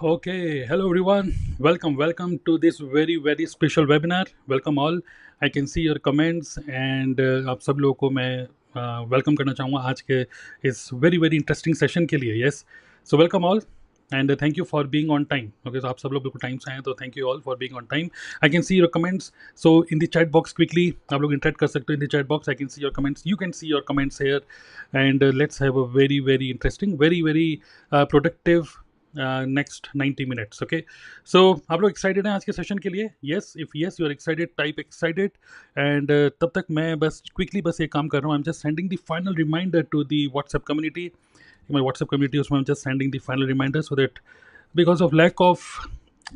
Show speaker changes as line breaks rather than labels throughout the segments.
Okay, hello everyone. Welcome to this very special webinar. Welcome all. I can see your comments and आप सब लोगों को मैं welcome करना चाहूँगा आज के इस वेरी इंटरेस्टिंग सेशन के लिए. Yes, so welcome all and thank you for being on time. Okay, तो आप सब लोग बिल्कुल टाइम से आए तो thank you all for being on time. I can see your comments. So in the chat box quickly आप लोग इंटरेक्ट कर सकते हो in the chat box. I can see your comments, you can see your comments here and let's have a very interesting very productive next 90 minutes. Okay, so आप लोग excited हैं आज के सेशन के लिए? Yes, if yes you are excited type excited. And तब तक मैं बस क्विकली बस एक काम कर रहा हूँ. I am just sending the final reminder to the WhatsApp community. My WhatsApp community, उसमें I am just sending the final reminder so that because of lack of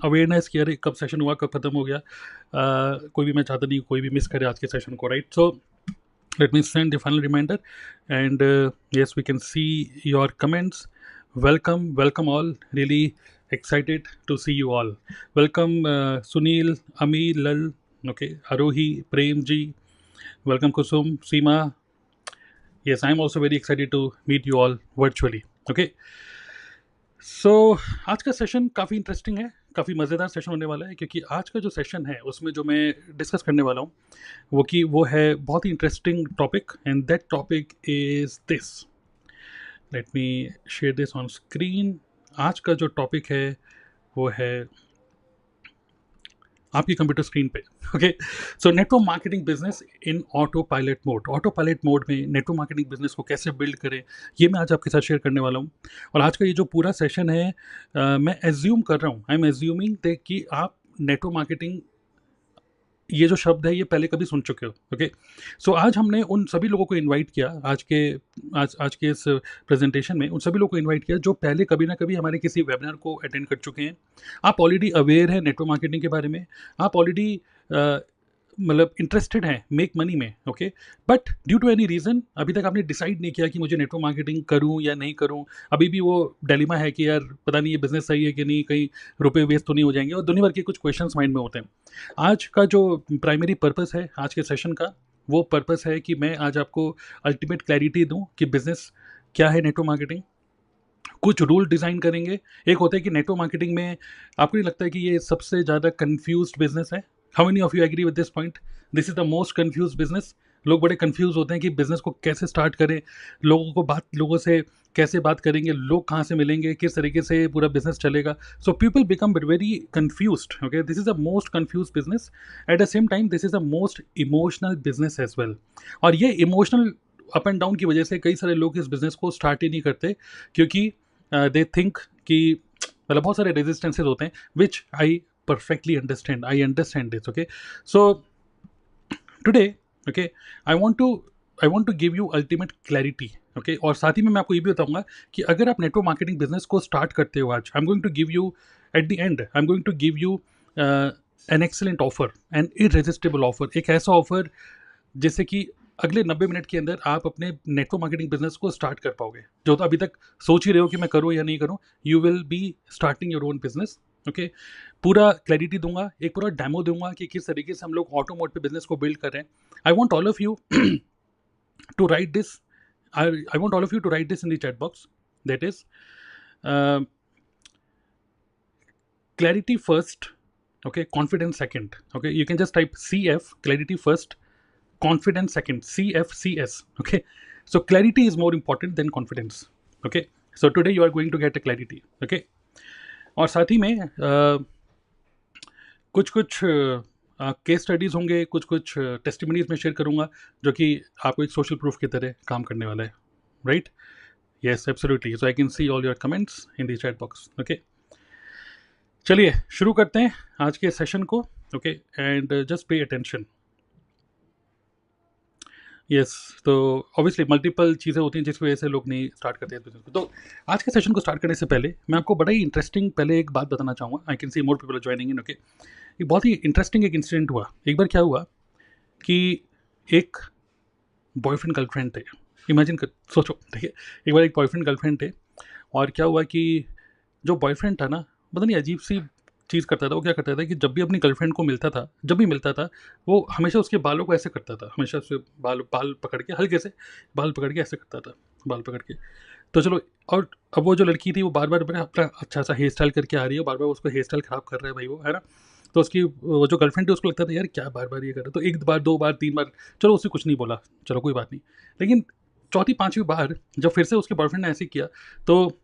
awareness कि अरे कब सेशन हुआ, कब खत्म हो गया, कोई भी मैं चाहता नहीं कोई भी मिस करे आज के सेशन को, right? So let me send the final reminder and yes, we can see your comments. Welcome all, really excited to see you all. Welcome Sunil, Ami, Lal, okay, Arohi, Prem ji, welcome Kusum, Seema. Yes, I'm also very excited to meet you all virtually. Okay, सो आज का session काफ़ी interesting है, काफ़ी मज़ेदार session होने वाला है, क्योंकि आज का जो सेशन है उसमें जो मैं डिस्कस करने वाला हूँ वो है बहुत ही interesting topic. And that topic is this. Let me share this on screen. आज का जो टॉपिक है वो है आपकी कंप्यूटर स्क्रीन पे. Okay, so network marketing business in autopilot mode. Autopilot mode में नेटवर्क मार्केटिंग बिजनेस को कैसे बिल्ड करें, ये मैं आज आपके साथ शेयर करने वाला हूँ. और आज का ये जो पूरा सेशन है मैं एज्यूम कर रहा हूँ, आई एम एज्यूमिंग कि आप नेटवर्क मार्केटिंग ये जो शब्द है ये पहले कभी सुन चुके हो. ओके, सो आज हमने उन सभी लोगों को इनवाइट किया आज के इस प्रेजेंटेशन में. उन सभी लोगों को इनवाइट किया जो पहले कभी ना कभी हमारे किसी वेबिनार को अटेंड कर चुके हैं. आप ऑलरेडी अवेयर हैं नेटवर्क मार्केटिंग के बारे में, आप ऑलरेडी मतलब इंटरेस्टेड हैं मेक मनी में. Okay, but due to any reason अभी तक आपने डिसाइड नहीं किया कि मुझे नेटवर्क मार्केटिंग करूं या नहीं करूं. अभी भी वो डिलेमा है कि यार पता नहीं ये बिज़नेस सही है कि नहीं, कहीं रुपए वेस्ट तो नहीं हो जाएंगे, और दुनिया भर के कुछ क्वेश्चंस माइंड में होते हैं. आज का जो प्राइमरी पर्पस है आज के सेशन का, वो पर्पस है कि मैं आज आपको अल्टीमेट क्लैरिटी दूं कि बिज़नेस क्या है नेटवर्क मार्केटिंग. कुछ रूल डिज़ाइन करेंगे. एक होता है कि नेटवर्क मार्केटिंग में आपको नहीं लगता है कि ये सबसे ज़्यादा कन्फ्यूज्ड बिजनेस है? How many of you agree with this point? This is the most confuse business. लोग बड़े कन्फ्यूज होते हैं कि बिज़नेस को कैसे स्टार्ट करें, लोगों से कैसे बात करेंगे, लोग कहाँ से मिलेंगे, किस तरीके से पूरा बिजनेस चलेगा. So people become very confused. Okay, this is the most confuse business. At the same time this is the most emotional business as well. और ये इमोशनल अप एंड डाउन की वजह से कई सारे लोग इस बिज़नेस को स्टार्ट ही नहीं करते, क्योंकि दे थिंक कि मतलब बहुत सारे रेजिस्टेंसेज होते हैं, विच आई perfectly understand. I understand this. Okay, so today, okay, I want to give you ultimate clarity. Okay, और साथ ही में मैं आपको ये भी बताऊंगा कि अगर आप नेटवर्क मार्केटिंग बिजनेस को स्टार्ट करते हो आज, I am going to give you at the end, I am going to give you an excellent offer, an irresistible offer. एक ऐसा ऑफर जिससे कि अगले 90 मिनट के अंदर आप अपने नेटवर्क मार्केटिंग बिजनेस को स्टार्ट कर पाओगे. जो तो अभी तक सोच ही रहे हो कि मैं करूँ या नहीं करूँ, you will be starting your own business. Okay, पूरा क्लैरिटी दूंगा, एक पूरा डेमो दूंगा कि किस तरीके से हम लोग ऑटो मोड पे बिजनेस को बिल्ड कर रहे हैं. I want all of you to write this. I want all of you to write this in the chat box. That is clarity first, okay, confidence second. Okay, you can just type CF, clarity first, confidence second, CFCS. Okay, so clarity is more important than confidence. Okay, so today you are going to get a clarity. Okay, और साथ ही में कुछ case studies होंगे, कुछ testimonies में share करूँगा जो कि आपको एक सोशल प्रूफ की तरह काम करने वाला है. Right? Yes, absolutely. So I can see all your comments in the chat box. Okay, चलिए शुरू करते हैं आज के सेशन को. Okay, and just pay attention. Yes, तो ऑब्वियसली मल्टीपल चीज़ें होती हैं जिसकी वजह से लोग नहीं स्टार्ट करते हैं बिजनेस को. तो आज के सेशन को स्टार्ट करने से पहले मैं आपको बड़ा ही इंटरेस्टिंग पहले एक बात बताना चाहूँगा. I can see more people are joining in. Okay, एक बहुत ही इंटरेस्टिंग एक इंसिडेंट हुआ. एक बार क्या हुआ कि एक बॉयफ्रेंड गर्लफ्रेंड थे. इमेजिन कर, सोचो, ठीक है, एक बार एक बॉयफ्रेंड गर्लफ्रेंड थे, और क्या हुआ कि जो बॉयफ्रेंड था ना, पता नहीं अजीब सी चीज़ करता था. वो क्या करता था कि जब भी अपनी गर्लफ्रेंड को मिलता था, जब भी मिलता था, वो हमेशा उसके बालों को ऐसे करता था, हमेशा उसके बाल पकड़ के, हल्के से बाल पकड़ के ऐसे करता था, बाल पकड़ के. तो चलो, और अब वो जो लड़की थी वो बार-बार अपना अपना अच्छा-सा हेयर स्टाइल करके आ रही है, बार-बार उसको हेयर स्टाइल खराब कर रहा है भाई वो, है ना? तो उसकी वो जो गर्लफ्रेंड थी उसको लगता था यार क्या बार-बार ये कर रहा है, तो 1 बार, 2 बार, 3 बार, चलो उसने कुछ नहीं बोला, चलो कोई बात नहीं। लेकिन चौथी, 5वीं बार जब फिर से उसके बॉयफ्रेंड ने ऐसे किया, तो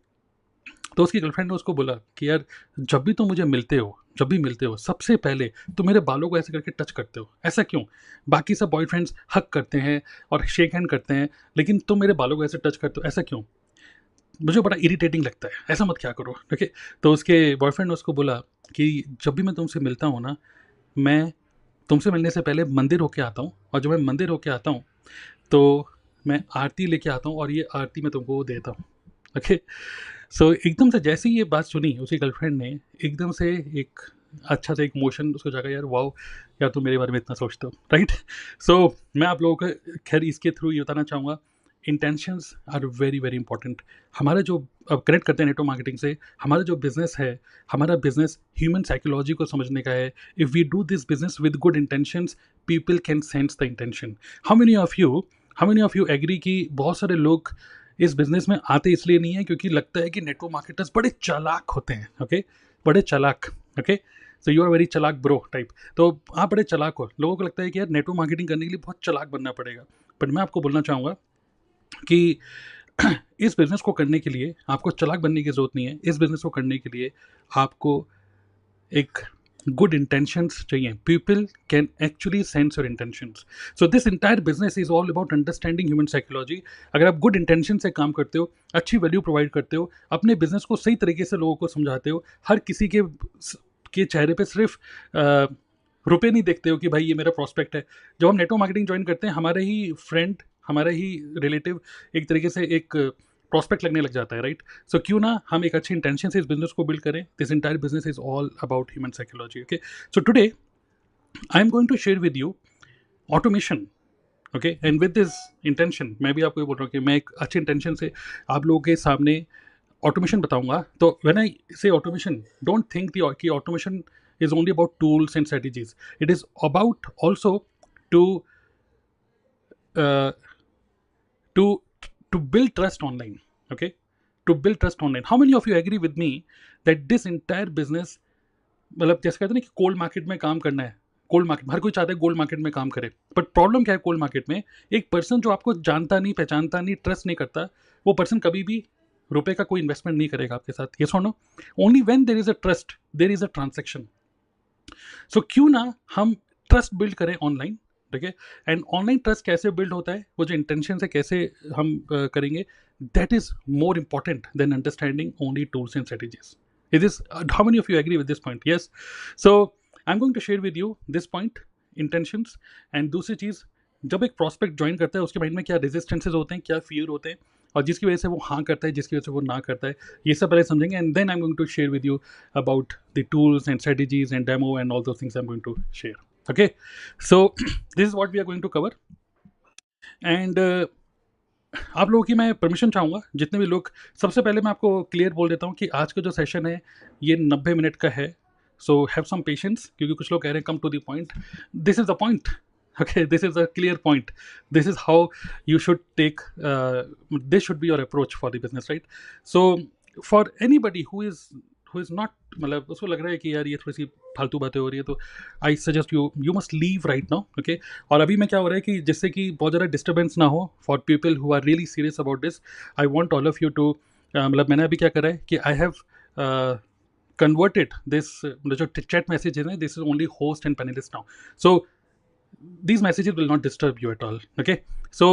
उसकी गर्लफ्रेंड ने उसको बोला कि यार जब भी तुम मुझे मिलते हो, जब भी मिलते हो, सबसे पहले तुम मेरे बालों को ऐसे करके टच करते हो, ऐसा क्यों? बाकी सब बॉयफ्रेंड्स हग करते हैं और शेक हैंड करते हैं, लेकिन तुम मेरे बालों को ऐसे टच करते हो, ऐसा क्यों? मुझे बड़ा इरिटेटिंग लगता है, ऐसा मत क्या करो, ठीक है? तो उसके बॉयफ्रेंड ने उसको बोला कि जब भी मैं तुमसे मिलता हूँ ना, मैं तुमसे मिलने से पहले मंदिर होके आता हूँ, और जब मैं मंदिर होके आता हूँ, तो मैं आरती लेके आता हूँ और ये आरती मैं तुमको देता हूँ, ओके? सो एकदम से जैसे ही ये बात सुनी उसकी गर्लफ्रेंड ने, एकदम से एक अच्छा सा एक इमोशन उसको जागा, यार वाओ, यार तुम मेरे बारे में इतना सोचते हो, राइट? सो मैं आप लोगों को खैर इसके थ्रू ये बताना चाहूँगा, intentions are very very important. हमारा जो अब कनेक्ट करते हैं नेटवर्क मार्केटिंग से, हमारा जो बिजनेस है, हमारा बिजनेस ह्यूमन साइकोलॉजी को समझने का है। If we do this business with good intentions, people can sense the intention. How many of you agree कि बहुत सारे लोग इस बिज़नेस में आते इसलिए नहीं है क्योंकि लगता है कि नेटवर्क मार्केटर्स बड़े चालाक होते हैं, ओके? बड़े चालाक, okay? So you are very चालाक ब्रो टाइप। तो आप बड़े चालाक हो, लोगों को लगता है कि यार नेटवर्क मार्केटिंग करने के लिए बहुत चालाक बनना पड़ेगा। बट मैं आपको बोलना चाहूँगा कि इस बिज़नेस को करने के लिए आपको चालाक बनने की ज़रूरत नहीं है। इस बिज़नेस को करने के लिए आपको एक गुड इंटेंशंस चाहिए। People can actually sense your intentions. So this entire business is all about understanding human psychology. अगर आप गुड इंटेंशन से काम करते हो, अच्छी वैल्यू प्रोवाइड करते हो, अपने बिजनेस को सही तरीके से लोगों को समझाते हो, हर किसी के चेहरे पे सिर्फ रुपए नहीं देखते हो कि भाई ये मेरा प्रॉस्पेक्ट है। जब हम नेटवर्क मार्केटिंग ज्वाइन करते हैं, हमारे ही फ्रेंड, हमारा ही रिलेटिव एक तरीके से एक प्रॉस्पेक्ट लगने लग जाता है, राइट? सो क्यों ना हम एक अच्छी इंटेंशन से इस बिजनेस को बिल्ड करें। This entire business is all about human psychology, okay? So today I am going to share with you automation, okay? And with this intention, मैं भी आपको ये बोल रहा हूँ कि मैं एक अच्छे इंटेंशन से आप लोगों के सामने ऑटोमेशन बताऊंगा। तो व्हेन आई से ऑटोमेशन, डोंट थिंक कि automation is only about tools and strategies. It is about also to uh, to to build trust online, okay? To build trust online. How many of you agree with me that this entire business, मतलब जैसे कहते हैं ना कि cold market में काम करना है, कोल्ड मार्केट हर कोई चाहता है गोल्ड मार्केट में काम करे, बट प्रॉब्लम क्या है कोल्ड मार्केट में? एक पर्सन जो आपको जानता नहीं, पहचानता नहीं, ट्रस्ट नहीं करता, वो पर्सन कभी भी रुपए का कोई इन्वेस्टमेंट नहीं करेगा आपके साथ। यस और no? Only when there is a trust, there is a transaction. So क्यों ना हम ट्रस्ट बिल्ड करें ऑनलाइन, ठीक है? एंड ऑनलाइन ट्रस्ट कैसे बिल्ड होता है, वो जो इंटेंशन है कैसे हम करेंगे, that is more important than understanding only tools and strategies. It is, how many of you agree with this point? Yes. So I am going to share with you this point, intentions. And दूसरी चीज़, जब एक prospect join करता है उसके mind में क्या resistances होते हैं, क्या फियर होते हैं, और जिसकी वजह से वो हाँ करता है, जिसकी वजह से वो ना करता है, ये सब पहले समझेंगे। And then I am going to share with you about the tools and strategies and demo and all those things I'm going to share, okay? So this is what we are going to cover. And आप लोगों की मैं permission चाहूँगा, जितने भी लोग, सबसे पहले मैं आपको क्लियर बोल देता हूँ कि आज का जो सेशन है ये 90 मिनट का है। सो हैव सम पेशेंस, क्योंकि कुछ लोग कह रहे हैं come to the point. This is the point, okay? This is a clear point. This is how you should take, this should be your approach for the business, right? So for anybody who is not, मतलब उसको लग रहा है कि यार ये थोड़ी सी फालतू बातें हो रही है, तो I suggest you must leave right now, okay? और अभी मैं क्या हो रहा है कि जिससे कि बहुत ज़्यादा डिस्टर्बेंस ना हो, for people who are really serious about this, I want all of you to, मतलब मैंने अभी क्या करा है कि आई हैव कन्वर्टेड दिस, जो चैट मैसेज है, this is only host and panelist now. So these messages will not disturb you at all, okay? So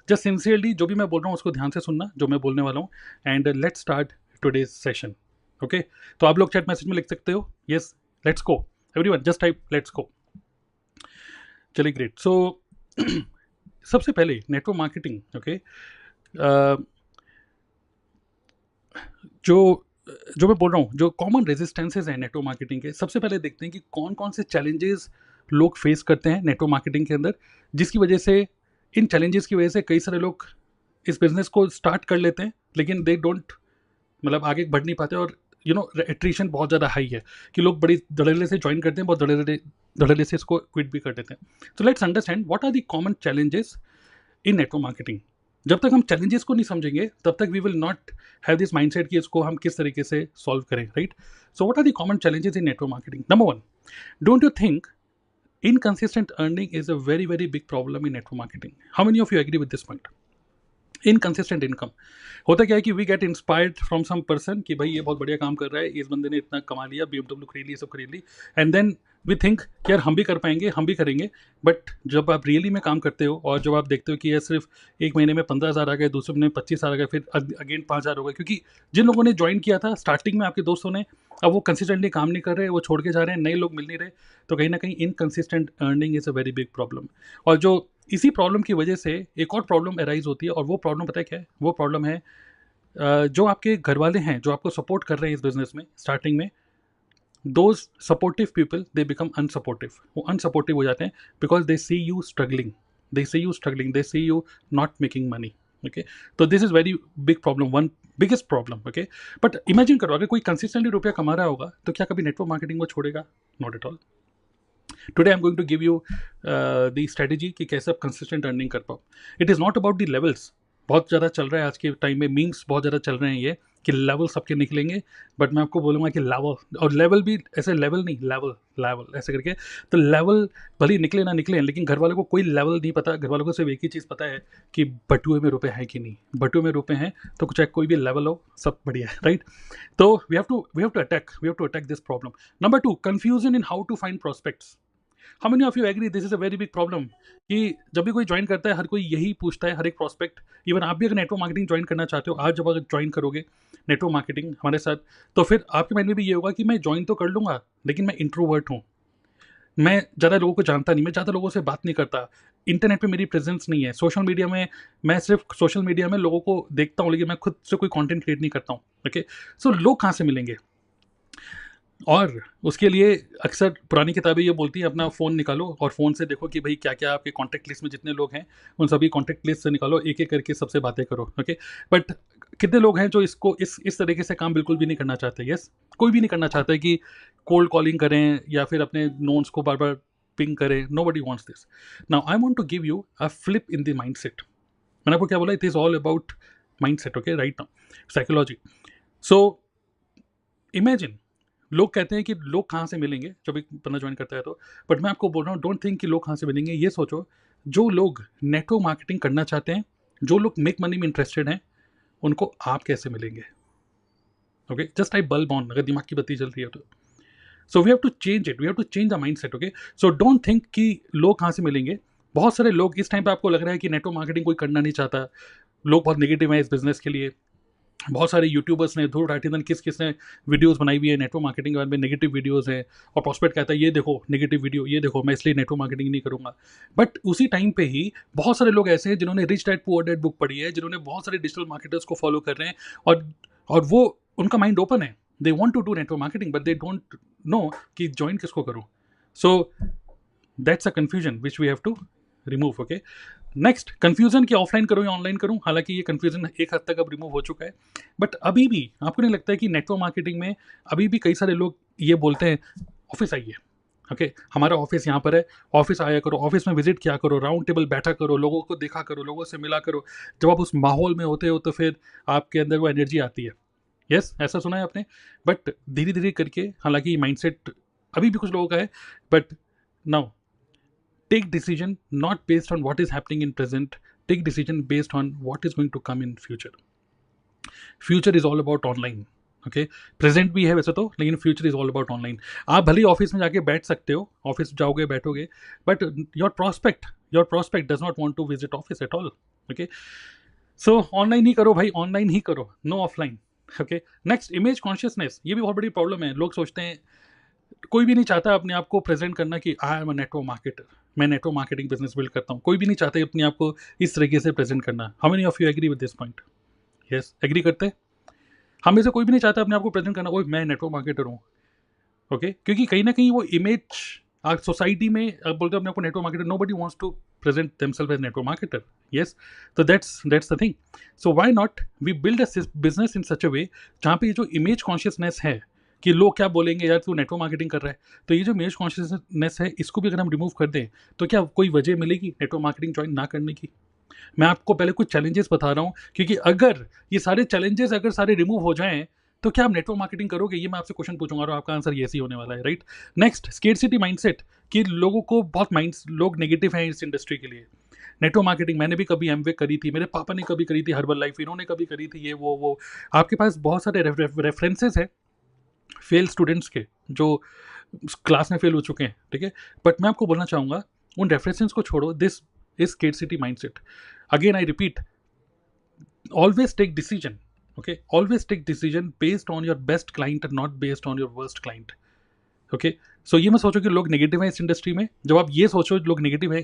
just sincerely जो भी मैं बोल रहा हूँ उसको ध्यान से सुनना, जो मैं बोलने वाला हूँ। And let's start today's session, okay? तो आप लोग चैट मैसेज में लिख सकते हो, yes let's go, everyone just type let's go. चलिए ग्रेट। सो सबसे पहले नेटवर्क मार्केटिंग, ओके? जो मैं बोल रहा हूँ, जो कॉमन रेजिस्टेंसेज हैं नेटवर्क मार्केटिंग के, सबसे पहले देखते हैं कि कौन कौन से चैलेंजेस लोग फेस करते हैं नेटवर्क मार्केटिंग के अंदर, जिसकी वजह से, इन चैलेंजेस की वजह से कई सारे लोग इस बिज़नेस को स्टार्ट कर लेते हैं, लेकिन दे डोंट, मतलब आगे बढ़ नहीं पाते, और यू नो एट्रीशन बहुत ज़्यादा हाई है कि लोग बड़ी धड़ल्ले से ज्वाइन करते हैं, बहुत धड़ल्ले से इसको क्विट भी कर देते हैं। तो let's understand what are the common challenges in network marketing. जब तक हम चैलेंजेस को नहीं समझेंगे तब तक we will not have this mindset कि इसको हम किस तरीके से सॉल्व करें, right? So what are the common challenges in network marketing? Number one, don't you think inconsistent earning is a very very big problem in network marketing? How many of you agree with this point? Inconsistent income होता क्या है कि we get inspired from some person कि भाई ये बहुत बढ़िया काम कर रहा है, इस बंदे ने इतना कमा लिया, BMW खरीद ली, ये सब खरीद ली, एंड देन वी थिंक कि यार हम भी कर पाएंगे, हम भी करेंगे। बट जब आप रियली में काम करते हो और जब आप देखते हो कि ये सिर्फ एक महीने में 15,000 आ गए, दूसरे महीने में 25,000 आ गए, फिर अगेन 5,000 हो गए, क्योंकि जिन लोगों ने ज्वाइन किया था स्टार्टिंग में आपके दोस्तों ने, अब वो कंसिस्टेंटली काम नहीं कर रहे, वो छोड़ के जा रहे हैं, नए लोग मिल नहीं रहे, तो कहीं ना कहीं inconsistent earning is a very big problem. और जो इसी प्रॉब्लम की वजह से एक और प्रॉब्लम अराइज होती है, और वो प्रॉब्लम पता है क्या है? वो प्रॉब्लम है जो आपके घर वाले हैं, जो आपको सपोर्ट कर रहे हैं इस बिजनेस में स्टार्टिंग में, those supportive people they become unsupportive. वो अनसपोर्टिव हो जाते हैं because they see you struggling, they see you not making money. Okay, तो this is very big problem, one biggest problem. Okay, but imagine करो अगर कोई consistently रुपया कमा रहा होगा तो क्या कभी नेटवर्क मार्केटिंग को छोड़ेगा? Not at all. Today I am going to give you the strategy कि कैसे आप कंसिस्टेंट अर्निंग कर पाओ। It is not about the levels. बहुत ज़्यादा चल रहा है आज के टाइम में, मीम्स बहुत ज़्यादा चल रहे हैं ये कि लेवल सबके निकलेंगे, बट मैं आपको बोलूँगा कि लेवल, और लेवल भी ऐसे लेवल नहीं, लेवल लेवल ऐसे करके। तो लेवल भले ही निकले ना निकले, लेकिन घर वालों को कोई लेवल नहीं पता। घर वालों को सिर्फ एक ही चीज़ पता है कि बटुए में रुपए हैं कि नहीं, बटुए में रुपए हैं तो चाहे कोई भी लेवल हो, सब बढ़िया है, राइट? तो we have to attack this problem. Number two, confusion in how to find prospects. How many of you agree this is a very big problem कि जब भी कोई ज्वाइन करता है हर कोई यही पूछता है, हर एक प्रोस्पेक्ट। इवन आप भी अगर नेटवर्क मार्केटिंग ज्वाइन करना चाहते हो, आज जब अगर ज्वाइन करोगे नेटवर्क मार्केटिंग हमारे साथ, तो फिर आपके माइंड में भी ये होगा कि मैं ज्वाइन तो कर लूँगा, लेकिन मैं इंट्रोवर्ट हूँ, मैं ज़्यादा लोगों को जानता नहीं, मैं ज़्यादा लोगों से बात नहीं करता, इंटरनेट पे मेरी प्रेजेंस नहीं है, सोशल मीडिया में मैं सिर्फ सोशल मीडिया में लोगों को देखता हूँ, लेकिन मैं खुद से कोई कंटेंट क्रिएट नहीं करता हूँ। ओके, सो लोग कहाँ से मिलेंगे? और उसके लिए अक्सर पुरानी किताबें ये बोलती हैं अपना फ़ोन निकालो और फ़ोन से देखो कि भाई क्या क्या आपके कॉन्टैक्ट लिस्ट में जितने लोग हैं उन सभी कॉन्टैक्ट लिस्ट से निकालो, एक एक करके सबसे बातें करो। ओके, बट कितने लोग हैं जो इसको इस तरीके से काम बिल्कुल भी नहीं करना चाहते? यस, कोई भी नहीं करना चाहता है कि कोल्ड कॉलिंग करें या फिर अपने नोन्स को बार बार पिंग करें। Nobody wants this. Now I want to give you a flip in the mind set. मैंने आपको क्या बोला? It is all about mind set. Okay, right now psychology. So imagine, लोग कहते हैं कि लोग कहाँ से मिलेंगे जब एक बंदा ज्वाइन करता है तो, बट मैं आपको बोल रहा हूँ डोंट थिंक कि लोग कहाँ से मिलेंगे। ये सोचो, जो लोग नेटवर्क मार्केटिंग करना चाहते हैं, जो लोग मेक मनी में इंटरेस्टेड हैं, उनको आप कैसे मिलेंगे? Okay, just type bulb on अगर दिमाग की बत्ती जल रही है तो। So we have to change it, we have to change the mind set. Okay, so don't think कि लोग कहाँ से मिलेंगे। बहुत सारे लोग इस टाइम पे आपको लग रहा है कि नेटवर्क मार्केटिंग कोई करना नहीं चाहता, लोग बहुत नेगेटिव हैं इस बिजनेस के लिए। बहुत सारे यूट्यूबर्स ने धूल राठीदन किस किस ने वीडियोस बनाई हुई है नेटवर्क मार्केटिंग के बारे में, नेगेटिव वीडियोस हैं, और प्रॉस्पेक्ट कहता है ये देखो नेगेटिव वीडियो, ये देखो मैं इसलिए नेटवर्क मार्केटिंग नहीं करूंगा। बट उसी टाइम पे ही बहुत सारे लोग ऐसे हैं जिन्होंने rich dad poor dad book पढ़ी है, जिन्होंने बहुत सारे डिजिटल मार्केटर्स को फॉलो कर रहे हैं, और वो उनका माइंड ओपन है, they want to do network marketing but they don't know कि ज्वाइन किसको करूँ। So that's a confusion which we have to remove. Okay, next, confusion कि ऑफलाइन करूँ या ऑनलाइन करूँ। हालांकि ये कन्फ्यूजन एक हद तक अब रिमूव हो चुका है, बट अभी भी आपको नहीं लगता है कि नेटवर्क मार्केटिंग में अभी भी कई सारे लोग ये बोलते हैं ऑफिस आइए, ओके हमारा ऑफिस यहाँ पर है, ऑफिस आया करो, ऑफिस में विजिट किया करो, राउंड टेबल बैठा करो, लोगों को देखा करो, लोगों से मिला करो। जब आप उस माहौल में होते हो तो फिर आपके अंदर वो एनर्जी आती है। यस, ऐसा सुना है आपने। बट धीरे धीरे करके, हालांकि माइंडसेट अभी भी कुछ लोगों का है, but now take decision not based on what is happening in present, take decision based on what is going to come in future. Future is all about online. Okay, present भी है वैसे तो, लेकिन future is all about online. आप भले ही office में जाके बैठ सकते हो, ऑफिस जाओगे बैठोगे, but your prospect does not want to visit office at all. Okay, so online ही करो भाई, ऑनलाइन ही करो, no offline. Okay, next, image consciousness. ये भी बहुत बड़ी प्रॉब्लम है। लोग सोचते हैं, कोई भी नहीं चाहता अपने आप को प्रेजेंट करना कि आई एम अ नेटवर्क मार्केटर, मैं नेटवर्क मार्केटिंग बिजनेस बिल्ड करता हूँ। कोई भी नहीं चाहता अपने आप को इस तरीके से प्रेजेंट करना। How many of you agree with this point? Yes, agree करते हैं। हम में से कोई भी नहीं चाहता अपने आप को प्रेजेंट करना, ओए मैं नेटवर्क मार्केटर हूँ। ओके, क्योंकि कहीं ना कहीं वो इमेज आज सोसाइटी में बोलते हो अपने आप को network marketer, nobody wants to present themselves as network marketer. Yes, तो that's the thing. So why not we build a business in such a way जहाँ पे ये जो इमेज कॉन्शियसनेस है कि लोग क्या बोलेंगे यार तू नेटवर्क मार्केटिंग कर रहा है, तो ये जो इमेज कॉन्शियसनेस है इसको भी अगर हम रिमूव कर दें तो क्या कोई वजह मिलेगी नेटवर्क मार्केटिंग ज्वाइन ना करने की? मैं आपको पहले कुछ चैलेंजेस बता रहा हूँ, क्योंकि अगर ये सारे चैलेंजेस अगर सारे रिमूव हो जाएँ, तो क्या आप नेटवर्क मार्केटिंग करोगे? ये मैं आपसे क्वेश्चन पूछूंगा और आपका आंसर येस ही होने वाला है, राइट? नेक्स्ट, स्केर्सिटी माइंडसेट, कि लोगों को बहुत माइंड्स लोग नेगेटिव हैं इस इंडस्ट्री के लिए। नेटवर्क मार्केटिंग मैंने भी कभी एमवे करी थी, मेरे पापा ने कभी करी थी, हर्बल लाइफ इन्होंने कभी करी थी, ये वो आपके पास बहुत सारे रेफरेंसेस है फेल स्टूडेंट्स के जो क्लास में फेल हो चुके हैं, ठीक है? बट मैं आपको बोलना चाहूँगा, उन रेफरेंसेस को छोड़ो, this is scarcity mindset. Again I repeat, always take decision, okay? Always take decision based on your best client and not based on your worst client, okay? सो ये मत सोचो कि लोग नेगेटिव हैं इस इंडस्ट्री में। जब आप ये सोचो लोग नेगेटिव है,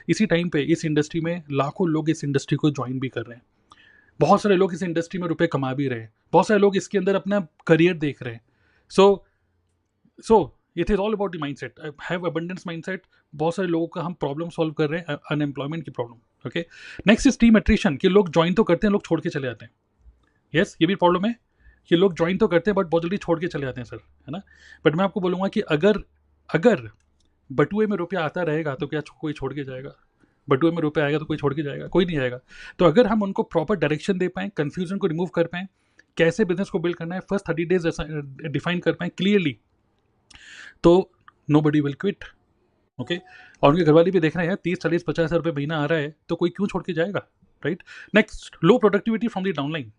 इसी टाइम पे इस इंडस्ट्री में लाखों लोग इस इंडस्ट्री को ज्वाइन भी कर रहे हैं। बहुत सारे लोग इस इंडस्ट्री में रुपए कमा भी रहे हैं, बहुत सारे लोग इसके अंदर अपना करियर देख रहे हैं। So it is all about the mindset. Have abundance mindset. बहुत सारे लोगों का हम प्रॉब्लम सॉल्व कर रहे हैं, अनएम्प्लॉयमेंट की problem, okay? Next is team attrition, कि लोग ज्वाइन तो करते हैं, लोग छोड़ के चले जाते हैं। यस, ये भी प्रॉब्लम है कि लोग ज्वाइन तो करते हैं बट बहुत जल्दी छोड़ के चले जाते हैं सर, है ना? बट मैं आपको बोलूँगा कि अगर अगर बटुए में रुपया आता रहेगा तो क्या कोई छोड़ के जाएगा? बटुए में रुपया आएगा तो कोई छोड़ के जाएगा? कोई नहीं आएगा। तो अगर हम उनको प्रॉपर डायरेक्शन दे पाएँ, कन्फ्यूजन को रिमूव कर पाएँ, कैसे बिजनेस को बिल्ड करना है, फर्स्ट 30 डेज डिफाइन कर पाएँ क्लियरली, तो नोबडी विल क्विट, ओके? और उनके घरवाले भी देख रहे हैं 30, 40, 50 हज़ार रुपये महीना आ रहा है, तो कोई क्यों छोड़ के जाएगा, right? Next, low productivity from the downline,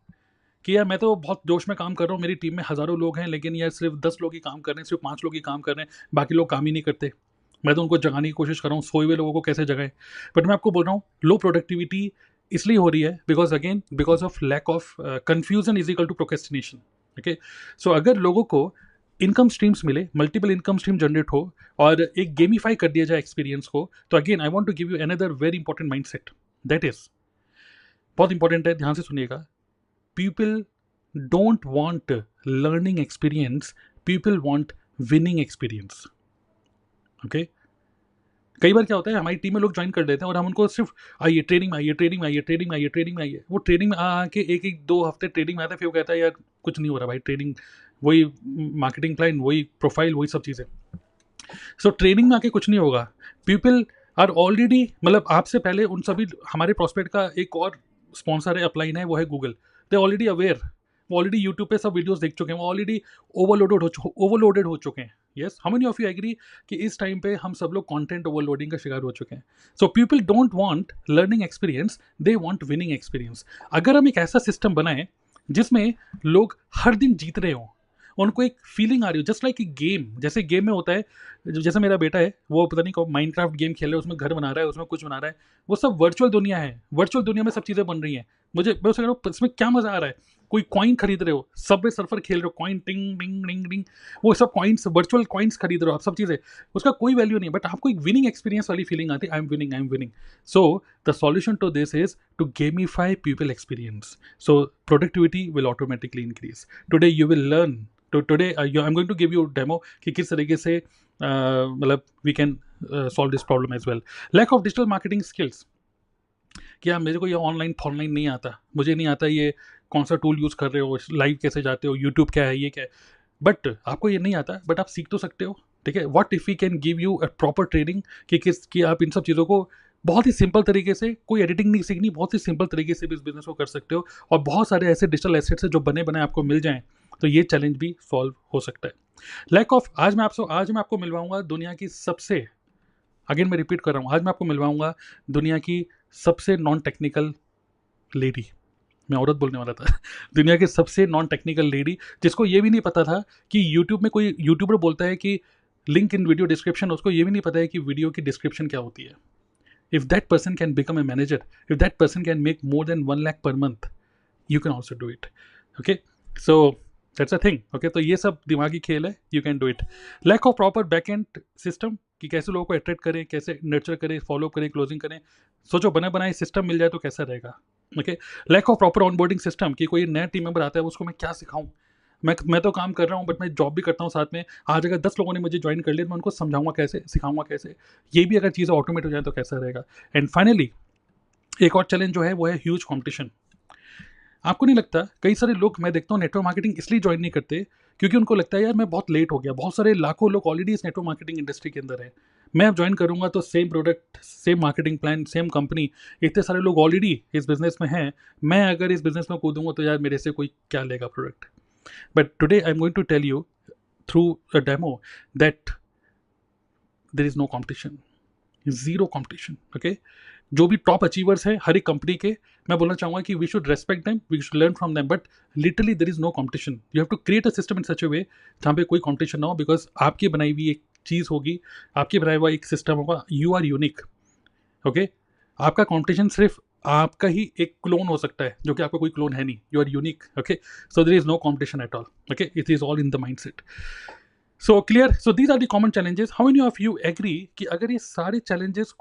कि यार मैं तो बहुत जोश में काम कर रहा हूँ, मेरी टीम में हज़ारों लोग हैं, लेकिन यार सिर्फ 10 लोग ही काम कर रहे हैं, सिर्फ 5 लोग ही काम कर रहे हैं, बाकी लोग काम ही नहीं करते। मैं तो उनको जगाने की कोशिश कर रहा हूँ, सोए हुए लोगों को कैसे जगाएं? बट मैं आपको बोल रहा हूँ, लो प्रोडक्टिविटी इसलिए हो रही है because of lack of confusion is equal to procrastination, okay? So अगर लोगों को इनकम स्ट्रीम्स मिले, मल्टीपल इनकम स्ट्रीम जनरेट हो और एक गेमिफाई कर दिया जाए एक्सपीरियंस को, तो again I want to give you another very important mindset, that is बहुत इंपॉर्टेंट है, ध्यान से सुनिएगा। People don't want learning experience, people want winning experience, okay? कई बार क्या होता है, हमारी टीम में लोग ज्वाइन कर लेते हैं और हम उनको सिर्फ आइए ट्रेनिंग में आइए, ट्रेनिंग में आइए, ट्रेनिंग में आइए, ट्रेनिंग में आइए। वो ट्रेनिंग में आके एक 2 हफ्ते ट्रेनिंग में आता है, फिर वो कहता है यार कुछ नहीं हो रहा भाई, ट्रेनिंग वही मार्केटिंग प्लान, वही प्रोफाइल, वही सब चीज़ें। सो ट्रेनिंग में आके कुछ नहीं होगा। पीपल आर ऑलरेडी, मतलब आपसे पहले उन सभी हमारे प्रॉस्पेक्ट का एक और स्पॉन्सर है, अपलाइन है, वो है गूगल। दे ऑलरेडी अवेयर, वो ऑलरेडी यूट्यूब पे सब वीडियोस देख चुके हैं, वो ऑलरेडी ओवरलोडेड हो चुके हैं। Yes, how many of you agree कि इस टाइम पे हम सब लोग कंटेंट ओवरलोडिंग का शिकार हो चुके हैं? So people don't want learning experience, they want winning experience. अगर हम एक ऐसा सिस्टम बनाएं जिसमें लोग हर दिन जीत रहे हों, उनको एक फीलिंग आ रही हो, जस्ट लाइक ए गेम, जैसे गेम में होता है, जैसे मेरा बेटा है, वो पता नहीं कौन माइनक्राफ्ट गेम खेल रहा है, उसमें घर बना रहा है, उसमें कुछ बना रहा है, वो सब वर्चुअल दुनिया है, वर्चुअल दुनिया में सब चीज़ें बन रही हैं। मैं उससे कह रहा हूँ इसमें क्या मज़ा आ रहा है? कोई कॉइन खरीद रहे हो, सबवे सर्फर खेल रहे हो, कॉइन टिंग टिंग टिंग टिंग, वो सब कॉइन्स, वर्चुअल कॉइन्स खरीद रहे हो आप, सब चीज़ें, उसका कोई वैल्यू नहीं, बट आपको एक विनिंग एक्सपीरियंस वाली फीलिंग आती है, I am winning, I am winning. So the solution to this is to gamify people experience, so productivity will automatically increase. Today you will learn, तो today I am going to give you demo कि किस तरीके से मतलब we can solve this problem as well. Lack of digital marketing skills, कि यार मेरे को ये ऑनलाइन नहीं आता, मुझे नहीं आता ये कौन सा टूल यूज़ कर रहे हो, लाइव कैसे जाते हो, यूट्यूब क्या है, ये क्या है, बट आपको ये नहीं आता, बट आप सीख तो सकते हो, ठीक है? What if we can give you a proper training कि आप इन सब चीज़ों को बहुत ही सिंपल तरीके से, कोई एडिटिंग नहीं सीखनी, बहुत ही सिंपल तरीके से भी इस बिजनेस को कर सकते हो, और बहुत सारे ऐसे डिजिटल एसेट्स हैं जो बने बनाए आपको मिल जाएं, तो ये चैलेंज भी सॉल्व हो सकता है। लैक ऑफ, आज मैं आपको मिलवाऊंगा दुनिया की सबसे, अगेन मैं रिपीट कर रहा हूँ, आज मैं आपको मिलवाऊंगा दुनिया की सबसे नॉन टेक्निकल लेडी, मैं औरत बोलने वाला था दुनिया की सबसे नॉन टेक्निकल लेडी, जिसको ये भी नहीं पता था कि यूट्यूब में कोई यूट्यूबर बोलता है कि लिंक इन वीडियो डिस्क्रिप्शन, उसको ये भी नहीं पता है कि वीडियो की डिस्क्रिप्शन क्या होती है। If that person can become a manager, if that person can make more than 1 lakh per month, you can also do it, okay? So that's a thing, okay? तो ये सब दिमागी खेल है, you can do it. Lack of proper back end system, कि कैसे लोगों को अट्रैक्ट करें, कैसे नर्चर करें, फॉलो करें, क्लोजिंग करें, सोचो बना बनाए सिस्टम मिल जाए तो कैसा रहेगा, okay? Lack of proper onboarding system, कि कोई नया टीम मेंबर आता है, उसको मैं क्या सिखाऊं, मैं तो काम कर रहा हूँ बट मैं जॉब भी करता हूँ साथ में, आज अगर 10 लोगों ने मुझे ज्वाइन कर लिया तो मैं उनको समझाऊंगा कैसे, सिखाऊंगा कैसे, ये भी अगर चीज़ें ऑटोमेट हो जाए तो कैसा रहेगा। एंड फाइनली एक और चैलेंज जो है वो है ह्यूज कॉम्पिटिशन। आपको नहीं लगता कई सारे लोग मैं देखता हूँ नेटवर्क मार्केटिंग इसलिए ज्वाइन नहीं करते क्योंकि उनको लगता है यार मैं बहुत लेट हो गया, बहुत सारे लाखों लोग ऑलरेडी इस नेटवर्क मार्केटिंग इंडस्ट्री के अंदर है, मैं अब ज्वाइन करूंगा तो same product, same marketing plan, same company, इतने सारे लोग ऑलरेडी इस बिजनेस में हैं, मैं अगर इस बिजनेस में कूदूंगा तो यार मेरे से कोई क्या लेगा product. But today I am going to tell you through a demo that there is no competition, zero competition. Okay, जो भी टॉप अचीवर्स हैं हर एक कंपनी के, मैं बोलना चाहूँगा कि we should respect them, we should learn from them, but literally there is no competition. You have to create a system in such a way जहाँ पे कोई कॉम्पिटिशन ना हो, बिकॉज आपकी बनाई हुई एक चीज़ होगी, आपकी बनाया हुआ एक सिस्टम होगा, यू आर यूनिक. ओके, आपका कॉम्पिटिशन सिर्फ आपका ही एक क्लोन हो सकता है, जो कि आपका कोई क्लोन है नहीं. You are unique. Okay, so there is no competition at all. Okay, it is all in the mind set. So clear. So these are the common challenges. How many of you agree कि अगर ये सारे challenges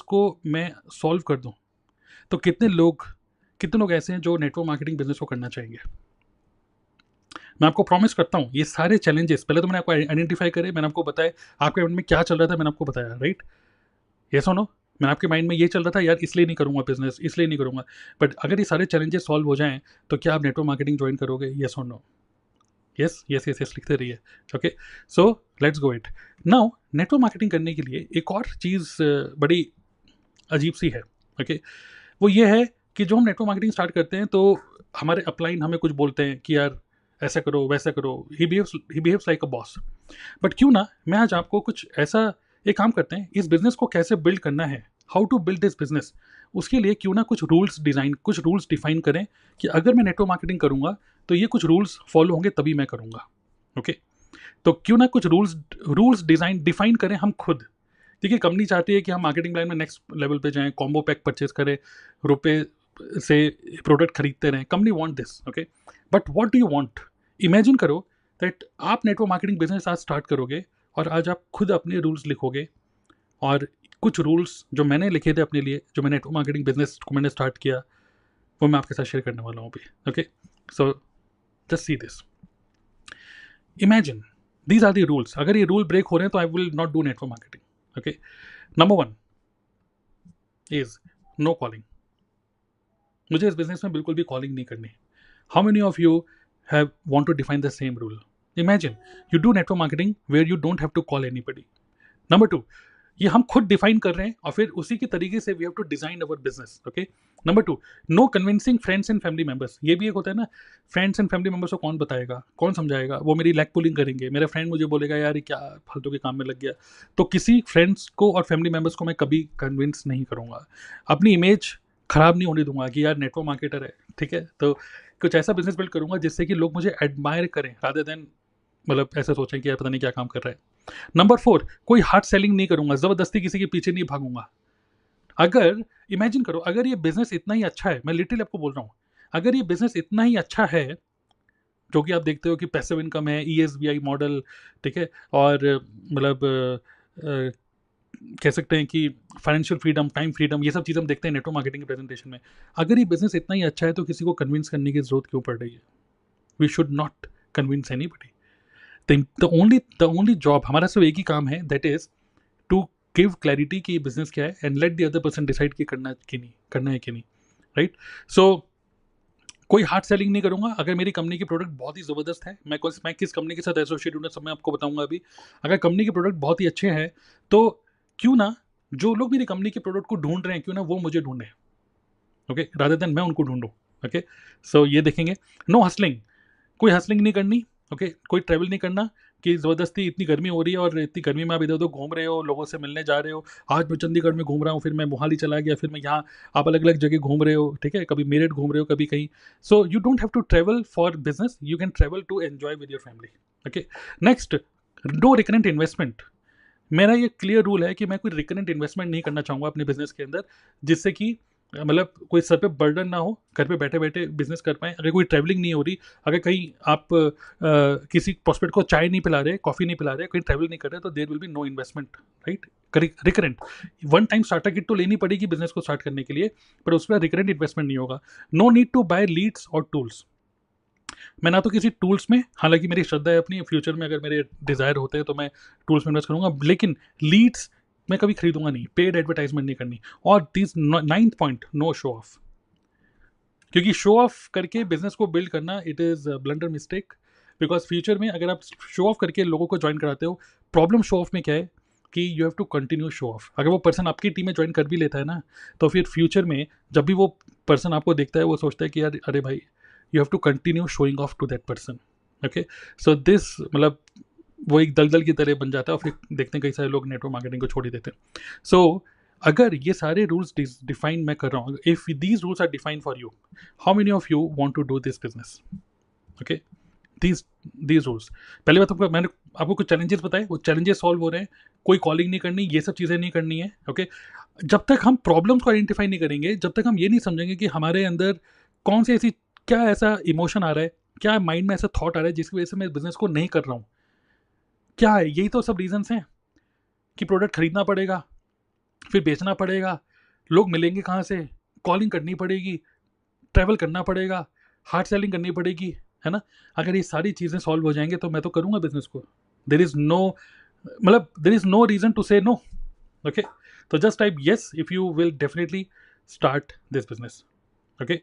को मैं solve कर दूं तो कितने लोग ऐसे हैं जो नेटवर्क मार्केटिंग बिजनेस को करना चाहेंगे? मैं आपको प्रॉमिस करता हूँ ये सारे चैलेंजेस पहले तो मैंने आपको आइडेंटिफाई करे, मैंने आपको बताया आपके माइंड में क्या चल रहा था, मैंने आपको बताया, राइट? यस और नो? मैंने आपके माइंड में ये चल रहा था यार इसलिए नहीं करूँगा बिजनेस, इसलिए नहीं करूँगा. बट अगर ये सारे चैलेंजेस सॉल्व हो जाएं तो क्या आप नेटवर्क मार्केटिंग ज्वाइन करोगे? यस और no? Yes yes yes yes लिखते रहिए. Okay, so let's go it. Now network marketing करने के लिए एक और चीज़ बड़ी अजीब सी है. ओके, वो ये है कि जो हम नेटवर्क मार्केटिंग स्टार्ट करते हैं तो हमारे अपलाइन हमें कुछ बोलते हैं कि यार ऐसा करो वैसा करो, he behaves like a boss. But क्यों ना मैं आज आपको कुछ ऐसा एक काम करते हैं, इस बिजनेस को कैसे बिल्ड करना है, how to build this business, उसके लिए क्यों ना कुछ रूल्स डिफाइन करें कि अगर मैं नेटवर्क मार्केटिंग करूंगा तो ये कुछ रूल्स फॉलो होंगे तभी मैं करूंगा. ओके, तो क्यों ना कुछ रूल्स डिफाइन करें हम खुद. देखिए, कंपनी चाहती है कि हम मार्केटिंग लाइन में नेक्स्ट लेवल पे जाएं, कॉम्बो पैक परचेज करें, रुपए से प्रोडक्ट खरीदते रहें. Company want this. Okay, but what do you want? Imagine करो दैट आप नेटवर्क मार्केटिंग बिजनेस आज स्टार्ट करोगे और आज आप खुद अपने रूल्स लिखोगे. और कुछ रूल्स जो मैंने लिखे थे अपने लिए, जो मैंने नेटवर्क मार्केटिंग बिजनेस को मैंने स्टार्ट किया, वो मैं आपके साथ शेयर करने वाला हूँ अभी. Okay, so just see this. Imagine these are the rules. अगर ये रूल ब्रेक हो रहे हैं तो I will not do network marketing. Okay, number 1 is no calling. मुझे इस बिजनेस में बिल्कुल भी कॉलिंग नहीं करनी. How many of you have want to define the same rule? Imagine you do network marketing where you don't have to call anybody. Number 2, ये हम खुद डिफाइन कर रहे हैं और फिर उसी के तरीके से we have to design our business. Okay, number 2, no convincing friends and family members. ये भी एक होता है ना, फ्रेंड्स एंड फैमिली मेंबर्स को कौन बताएगा, कौन समझाएगा? वो मेरी लैग पुलिंग करेंगे, मेरा फ्रेंड मुझे बोलेगा यार ये क्या फालतू के काम में लग गया. तो किसी फ्रेंड्स को और फैमिली मेंबर्स को मैं कभी कन्विंस नहीं करूंगा. अपनी इमेज खराब नहीं होने दूंगा कि यार नेटवर्क मार्केटर है. ठीक है, तो कुछ ऐसा बिजनेस बिल्ड करूंगा जिससे कि लोग मुझे एडमायर करें रादर देन मतलब ऐसा सोचें कि यार पता नहीं क्या काम कर रहा है. नंबर 4, कोई हार्ड सेलिंग नहीं करूंगा, जबरदस्ती किसी के पीछे नहीं भागूंगा. अगर इमेजिन करो अगर ये बिजनेस इतना ही अच्छा है, मैं लिटरली आपको बोल रहा हूँ, अगर ये बिजनेस इतना ही अच्छा है, जो कि आप देखते हो कि पैसिव इनकम है, ESBI मॉडल, ठीक है, और मतलब कह सकते हैं कि फाइनेंशियल फ्रीडम, टाइम फ्रीडम, ये सब चीज़ हम देखते हैं नेटवर्क मार्केटिंग के प्रेजेंटेशन में. अगर ये बिजनेस इतना ही अच्छा है तो किसी को कन्विंस करने की जरूरत क्यों पड़ रही है? We should not convince anybody. The only job हमारा सिर्फ एक ही काम है, that is to give clarity कि बिजनेस क्या है and let the other person decide कि करना है कि नहीं. राइट? सो कोई हार्ड सेलिंग नहीं करूंगा. अगर मेरी कंपनी की प्रोडक्ट बहुत ही ज़बरदस्त है, मैं किस कंपनी के साथ एसोसिएट हूँ सब मैं आपको बताऊंगा अभी. अगर कंपनी के प्रोडक्ट बहुत ही अच्छे हैं तो क्यों ना जो लोग मेरी कंपनी के प्रोडक्ट को ढूंढ रहे हैं क्यों ना वो मुझे ढूंढें. ओके, रादर देन मैं उनको ढूंढूं. ओके, सो ये देखेंगे. नो हसलिंग, कोई हसलिंग नहीं करनी. ओके, कोई ट्रैवल नहीं करना कि ज़बरदस्ती इतनी गर्मी हो रही है और इतनी गर्मी में आप इधर उधर घूम रहे हो, लोगों से मिलने जा रहे हो. आज मैं चंडीगढ़ में घूम रहा हूँ, फिर मैं मोहाली चला गया, फिर मैं यहाँ, आप अलग अलग जगह घूम रहे हो. ठीक है, कभी मेरठ घूम रहे हो, कभी कहीं. So you don't have to travel for business, you can travel to enjoy with your family. Okay, next, no recurrent investment. मेरा ये क्लियर रूल है कि मैं कोई रिकरेंट इन्वेस्टमेंट नहीं करना चाहूँगा अपने बिजनेस के अंदर, जिससे कि मतलब कोई सर पे बर्डन ना हो, घर पे बैठे बैठे बिजनेस कर पाएँ. अगर कोई ट्रैवलिंग नहीं हो रही, अगर कहीं आप किसी प्रोस्पेक्ट को चाय नहीं पिला रहे, कॉफ़ी नहीं पिला रहे, कहीं ट्रैवल नहीं कर रहे, तो there will be no investment. Right? Recurrent one time starter kit तो लेनी पड़ेगी बिजनेस को स्टार्ट करने के लिए, पर उस पर रिकरेंट इन्वेस्टमेंट नहीं होगा. No need to buy leads और टूल्स. मैं ना तो किसी टूल्स में, हालांकि मेरी श्रद्धा है अपनी, फ्यूचर में अगर मेरे डिज़ायर होते हैं तो मैं टूल्स में इन्वेस्ट करूँगा, लेकिन लीड्स मैं कभी खरीदूंगा नहीं, पेड एडवर्टाइजमेंट नहीं करनी. और this 9th point, no show off. क्योंकि शो ऑफ करके बिजनेस को बिल्ड करना it is blunder mistake. Because future में अगर आप शो ऑफ करके लोगों को ज्वाइन कराते हो, प्रॉब्लम शो ऑफ में क्या है कि you have to continue show off. अगर वो पर्सन आपकी टीम में ज्वाइन कर भी लेता है ना, तो फिर फ्यूचर में जब भी वो पर्सन आपको देखता है वो सोचता है कि यार अरे भाई you have to continue showing off to that person. Okay, so this मतलब वो एक दलदल की तरह बन जाता है और फिर देखते हैं कई सारे लोग नेटवर्क मार्केटिंग को छोड़ ही देते हैं। सो अगर ये सारे रूल्स डिफाइन मैं कर रहा हूँ, if these rules are define for you, how many of you want to do this business? Okay, these rules. पहले बात तो मैंने आपको कुछ चैलेंजेस बताए, वो चैलेंजेस सॉल्व हो रहे हैं, कोई कॉलिंग नहीं करनी, ये सब चीज़ें नहीं करनी है। ओके, जब तक हम प्रॉब्लम्स को आइडेंटिफाई नहीं करेंगे, जब तक हम ये नहीं समझेंगे कि हमारे अंदर कौन सी ऐसी क्या ऐसा इमोशन आ रहा है, क्या माइंड में ऐसा थॉट आ रहा है जिसकी वजह से मैं बिजनेस को नहीं कर रहा हूँ, क्या है, यही तो सब रीजंस हैं कि प्रोडक्ट खरीदना पड़ेगा, फिर बेचना पड़ेगा, लोग मिलेंगे कहाँ से, कॉलिंग करनी पड़ेगी, ट्रैवल करना पड़ेगा, हार्ड सेलिंग करनी पड़ेगी, है ना। अगर ये सारी चीज़ें सॉल्व हो जाएंगे तो मैं तो करूँगा बिजनेस को। देर इज़ नो मतलब there is no reason to say no. Okay, तो just type yes if you will definitely start this business. Okay,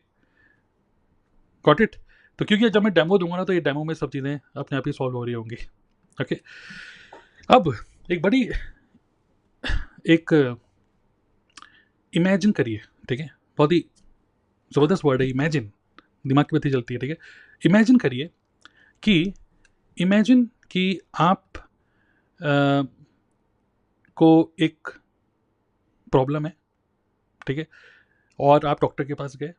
got it. तो क्योंकि जब मैं डेमो दूंगा ना, तो ये डेमो में सब चीज़ें अपने आप ही सॉल्व हो रही होंगी। ओके, अब एक बड़ी एक इमेजिन करिए, ठीक है, बहुत ही ज़बरदस्त वर्ड है इमेजिन, दिमाग की बत्ती जलती है, ठीक है। इमेजिन करिए कि आप को एक प्रॉब्लम है, ठीक है, और आप डॉक्टर के पास गए,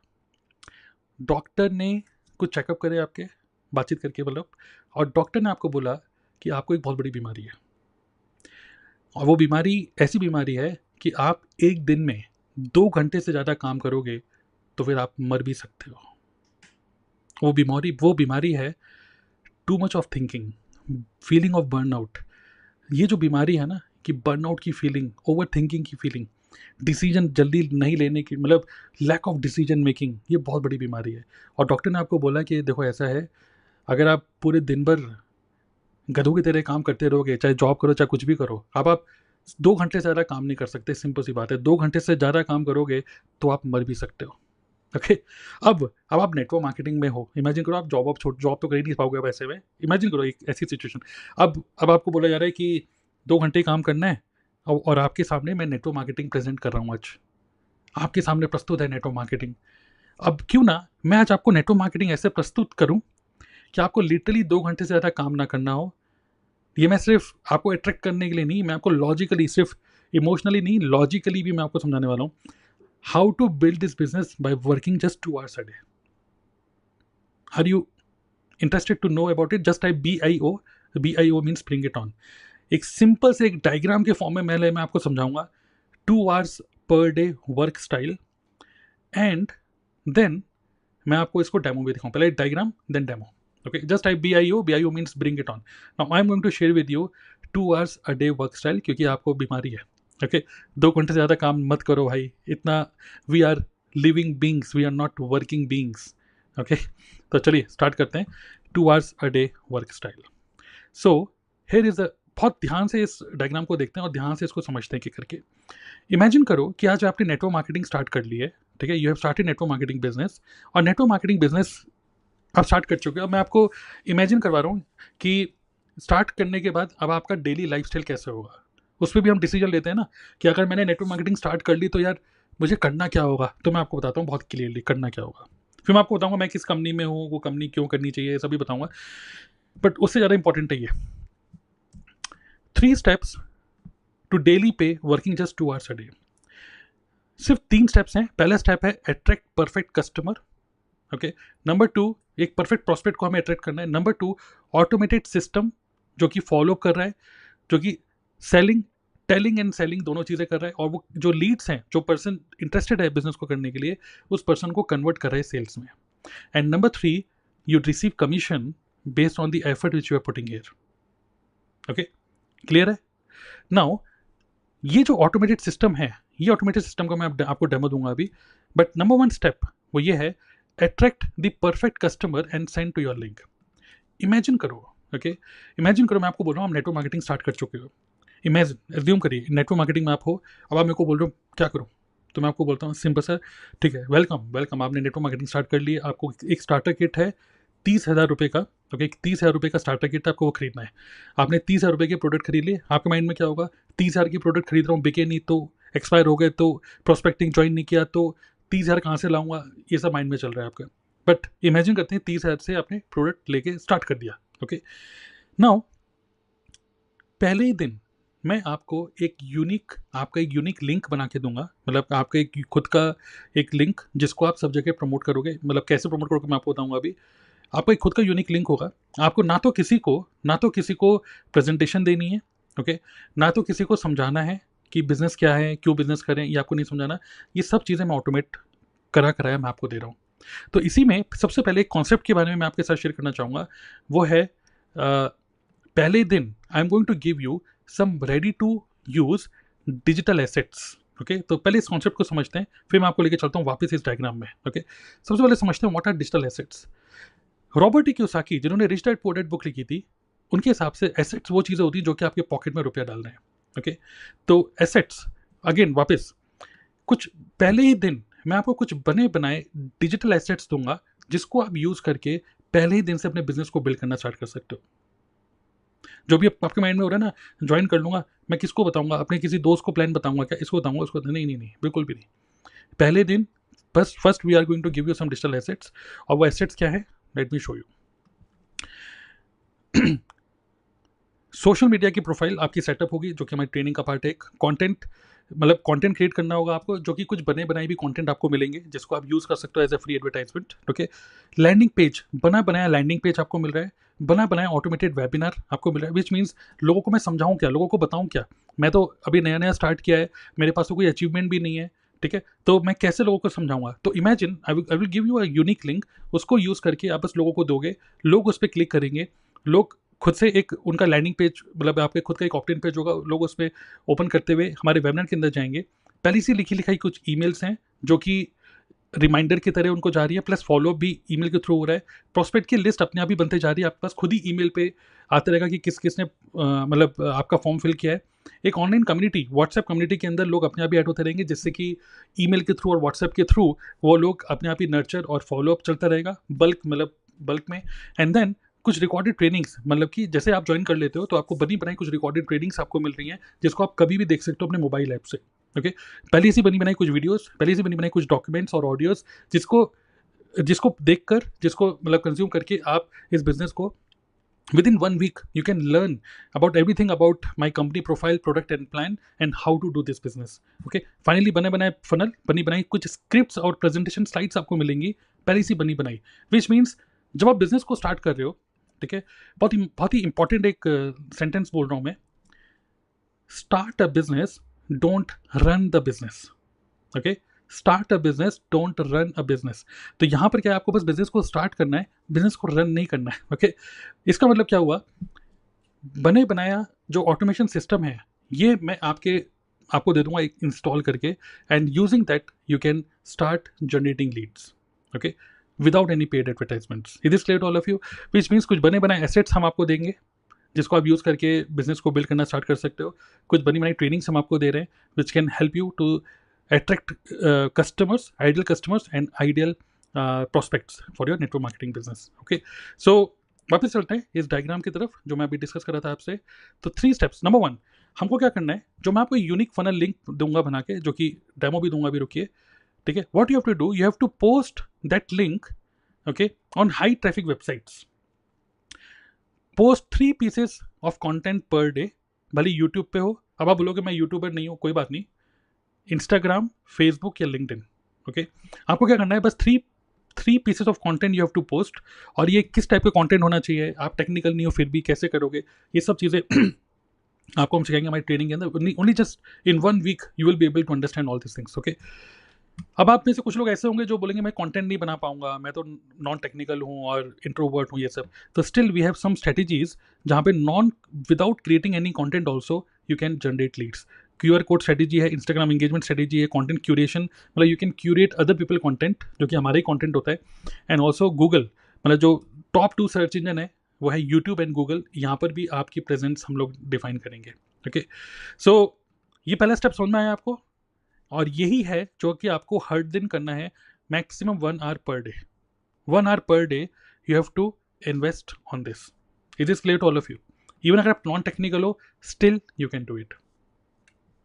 डॉक्टर ने कुछ चेकअप करे आपके, बातचीत करके मतलब, और डॉक्टर ने आपको बोला कि आपको एक बहुत बड़ी बीमारी है, और वो बीमारी ऐसी बीमारी है कि आप एक दिन में 2 घंटे से ज़्यादा काम करोगे तो फिर आप मर भी सकते हो। वो बीमारी है too much of thinking, feeling of burnout. ये जो बीमारी है ना, कि बर्नआउट की फीलिंग, ओवर थिंकिंग की फीलिंग, डिसीजन जल्दी नहीं लेने की, मतलब लैक ऑफ डिसीजन मेकिंग, ये बहुत बड़ी बीमारी है। और डॉक्टर ने आपको बोला कि देखो ऐसा है, अगर आप पूरे दिन भर गधों की तरह काम करते रहोगे, चाहे जॉब करो चाहे कुछ भी करो, अब आप 2 घंटे से ज़्यादा काम नहीं कर सकते, सिंपल सी बात है। 2 घंटे से ज़्यादा काम करोगे तो आप मर भी सकते हो। ओके, अब आप नेटवर्क मार्केटिंग में हो, इमेजिन करो आप जॉब तो कर ही नहीं पाओगे अब ऐसे में, इमेजिन करो एक ऐसी सिचुएशन। अब आपको बोला जा रहा है कि 2 घंटे काम करना है, और आपके सामने मैं नेटवर्क मार्केटिंग प्रेजेंट कर रहा हूँ आज, आपके सामने प्रस्तुत है नेटवर्क मार्केटिंग। अब क्यों ना मैं आज आपको नेटवर्क मार्केटिंग ऐसे प्रस्तुत करूँ कि आपको लिटरली 2 घंटे से ज़्यादा काम ना करना हो। ये मैं सिर्फ आपको अट्रैक्ट करने के लिए नहीं, मैं आपको लॉजिकली, सिर्फ इमोशनली नहीं, लॉजिकली भी मैं आपको समझाने वाला हूँ how to build this business by working just 2 hours a day। Are you interested to know about it? Just type BIO means bring it on. एक सिंपल से एक डायग्राम के फॉर्म में मैं आपको समझाऊंगा 2 hours per day work style, and then मैं आपको इसको डेमो भी दिखाऊँ। पहले diagram then demo. Okay, just type BIO means bring it on. Now I am going to share with you 2 hours a day work style, क्योंकि आपको बीमारी है। ओके, 2 घंटे से ज़्यादा काम मत करो भाई, इतना, we are living beings, we are not working beings. Okay, तो चलिए स्टार्ट करते हैं 2 hours a day work style. So here is a, बहुत ध्यान से इस डायग्राम को देखते हैं और ध्यान से इसको समझते हैं कि करके। इमेजिन करो कि आज आपने नेटवर्क मार्केटिंग स्टार्ट कर ली है, ठीक है, you have started network marketing business, और नेटवर्क मार्केटिंग बिजनेस आप स्टार्ट कर चुके हो। अब मैं आपको इमेजिन करवा रहा हूँ कि स्टार्ट करने के बाद अब आपका डेली लाइफस्टाइल कैसे होगा। उस पर भी हम डिसीजन लेते हैं ना कि अगर मैंने नेटवर्क मार्केटिंग स्टार्ट कर ली तो यार मुझे करना क्या होगा। तो मैं आपको बताता हूँ बहुत क्लियरली करना क्या होगा, फिर मैं आपको बताऊँगा मैं किस कंपनी में हूँ, वो कंपनी क्यों करनी चाहिए, सभी बताऊँगा। बट उससे ज़्यादा इंपॉर्टेंट है ये 3 steps टू डेली पे working just 2 hours a day। सिर्फ 3 स्टेप्स हैं। पहला स्टेप है attract perfect customer. Okay, number 2, एक परफेक्ट प्रॉस्पेक्ट को हमें अट्रैक्ट करना है। नंबर 2, ऑटोमेटेड सिस्टम जो कि फॉलो कर रहा है, जो कि टेलिंग एंड सेलिंग दोनों चीज़ें कर रहा है, और वो जो लीड्स हैं, जो पर्सन इंटरेस्टेड है बिजनेस को करने के लिए, उस पर्सन को कन्वर्ट कर रहे हैं सेल्स में। And number 3, you receive commission based on the effort which you are putting here. Okay, clear है? नाउ ये जो ऑटोमेटेड सिस्टम है, ये ऑटोमेटेड सिस्टम का मैं आपको डेमो दूंगा अभी। बट नंबर 1 स्टेप वो ये है, attract the perfect customer and send to your link. Imagine करो, ओके, इमेजिन करो मैं आपको बोल रहा हूँ आप नेटवर्क मार्केटिंग स्टार्ट कर चुके हो। इमेजिन, एज्यूम करिए नेटवर्क मार्केटिंग में आप हो। अब आप मेरे को बोल रहे हो क्या करो, तो मैं आपको बोलता हूँ सिंपल सर, ठीक है, वेलकम, आपने नेटवर्क मार्केटिंग स्टार्ट कर ली, आपको एक स्टार्टर किट है 30,000 रुपये का, ओके, 30,000 रुपये का स्टार्टर किट आपको वो खरीदना है। आपने 30,000 रुपये के प्रोडक्ट खरीद लिए, आपके माइंड में क्या होगा, 30,000 की प्रोडक्ट खरीद रहा हूँ, बिके नहीं तो, एक्सपायर हो गए तो, प्रोस्पेक्टिंग ज्वाइन नहीं किया तो 30,000 कहाँ से लाऊंगा, ये सब माइंड में चल रहा है आपका। बट इमेजिन करते हैं 30,000 से आपने प्रोडक्ट लेके स्टार्ट कर दिया। ओके, नाउ पहले ही दिन मैं आपको आपका एक यूनिक लिंक बना के दूंगा, मतलब आपका एक खुद का एक लिंक जिसको आप सब जगह प्रमोट करोगे। मतलब कैसे प्रमोट करोगे मैं आपको बताऊंगा अभी। आपका एक खुद का यूनिक लिंक होगा। आपको ना तो किसी को प्रेजेंटेशन देनी है, ओके, ना तो किसी को समझाना है कि बिजनेस क्या है, क्यों बिजनेस करें, ये आपको नहीं समझाना। ये सब चीज़ें मैं ऑटोमेट कराया मैं आपको दे रहा हूँ। तो इसी में सबसे पहले एक कॉन्सेप्ट के बारे में मैं आपके साथ शेयर करना चाहूँगा। वो है पहले दिन I am going to give you some ready to use digital assets. Okay, तो पहले इस कॉन्सेप्ट को समझते हैं, फिर मैं आपको लेके चलता हूँ वापस इस डायग्राम में। ओके, सबसे पहले समझते हैं what are digital assets. Robert Kiyosaki जिन्होंने rich dad poor dad book लिखी थी, उनके हिसाब से एसेट्स वो चीज़ें होती हैं जो कि आपके पॉकेट में रुपया डाल रहे हैं। ओके, तो एसेट्स अगेन वापस कुछ पहले ही दिन मैं आपको कुछ बने बनाए डिजिटल एसेट्स दूंगा जिसको आप यूज करके पहले ही दिन से अपने बिजनेस को बिल्ड करना स्टार्ट कर सकते हो। जो भी आपके माइंड में हो रहा है ना, ज्वाइन कर लूंगा, मैं किसको बताऊंगा, अपने किसी दोस्त को प्लान बताऊंगा क्या, इसको बताऊंगा उसको, नहीं नहीं नहीं, बिल्कुल भी नहीं। पहले दिन बस first we are going to give you some digital assets. और वो एसेट्स क्या है, let me show you. Social media की प्रोफाइल आपकी सेटअप होगी जो कि हमारी ट्रेनिंग का पार्ट है। कंटेंट मतलब कंटेंट क्रिएट करना होगा आपको, जो कि कुछ बने बनाए भी कंटेंट आपको मिलेंगे जिसको आप यूज़ कर सकते हो as a free advertisement. Okay, landing page, बना बनाया लैंडिंग पेज आपको मिल रहा है, बना बनाया ऑटोमेटेड वेबिनार आपको मिल रहा है, विच मीन्स लोगों को मैं समझाऊँ क्या, लोगों को बताऊँ क्या। मैं तो अभी नया नया स्टार्ट किया है, मेरे पास तो कोई अचीवमेंट भी नहीं है, ठीक है, तो मैं कैसे लोगों को समझाऊंगा। तो imagine I will give you a unique link, उसको यूज़ करके आप बस लोगों को दोगे, लोग उस पर क्लिक करेंगे, लोग खुद से एक उनका लैंडिंग पेज, मतलब आपके खुद का एक ऑप्ट इन पेज होगा, लोग उस पर ओपन करते हुए हमारे वेबिनार के अंदर जाएंगे। पहली सी लिखी लिखाई कुछ ईमेल्स हैं जो कि रिमाइंडर की तरह उनको जा रही है, प्लस फॉलोअप भी ईमेल के थ्रू हो रहा है। प्रोस्पेक्ट की लिस्ट अपने आप ही बनते जा रही है, आपके पास खुद ही ईमेल पे आता रहेगा कि किस किसने मतलब आपका फॉर्म फिल किया है। एक ऑनलाइन कम्युनिटी, व्हाट्सएप कम्युनिटी के अंदर लोग अपने आप ही ऐड होते रहेंगे, जिससे कि ईमेल के थ्रू और व्हाट्सएप के थ्रू वो लोग अपने आप ही नर्चर और फॉलोअप चलता रहेगा बल्क में। एंड देन कुछ रिकॉर्डेड ट्रेनिंग्स, मतलब कि जैसे आप ज्वाइन कर लेते हो तो आपको बनी बनाई कुछ रिकॉर्डेड ट्रेनिंग्स आपको मिल रही हैं जिसको आप कभी भी देख सकते हो अपने मोबाइल ऐप से। ओके, पहले से बनी बनाई कुछ वीडियोस, पहले से बनी बनाई कुछ डॉक्यूमेंट्स और ऑडियोज जिसको जिसको देखकर, जिसको मतलब कंज्यूम करके आप इस बिजनेस को within 1 week you can learn about everything about my company profile, product and plan, and how to do this business. Okay, finally बने बनाए फनल, बनी बनाई कुछ स्क्रिप्ट्स और प्रेजेंटेशन स्लाइड्स आपको मिलेंगी पहले से बनी बनाई, विच मीन्स जब आप बिजनेस को स्टार्ट कर रहे हो, ठीक है, बहुत ही इंपॉर्टेंट एक सेंटेंस बोल रहा हूँ मैं, start a business, don't run the business. Okay, start a business, don't run a business. तो यहाँ पर क्या है, आपको बस बिजनेस को स्टार्ट करना है, बिजनेस को रन नहीं करना है। ओके, इसका मतलब क्या हुआ, बने बनाया जो ऑटोमेशन सिस्टम है ये मैं आपको दे दूंगा एक इंस्टॉल करके, and using that you can start generating leads. Okay, without any paid advertisements. It is clear to all of you, which means कुछ बने बनाए एसेट्स हम आपको देंगे जिसको आप यूज़ करके बिजनेस को बिल्ड करना स्टार्ट कर सकते हो। कुछ बनी बनाई ट्रेनिंग्स हम आपको दे रहे हैं which can help you to attract ideal customers and ideal prospects for your network marketing business. Okay, so वापस चलते हैं इस डायग्राम की तरफ जो मैं अभी डिस्कस कर रहा था आपसे। तो 3 स्टेप्स। नंबर 1, हमको क्या करना है, जो मैं आपको यूनिक फनल लिंक दूंगा बना के, जो कि डेमो भी दूंगा, भी रुकिए, ठीक है। What you have to do, you have to post that link, okay, on high traffic websites. Post 3 pieces of content per day, भले यूट्यूब पे हो। अब आप बोलोगे मैं यूट्यूबर नहीं हूँ, कोई बात नहीं, इंस्टाग्राम, फेसबुक या लिंक्डइन। ओके, आपको क्या करना है, बस three pieces of content you have to post. और ये किस टाइप का कंटेंट होना चाहिए, आप टेक्निकल नहीं हो फिर भी कैसे करोगे, ये सब चीज़ें आपको हम सिखाएंगे हमारी ट्रेनिंग के अंदर। Only just in 1 week you will be able to understand all this things. Okay, अब आप में से कुछ लोग ऐसे होंगे जो बोलेंगे मैं कंटेंट नहीं बना पाऊंगा, मैं तो नॉन टेक्निकल हूँ और इंट्रोवर्ट हूँ, ये सब। तो still we have some strategies जहाँ पे without creating any content also you can generate leads. QR code strategy है, इंस्टाग्राम एंगेजमेंट स्ट्रेटेजी है, कंटेंट क्यूरेशन, मतलब you can curate other people content जो कि हमारा ही कंटेंट होता है। एंड ऑल्सो गूगल, मतलब जो टॉप 2 सर्च इंजन है वो है यूट्यूब एंड गूगल, यहाँ पर भी आपकी प्रेजेंस हम लोग डिफाइन करेंगे। ओके, सो ये पहला स्टेप समझ में आया आपको, और यही है जो कि आपको हर दिन करना है, maximum 1 hour per day. 1 hour per day you have to invest on this. It is clear to all of you. Even अगर आप नॉन टेक्निकल हो, still you can do it.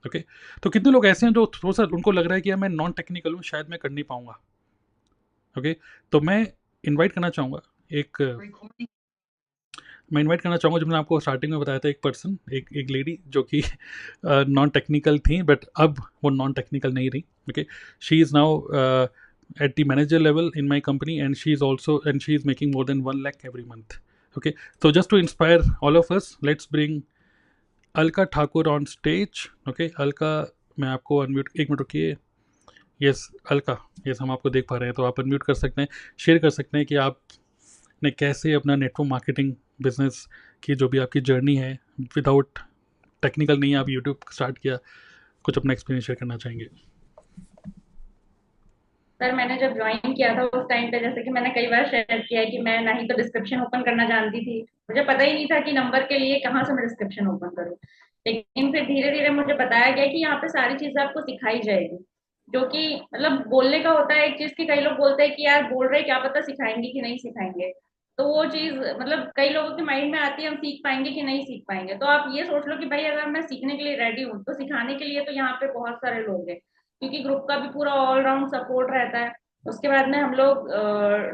Okay. तो कितने लोग ऐसे हैं जो थोड़ा सा उनको लग रहा है कि यार मैं नॉन टेक्निकल हूँ, शायद मैं कर नहीं पाऊंगा. ओके. तो मैं इनवाइट करना चाहूँगा एक जो मैंने आपको स्टार्टिंग में बताया था, एक पर्सन, एक लेडी जो कि नॉन टेक्निकल थी, बट अब वो नॉन टेक्निकल नहीं रही. Okay. She is now at the manager level in my company, and she is making more than 1 lakh every month. Okay. So just to inspire all of us, let's bring Alka Thakur on stage. Okay. Alka, मैं आपको unmute, एक minute रुकिए. Yes Alka, yes हम आपको देख पा रहे हैं, तो आप अनम्यूट कर सकते हैं, शेयर कर सकते हैं कि आपने कैसे अपना नेटवर्क मार्केटिंग बिजनेस की जो भी आपकी जर्नी है, विदाउट टेक्निकल नहीं, आप यूट्यूब स्टार्ट किया, कुछ अपना एक्सपीरियंस शेयर करना चाहेंगे.
सर मैंने जब ज्वाइन किया था उस टाइम पे, जैसे कि मैंने कई बार शेयर किया है कि मैं ना ही तो डिस्क्रिप्शन ओपन करना जानती थी, मुझे पता ही नहीं था कि नंबर के लिए कहाँ से मैं डिस्क्रिप्शन ओपन करूँ. लेकिन फिर धीरे धीरे मुझे बताया गया कि यहाँ पे सारी चीजें आपको सिखाई जाएगी, जो कि मतलब बोलने का होता है एक चीज की, कई लोग बोलते हैं कि यार बोल रहे क्या पता सिखाएंगे कि नहीं सिखाएंगे. तो वो चीज मतलब कई लोगों के माइंड में आती है हम सीख पाएंगे कि नहीं सीख पाएंगे. तो आप ये सोच लो कि भाई अगर मैं सीखने के लिए रेडी हूँ तो सिखाने के लिए तो यहाँ पे बहुत सारे लोग हैं, क्योंकि ग्रुप का भी पूरा ऑलराउंड सपोर्ट रहता है. उसके बाद में हम लोग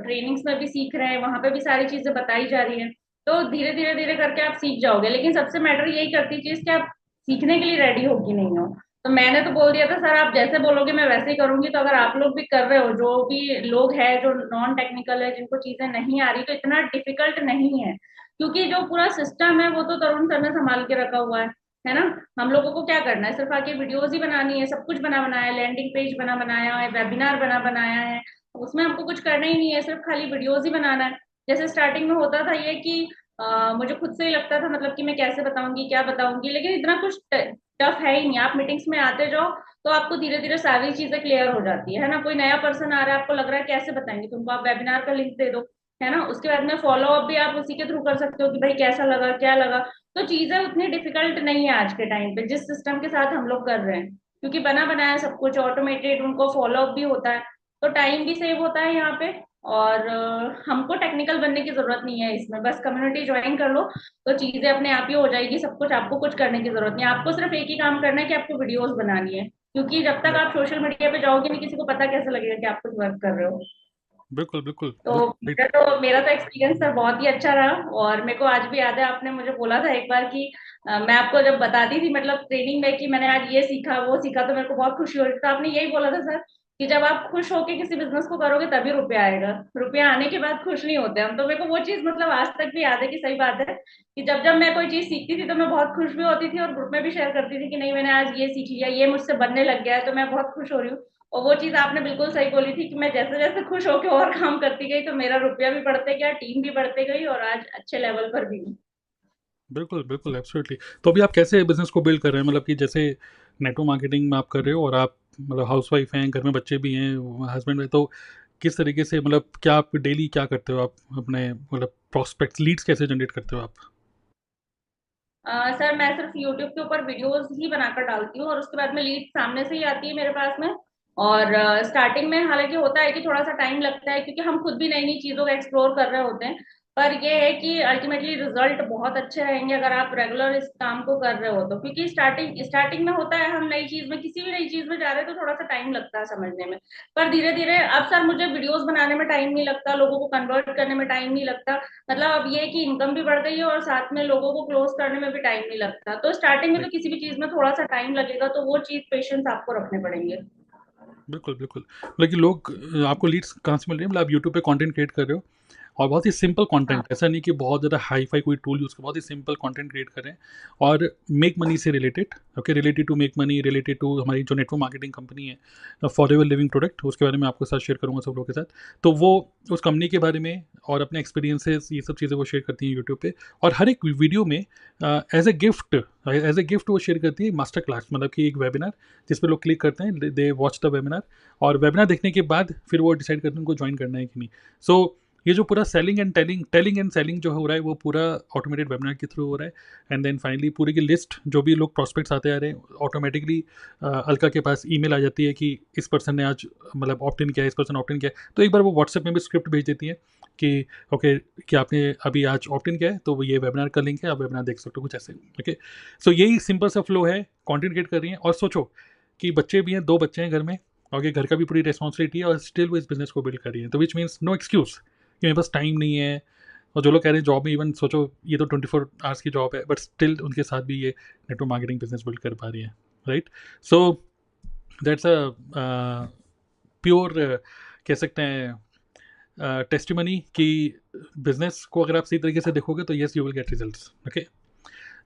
ट्रेनिंग्स में भी सीख रहे हैं, वहां पे भी सारी चीजें बताई जा रही है. तो धीरे धीरे धीरे करके आप सीख जाओगे, लेकिन सबसे मैटर यही करती चीज कि आप सीखने के लिए रेडी हो कि नहीं हो. तो मैंने तो बोल दिया था सर आप जैसे बोलोगे मैं वैसे ही करूंगी. तो अगर आप लोग भी कर रहे हो, जो भी लोग हैं जो नॉन टेक्निकल है, जिनको चीजें नहीं आ रही, तो इतना डिफिकल्ट नहीं है, क्योंकि जो पूरा सिस्टम है वो तो तरुण सर ने संभाल के रखा हुआ है ना. हम लोगों को क्या करना है, सिर्फ आके वीडियोस ही बनानी है, सब कुछ बना बनाया है, लैंडिंग पेज बना बनाया है, वेबिनार बना बनाया है. उसमें हमको कुछ करना ही नहीं है, सिर्फ खाली वीडियोस ही बनाना है. जैसे स्टार्टिंग में होता था ये कि मुझे खुद से ही लगता था मतलब कि मैं कैसे बताऊंगी क्या बताऊंगी, लेकिन इतना कुछ टफ है ही नहीं. आप मीटिंग्स में आते जाओ तो आपको धीरे धीरे सारी चीजें क्लियर हो जाती है ना. कोई नया पर्सन आ रहा है, आपको लग रहा है कैसे बताएंगे तुमको, आप वेबिनार का लिंक दे दो, है ना. उसके बाद में फॉलो अप भी आप उसी के थ्रू कर सकते हो कि भाई कैसा लगा क्या लगा. तो चीजें उतनी डिफिकल्ट नहीं है आज के टाइम पे जिस सिस्टम के साथ हम लोग कर रहे हैं, क्योंकि बना बनाया सब कुछ ऑटोमेटेड, उनको फॉलो अप भी होता है, तो टाइम भी सेव होता है यहाँ पे. और हमको टेक्निकल बनने की जरूरत नहीं है इसमें, बस कम्युनिटी ज्वाइन कर लो तो चीजें अपने आप ही हो जाएगी. सब कुछ आपको कुछ करने की जरूरत नहीं है, आपको सिर्फ एक ही काम करना है कि आपको वीडियोस बनानी है, क्योंकि जब तक आप सोशल मीडिया पे जाओगे नहीं, किसी को पता कैसे लगेगा कि आप कुछ वर्क कर रहे हो.
बिल्कुल बिल्कुल
तो
बिल्कुल राइट.
मेरा तो एक्सपीरियंस सर बहुत ही अच्छा रहा. और मेरे को आज भी याद है आपने मुझे बोला था एक बार कि मैं आपको जब बताती थी मतलब ट्रेनिंग में कि मैंने आज ये सीखा वो सीखा, तो मेरे को बहुत खुशी हो रही थी. तो आपने यही बोला था सर कि जब आप खुश होके किसी बिजनेस को करोगे तभी रुपया आएगा, रुपया आने के बाद खुश नहीं होते हम. तो मेरे को वो चीज मतलब आज तक भी याद है कि सही बात है कि जब जब मैं कोई चीज सीखती थी तो मैं बहुत खुश भी होती थी और ग्रुप में भी शेयर करती थी कि नहीं मैंने आज ये सीख लिया, ये मुझसे बनने लग गया है, तो मैं बहुत खुश हो रही हूँ. और वो चीज आपने बिल्कुल सही बोली थी कि मैं जैसे जैसे खुश होकर और काम करती गई तो मेरा रुपया भी बढ़ते गया, टीम भी बढ़ते गई, और आज अच्छे लेवल पर भी हूँ.
बिल्कुल बिल्कुल एब्सोल्युटली. तो अभी आप कैसे बिजनेस को बिल्ड कर रहे हैं, मतलब कि जैसे नेटवर्क मार्केटिंग में आप कर रहे हो और आप मतलब हाउस वाइफ हैं, घर में बच्चे भी हैं, हस्बैंड है, तो किस तरीके से मतलब क्या आप डेली क्या करते हो, आप अपने मतलब प्रोस्पेक्ट लीड्स कैसे जनरेट करते हो आप?
सर मैं सिर्फ यूट्यूब के ऊपर वीडियोस ही बनाकर डालती हूँ और उसके बाद में लीड सामने से ही आती है मेरे पास में. और स्टार्टिंग में हालांकि होता है कि थोड़ा सा टाइम लगता है, क्योंकि हम खुद भी नई नई चीजों को एक्सप्लोर कर रहे होते हैं. पर ये है कि अल्टीमेटली रिजल्ट बहुत अच्छे रहेंगे अगर आप रेगुलर इस काम को कर रहे हो तो. क्योंकि स्टार्टिंग स्टार्टिंग में होता है, हम नई चीज में किसी भी नई चीज में जा रहे हैं तो थोड़ा सा टाइम लगता है समझने में. पर धीरे धीरे अब सर मुझे वीडियोस बनाने में टाइम नहीं लगता, लोगों को कन्वर्ट करने में टाइम नहीं लगता. मतलब अब ये है कि इनकम भी बढ़ गई है और साथ में लोगों को क्लोज करने में भी टाइम नहीं लगता. तो स्टार्टिंग में तो
राइट.
किसी भी चीज में थोड़ा सा टाइम लगेगा, तो वो चीज पेशेंस आपको रखने पड़ेंगे.
बिल्कुल बिल्कुल. मतलब कि लोग आपको लीड्स कहाँ से मिल रही है, मतलब आप यूट्यूब पे कंटेंट क्रिएट कर रहे हो और बहुत ही सिंपल
हाँ.
कंटेंट, ऐसा नहीं कि बहुत ज़्यादा हाई फाई कोई टूल यूज़ कर, बहुत ही सिंपल कंटेंट क्रिएट करें और मेक मनी से related. Okay, related to make money, related to हमारी जो नेटवर्क मार्केटिंग कंपनी है फॉर एवर लिविंग प्रोडक्ट, उसके बारे में आपके साथ शेयर करूँगा सब लोगों के साथ. तो वो उस कंपनी के बारे में और अपने एक्सपीरियंसेस ये सब चीज़ें वो शेयर करती हैं यूट्यूब पे. और हर एक वीडियो में एज ए गिफ्ट वो शेयर करती है मास्टर क्लास, मतलब कि एक वेबिनार जिस पे लोग क्लिक करते हैं, दे वॉच द वेबिनार, और वेबिनार देखने के बाद फिर वो डिसाइड करते हैं उनको ज्वाइन करना है कि नहीं. सो ये जो पूरा टेलिंग एंड सेलिंग जो हो रहा है वो पूरा ऑटोमेटेड वेबिनार के थ्रू हो रहा है। एंड देन फाइनली पूरी की लिस्ट जो भी लोग प्रॉस्पेक्ट्स आते आ रहे हैं ऑटोमेटिकली अलका के पास ईमेल आ जाती है कि इस पर्सन ने आज मतलब ऑप्ट इन किया है, इस पर्सन ऑप्ट इन किया है। तो एक बार वो व्हाट्सएप में भी स्क्रिप्ट भेज देती है कि ओके कि आपने अभी आज ऑप्ट इन किया है, तो वो ये वेबिनार का लिंक है, आप वेबिनार देख सकते हो, कुछ ऐसे। ओके, सो यही सिंपल सा फ्लो है, कंटेंट क्रिएट कर रही हैं। और सोचो कि बच्चे भी हैं, 2 बच्चे हैं घर में, और ये घर का भी पूरी रिस्पॉन्सिबिलिटी है, और स्टिल वो इस बिजनेस को बिल्ड कर रही है। तो विच मीन्स नो एक्सक्यूज़ कि मेरे पास टाइम नहीं है। और जो लोग कह रहे हैं जॉब में, इवन सोचो ये तो 24 आवर्स की जॉब है, बट स्टिल उनके साथ भी ये नेटवर्क मार्केटिंग बिजनेस बिल्ड कर पा रही है, right. So that's a pure कह सकते हैं टेस्टिमनी कि बिजनेस को अगर आप सही तरीके से देखोगे तो yes you will get results. Okay,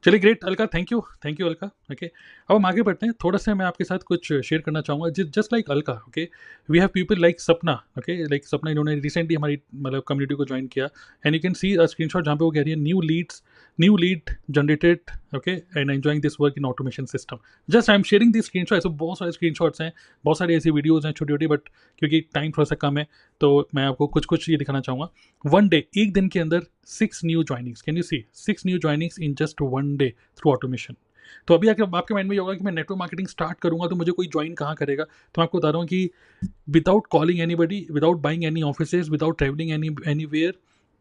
चलिए great Alka, thank you Alka. Okay, अब हम आगे बढ़ते हैं। थोड़ा सा मैं आपके साथ कुछ शेयर करना चाहूँगा just like Alka. Okay, we have people like Sapna. Okay, like Sapna इन्होंने रिसेंटली हमारी मतलब कम्युनिटी को ज्वाइन किया, and you can see a screenshot जहाँ पे वो कह रही है new lead generated. Okay, and enjoying this work in automation system. Just I am sharing this screenshot. बहुत सारे स्क्रीन शॉट्स हैं, बहुत सारी ऐसी वीडियोज़ हैं छोटी छोटी, बट क्योंकि टाइम थोड़ा सा कम है तो मैं आपको कुछ कुछ ये दिखाना चाहूँगा। वन डे, एक दिन के अंदर 6 new joinings. Can you see 6 new joinings in just one day through automation. तो अभी आके आपके माइंड में ये होगा कि मैं नेटवर्क मार्केटिंग स्टार्ट करूंगा तो मुझे कोई ज्वाइन कहाँ करेगा। तो मैं आपको बता रहा हूँ कि without calling anybody, without buying any offices, without travelling anywhere,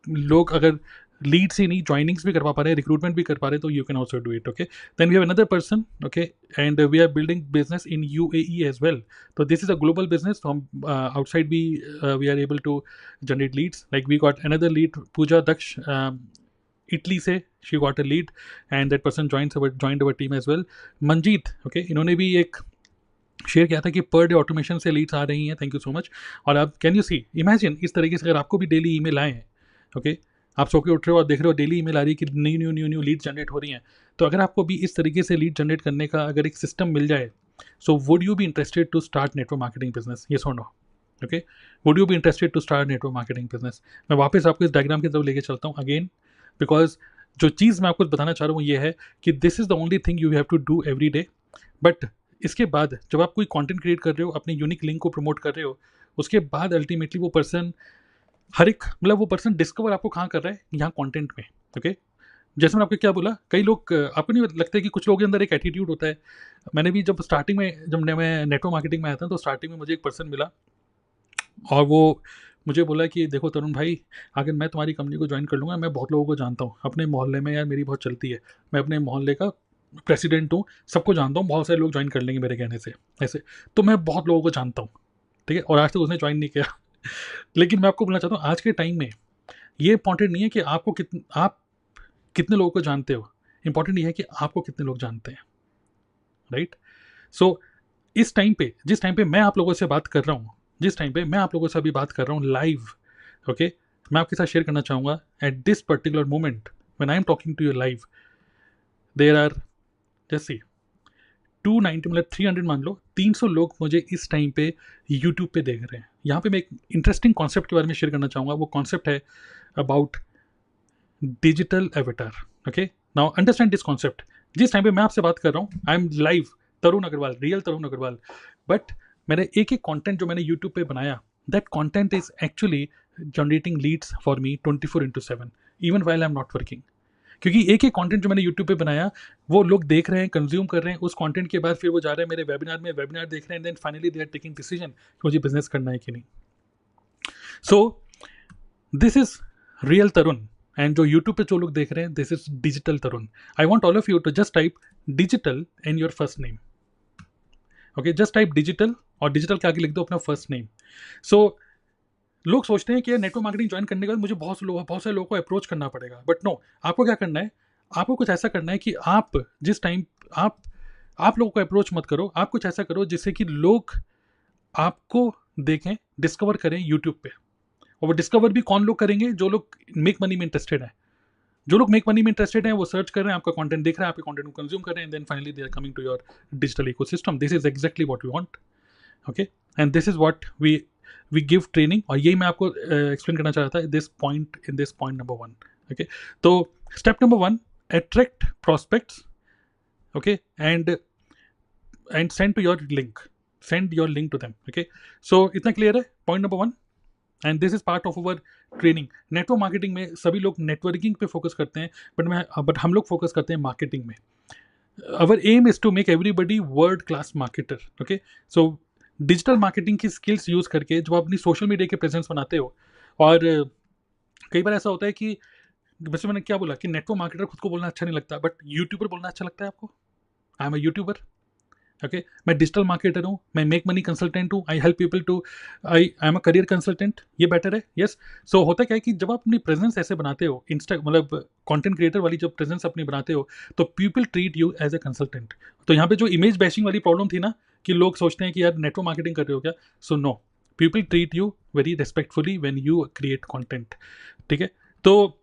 लोग अगर लीड्स ही नहीं ज्वाइनिंग्स भी करवा पा रहे हैं, रिक्रूटमेंट भी कर पा रहे हैं, तो you can also do it. Okay, then we have another person. Okay, and we are building business in UAE as well. तो this is a global business. तो हम आउटसाइड भी we are able to generate leads. Like we got another lead, Pooja Daksh, Italy से, she got a lead and that person joined our team as well. Manjeet, okay, इन्होंने भी एक share किया था कि पर डे ऑटोमेशन से लीड्स आ रही हैं, थैंक यू सो मच। और आप कैन यू सी इमेजिन इस तरीके से अगर आपको भी डेली ईमेल आए हैं, ओके, आप सो के उठ रहे हो और देख रहे हो डेली ईमेल आ रही है कि न्यू लीड जनरेट हो रही हैं। तो अगर आपको भी इस तरीके से लीड जनरेट करने का अगर एक सिस्टम मिल जाए, so would you be interested to start network marketing business, yes और no? Okay, would you be interested to start network marketing business? मैं वापस आपको इस डायग्राम की तरफ लेके चलता हूँ अगेन, बिकॉज जो चीज़ मैं आपको बताना चाह रहा हूँ ये है कि this is the only thing you have to do every day. But इसके बाद जब आप कोई कंटेंट क्रिएट कर रहे हो, अपने यूनिक लिंक को प्रमोट कर रहे हो, उसके बाद अल्टीमेटली वो पर्सन हर एक मतलब वो पर्सन डिस्कवर आपको कहाँ कर रहा है, यहाँ कंटेंट में। ओके, जैसे मैंने आपको क्या बोला, कई लोग आपको नहीं लगता है कि कुछ लोगों के अंदर एक एटीट्यूड होता है। मैंने भी जब स्टार्टिंग में जब मैं नेटवर्क मार्केटिंग में आया था तो स्टार्टिंग में मुझे एक पर्सन मिला और वो मुझे बोला कि देखो तरुण भाई, अगर मैं तुम्हारी कंपनी को ज्वाइन कर लूँगा, मैं बहुत लोगों को जानता हूँ अपने मोहल्ले में, यार मेरी बहुत चलती है, मैं अपने मोहल्ले का प्रेसिडेंट हूँ, सबको जानता हूँ, बहुत सारे लोग ज्वाइन कर लेंगे मेरे कहने से ऐसे। तो मैं बहुत लोगों को जानता हूँ, ठीक है, और आज तक उसने ज्वाइन नहीं किया। लेकिन मैं आपको बोलना चाहता हूँ आज के टाइम में ये इंपॉर्टेंट नहीं है कि आप कितने लोगों को जानते हो, इंपॉर्टेंट ये है कि आपको कितने लोग जानते हैं, राइट। सो इस टाइम पे, जिस टाइम पे मैं आप लोगों से बात कर रहा हूँ, जिस टाइम पे मैं आप लोगों से अभी बात कर रहा हूँ लाइव, ओके, मैं आपके साथ शेयर करना चाहूँगा at this particular moment when I am talking to you live, there are जैसे 290 मतलब 300 मान लो 300 लोग मुझे इस टाइम पे यूट्यूब पे देख रहे हैं। यहाँ पे मैं एक इंटरेस्टिंग कॉन्सेप्ट के बारे में शेयर करना चाहूँगा। वो कॉन्सेप्ट है about digital avatar. Okay, now understand this concept. जिस टाइम पे मैं आपसे बात कर रहा हूँ, I am live Tarun Agarwal, real Tarun Agarwal, but मेरे एक एक कॉन्टेंट जो मैंने यूट्यूब पे बनाया, that content is actually generating leads for me 24/7 even while I am not working. क्योंकि एक एक कंटेंट जो मैंने यूट्यूब पे बनाया वो लोग देख रहे हैं, कंज्यूम कर रहे हैं, उस कंटेंट के बाद फिर वो जा रहे हैं मेरे वेबिनार में, वेबिनार देख रहे हैं, then finally they are taking decision कि मुझे बिजनेस करना है कि नहीं। So this is real Tarun, and जो यूट्यूब पे जो लोग देख रहे हैं, this is digital Tarun. I want all of you to just type digital and your first name. Okay, just type digital और डिजिटल के आगे लिख दो अपना फर्स्ट नेम। सो लोग सोचते हैं कि नेटवर्क मार्केटिंग ज्वाइन करने के बाद मुझे बहुत सारे लोगों को अप्रोच करना पड़ेगा, बट नो, आपको क्या करना है, आपको कुछ ऐसा करना है कि आप जिस टाइम आप लोगों को अप्रोच मत करो, आप कुछ ऐसा करो जिससे कि लोग आपको देखें, डिस्कवर करें यूट्यूब पे। और वो डिस्कवर भी कौन लोग करेंगे, जो लोग मेक मनी में इंटरेस्टेड है। जो लोग मेक मनी में इंटरेस्टेड हैं वो सर्च कर रहे हैं, आपका कंटेंट देख रहे हैं, आपके कंटेंट को कंज्यूम कर रहे हैं, then finally they are coming to your digital ecosystem. This is exactly what we want. Okay, and this is what we give training. और यही मैं आपको एक्सप्लेन करना चाह रहा था this point in this point number 1। Okay, तो step number 1, attract prospects, okay, and send to your link, send your link to them. Okay, so इतना क्लियर है point number 1। And this is part of our training. Network marketing में सभी लोग networking पे focus करते हैं, but हम लोग फोकस करते हैं मार्केटिंग में। our aim is to make everybody world class marketer, okay? So digital marketing की स्किल्स यूज करके जब आप अपनी सोशल मीडिया के प्रेजेंस बनाते हो, और कई बार ऐसा होता है कि वैसे मैंने क्या बोला कि नेटवर्क मार्केटर खुद को बोलना अच्छा नहीं लगता, बट यूट्यूबर बोलना अच्छा लगता है आपको। I am a YouTuber, okay? मैं डिजिटल मार्केटर हूँ, मैं मेक मनी कंसल्टेंट हूँ, I help people to, I am a career consultant, ये बेटर है। यस। सो होता क्या है कि जब आप अपनी प्रेजेंस ऐसे बनाते हो, इंस्टा मतलब कंटेंट क्रिएटर वाली जब प्रेजेंस अपनी बनाते हो, तो people treat you as a consultant. तो यहाँ पे जो इमेज बैशिंग वाली प्रॉब्लम थी ना, कि लोग सोचते हैं कि यार नेटवर्क मार्केटिंग कर रहे हो क्या, so no, people treat you very respectfully when you create content, ठीक है? तो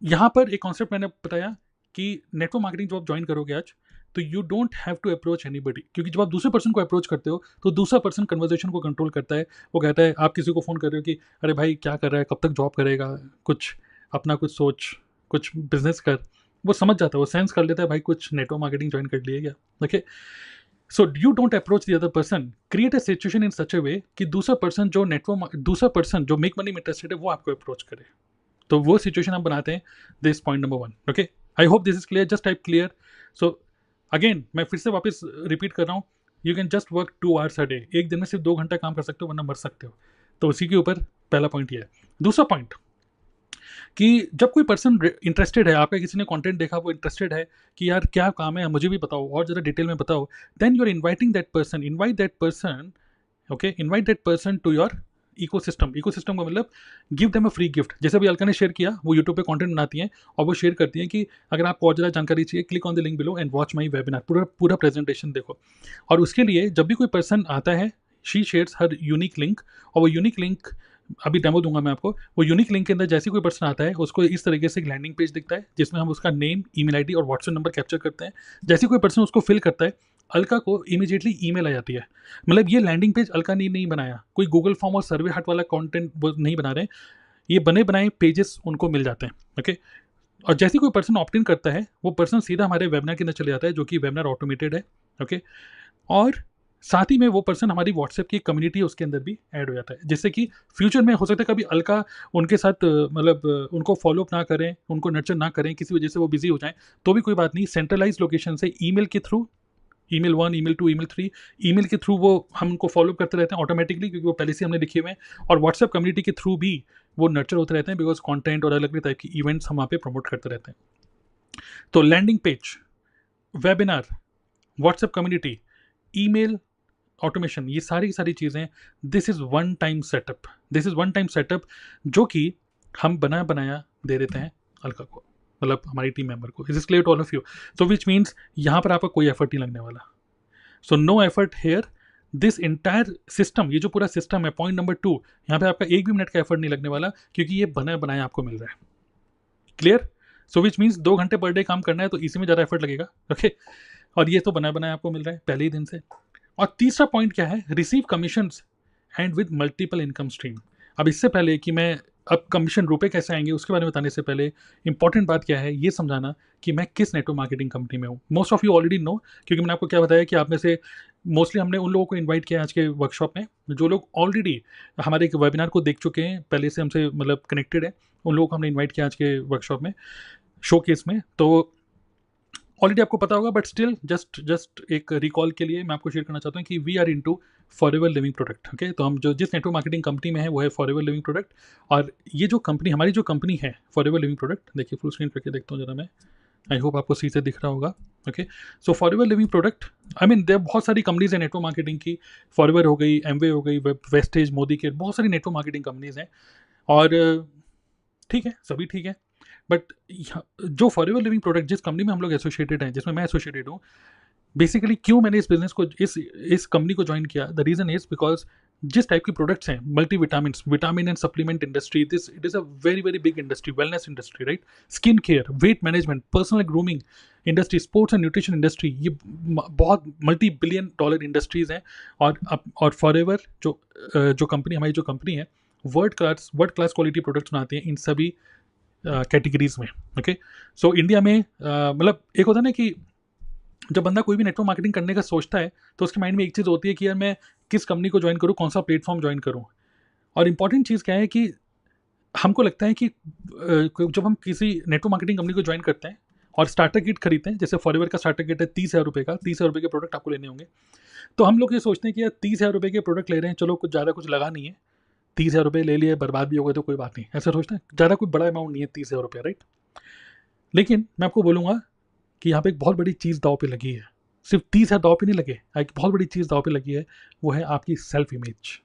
यहाँ पर एक कॉन्सेप्ट मैंने बताया कि नेटवर्क मार्केटिंग जब आप ज्वाइन करोगे आज, तो you don't have to approach anybody, क्योंकि जब आप दूसरे पर्सन को अप्रोच करते हो तो दूसरा पर्सन कन्वर्सेशन को कंट्रोल करता है। वो कहता है, आप किसी को फ़ोन कर रहे हो कि अरे भाई क्या कर रहा है, कब तक जॉब करेगा, कुछ अपना कुछ सोच, कुछ बिजनेस कर। वो समझ जाता है, वो सेंस कर लेता है भाई कुछ नेटवर्क मार्केटिंग ज्वाइन कर लिए क्या, okay? So you don't approach the other person, create a situation in such a way कि दूसरा पर्सन जो मेक मनी में इंटरेस्टेड है वो आपको अप्रोच करे। तो वो सिचुएशन हम बनाते हैं। This point number 1, okay? I hope this is clear, just type clear. So again मैं फिर से वापस रिपीट कर रहा हूँ, you can just work 2 hours a day, एक दिन में सिर्फ 2 घंटा काम कर सकते हो, वरना मर सकते हो। तो उसी के ऊपर पहला पॉइंट ये है। दूसरा पॉइंट कि जब कोई पर्सन इंटरेस्टेड है, आपका किसी ने कंटेंट देखा, वो इंटरेस्टेड है कि यार क्या काम है, मुझे भी बताओ और ज़रा डिटेल में बताओ, then you are inviting that person, okay, invite that person to your ecosystem का मतलब give them a free gift. जैसे अभी अलका ने शेयर किया, वो यूट्यूब पे कंटेंट बनाती हैं और वो शेयर करती हैं कि अगर आपको और ज़्यादा जानकारी चाहिए, click on the link below and watch my webinar, पूरा पूरा प्रेजेंटेशन देखो। और उसके लिए जब भी कोई पर्सन आता है, she shares her unique link, और वो यूनिक लिंक अभी डेमो दूंगा मैं आपको। वो यूनिक लिंक के अंदर जैसे कोई पर्सन आता है, उसको इस तरीके से एक लैंडिंग पेज दिखता है जिसमें हम उसका नेम, ईमेल आईडी और व्हाट्सएप नंबर कैप्चर करते हैं। जैसे कोई पर्सन उसको फिल करता है, अलका को इमीडिएटली ईमेल आ जाती है। मतलब ये लैंडिंग पेज अलका ने नहीं बनाया, कोई गूगल फॉर्म और सर्वे हट वाला कंटेंट वो नहीं बना रहे, ये बने बनाए पेजेस उनको मिल जाते हैं, ओके? और जैसे कोई पर्सन ऑप्ट इन करता है, वो पर्सन सीधा हमारे वेबिनार के अंदर चले जाता है, जो कि वेबिनार ऑटोमेटेड है, ओके? और साथ ही में वो पर्सन हमारी व्हाट्सएप की कम्युनिटी है उसके अंदर भी ऐड हो जाता है, जिससे कि फ्यूचर में हो सकता है कभी अलका उनके साथ मतलब उनको फॉलोअप ना करें, उनको नर्चर ना करें, किसी वजह से वो बिजी हो जाएं, तो भी कोई बात नहीं, सेंट्रलाइज लोकेशन से ईमेल के through, email 1, email 2, email 3, email के थ्रू वो हम उनको फॉलोअप करते रहते हैं ऑटोमेटिकली, क्योंकि वो पहले से हमने लिखे हुए हैं। और व्हाट्सएप कम्युनिटी के थ्रू भी वो नर्चर होते रहते हैं, बिकॉज कंटेंट और अलग अलग टाइप की इवेंट्स हम वहाँ पे प्रमोट करते रहते हैं। तो landing page, webinar, WhatsApp community, email automation, ये सारी की सारी चीज़ें, this is one time setup, जो कि हम बनाया बनाया दे देते हैं अलका को, मतलब हमारी टीम मेंबर को। Is is clear to all of you? So which means यहाँ पर आपका कोई एफर्ट नहीं लगने वाला। So no effort hair, this entire system, ये जो पूरा सिस्टम है, पॉइंट नंबर 2, यहाँ पे आपका एक भी मिनट का एफर्ट नहीं लगने वाला, क्योंकि ये बना बनाया आपको मिल रहा है। क्लियर? सो विच मीन्स 2 घंटे पर डे काम करना है तो इसी में ज़्यादा एफर्ट लगेगा, ओके? और ये तो बनाया बनाया आपको मिल रहा है पहले ही दिन से। और तीसरा पॉइंट क्या है? Receive commission and with multiple income stream. अब इससे पहले कि मैं अब कमीशन रुपए कैसे आएंगे उसके बारे में बताने से पहले इंपॉर्टेंट बात क्या है ये समझाना कि मैं किस नेटवर्क मार्केटिंग कंपनी में हूँ। Most of you already know, क्योंकि मैंने आपको क्या बताया कि आप में से मोस्टली हमने उन लोगों को इनवाइट किया आज के वर्कशॉप में जो लोग ऑलरेडी हमारे एक वेबिनार को देख चुके हैं, पहले से हमसे मतलब कनेक्टेड है, उन लोगों को हमने इन्वाइट किया आज के वर्कशॉप में, शो केस में। तो ऑलरेडी आपको पता होगा, बट स्टिल जस्ट एक रिकॉल के लिए मैं आपको शेयर करना चाहता हूँ कि we are into forever living product, okay? तो हम जो जिस नेटवर्क मार्केटिंग कंपनी में है वो है फॉरएवर लिविंग प्रोडक्ट। और ये जो कंपनी, हमारी जो कंपनी है फॉरएवर लिविंग प्रोडक्ट, देखिए फुल स्क्रीन करके देखता हूँ जरा मैं, आई होप आपको सीधे दिख रहा होगा, okay? So forever living product, I mean there बहुत सारी कंपनीज हैं नेटवर्क मार्केटिंग की, फॉरएवर हो गई, एमवे हो गई, वेस्टेज, मोदी केयर, बहुत सारी नेटवर्क मार्केटिंग कंपनीज हैं। और ठीक है, सभी ठीक है, बट जो फॉरएवर लिविंग प्रोडक्ट जिस कंपनी में हम लोग एसोसिएटेड हैं, जिसमें मैं एसोसिएटेड हूँ, बेसिकली क्यों मैंने इस बिजनेस को, इस कंपनी को ज्वाइन किया, द रीज़न इज बिकॉज जिस टाइप की प्रोडक्ट्स हैं, multi vitamin and supplement industry, this it is a very very big industry, wellness industry, right? Skin care, weight management, personal grooming industry, sports and nutrition industry, ये बहुत multi billion dollar industries हैं। और forever जो company, हमारी जो company है, world class quality products बनाती हैं इन सभी कैटेगरीज में, ओके? सो इंडिया में मतलब एक होता है ना कि जब बंदा कोई भी नेटवर्क मार्केटिंग करने का सोचता है तो उसके माइंड में एक चीज़ होती है कि यार मैं किस कंपनी को ज्वाइन करूँ, कौन सा प्लेटफॉर्म ज्वाइन करूँ। और इम्पॉर्टेंट चीज़ क्या है कि हमको लगता है कि जब हम किसी नेटवर्क मार्केटिंग कंपनी को ज्वाइन करते हैं और स्टार्टर किट खरीदते हैं, जैसे फॉरएवर का स्टार्टर किट है 30,000 रुपये का, 30,000 रुपये के प्रोडक्ट आपको लेने होंगे, तो हम लोग ये सोचते हैं कि यार 30,000 रुपये के प्रोडक्ट ले रहे हैं, चलो कुछ ज़्यादा कुछ लगा नहीं है, 30,000 रुपये ले लिए, बर्बाद भी हो गए तो कोई बात नहीं, ऐसा सोचते हैं, ज़्यादा कोई बड़ा अमाउंट नहीं है 30,000 रुपये, राइट। लेकिन मैं आपको बोलूँगा कि यहाँ पे एक बहुत बड़ी चीज़ दाव पे लगी है। सिर्फ 30,000 दाव पे नहीं लगे, एक बहुत बड़ी चीज़ दाव पे लगी है, वो है आपकी सेल्फ इमेज,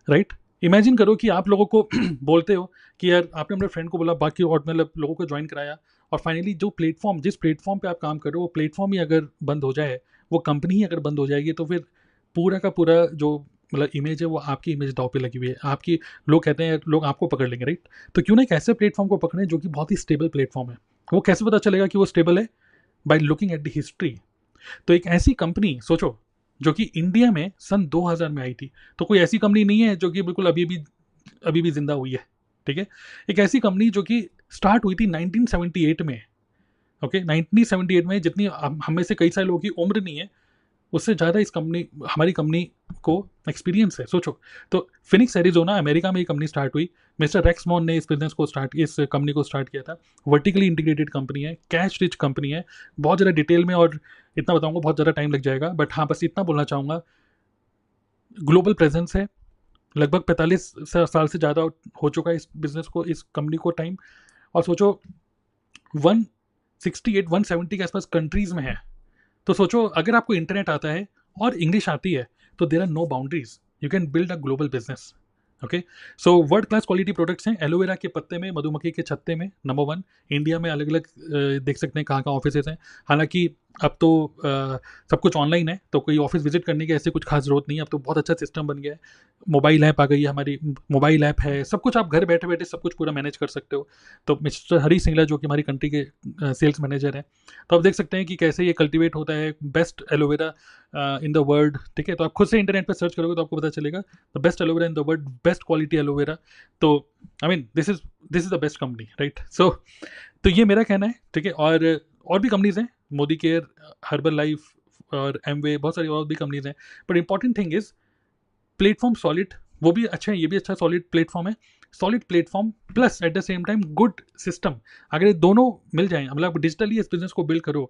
राइट। इमेजिन करो कि आप लोगों को बोलते हो कि यार आपने अपने फ्रेंड को बोला, बाकी और मतलब लोगों को ज्वाइन कराया, और फाइनली जो प्लेटफॉर्म, जिस प्लेटफॉर्म पे आप काम कर रहे हो, वो प्लेटफॉर्म ही अगर बंद हो जाए, वो कंपनी ही अगर बंद हो जाएगी, तो फिर पूरा का पूरा जो मतलब इमेज है वो आपकी इमेज दाव पे लगी हुई है, आपकी, लोग कहते हैं लोग आपको पकड़ लेंगे, राइट। तो क्यों ना एक ऐसे प्लेटफॉर्म को पकड़ें जो कि बहुत ही स्टेबल प्लेटफॉर्म है। वो कैसे पता चलेगा कि वो स्टेबल है? By looking at the history. तो एक ऐसी कंपनी सोचो जो कि इंडिया में सन 2000 में आई थी, तो कोई ऐसी कंपनी नहीं है जो कि बिल्कुल अभी भी जिंदा हुई है, ठीक है। एक ऐसी कंपनी जो कि स्टार्ट हुई थी 1978 में, ओके, 1978 में, जितनी हम में से कई सारे लोगों की उम्र नहीं है, उससे ज़्यादा इस कंपनी, हमारी कंपनी को एक्सपीरियंस है, सोचो। तो फिनिक्स एरिजोना, अमेरिका में ये कंपनी स्टार्ट हुई। मिस्टर रेक्समॉन ने इस कंपनी को स्टार्ट किया था। वर्टिकली इंटीग्रेटेड कंपनी है, कैश रिच कंपनी है। बहुत ज़्यादा डिटेल में और इतना बताऊंगा बहुत ज़्यादा टाइम लग जाएगा, बट हाँ बस इतना बोलना चाहूँगा, ग्लोबल प्रेजेंस है, लगभग 45 साल से ज़्यादा हो चुका है इस बिज़नेस को, इस कंपनी को टाइम। और सोचो 168 170 के आसपास कंट्रीज़ में है। तो सोचो अगर आपको इंटरनेट आता है और इंग्लिश आती है, तो there are no boundaries, you can build a global business. Okay, so world class quality products हैं, एलोवेरा के पत्ते में, मधुमक्खी के छत्ते में, नंबर वन। इंडिया में अलग अलग देख सकते हैं कहाँ कहाँ ऑफिसेज हैं। हालांकि अब तो सब कुछ ऑनलाइन है, तो कोई ऑफिस विजिट करने की ऐसी कुछ खास जरूरत नहीं है। अब तो बहुत अच्छा सिस्टम बन गया है, मोबाइल ऐप आ गई है, हमारी मोबाइल ऐप है, सब कुछ आप घर बैठे बैठे सब कुछ पूरा मैनेज कर सकते हो। तो मिस्टर हरी सिंगला जो कि हमारी कंट्री के सेल्स मैनेजर हैं, तो आप देख सकते हैं कि कैसे ये कल्टीवेट होता है, best aloe vera in the world, ठीक है। तो आप खुद से इंटरनेट पर सर्च करोगे तो आपको पता चलेगा, the best aloe vera in the world, best quality aloe vera. तो I mean this is the best company, right. So तो ये मेरा कहना है, ठीक है। और भी कंपनीज हैं, मोदी केयर, हर्बल लाइफ और एमवे, बहुत सारी और भी कंपनीज हैं। But important thing is platform solid, वो भी अच्छा है, ये भी अच्छा सॉलिड प्लेटफॉर्म है। Solid platform plus eight the same time good system, अगर ये दोनों मिल जाएं, मतलब डिजिटली इस बिजनेस को बिल्ड करो,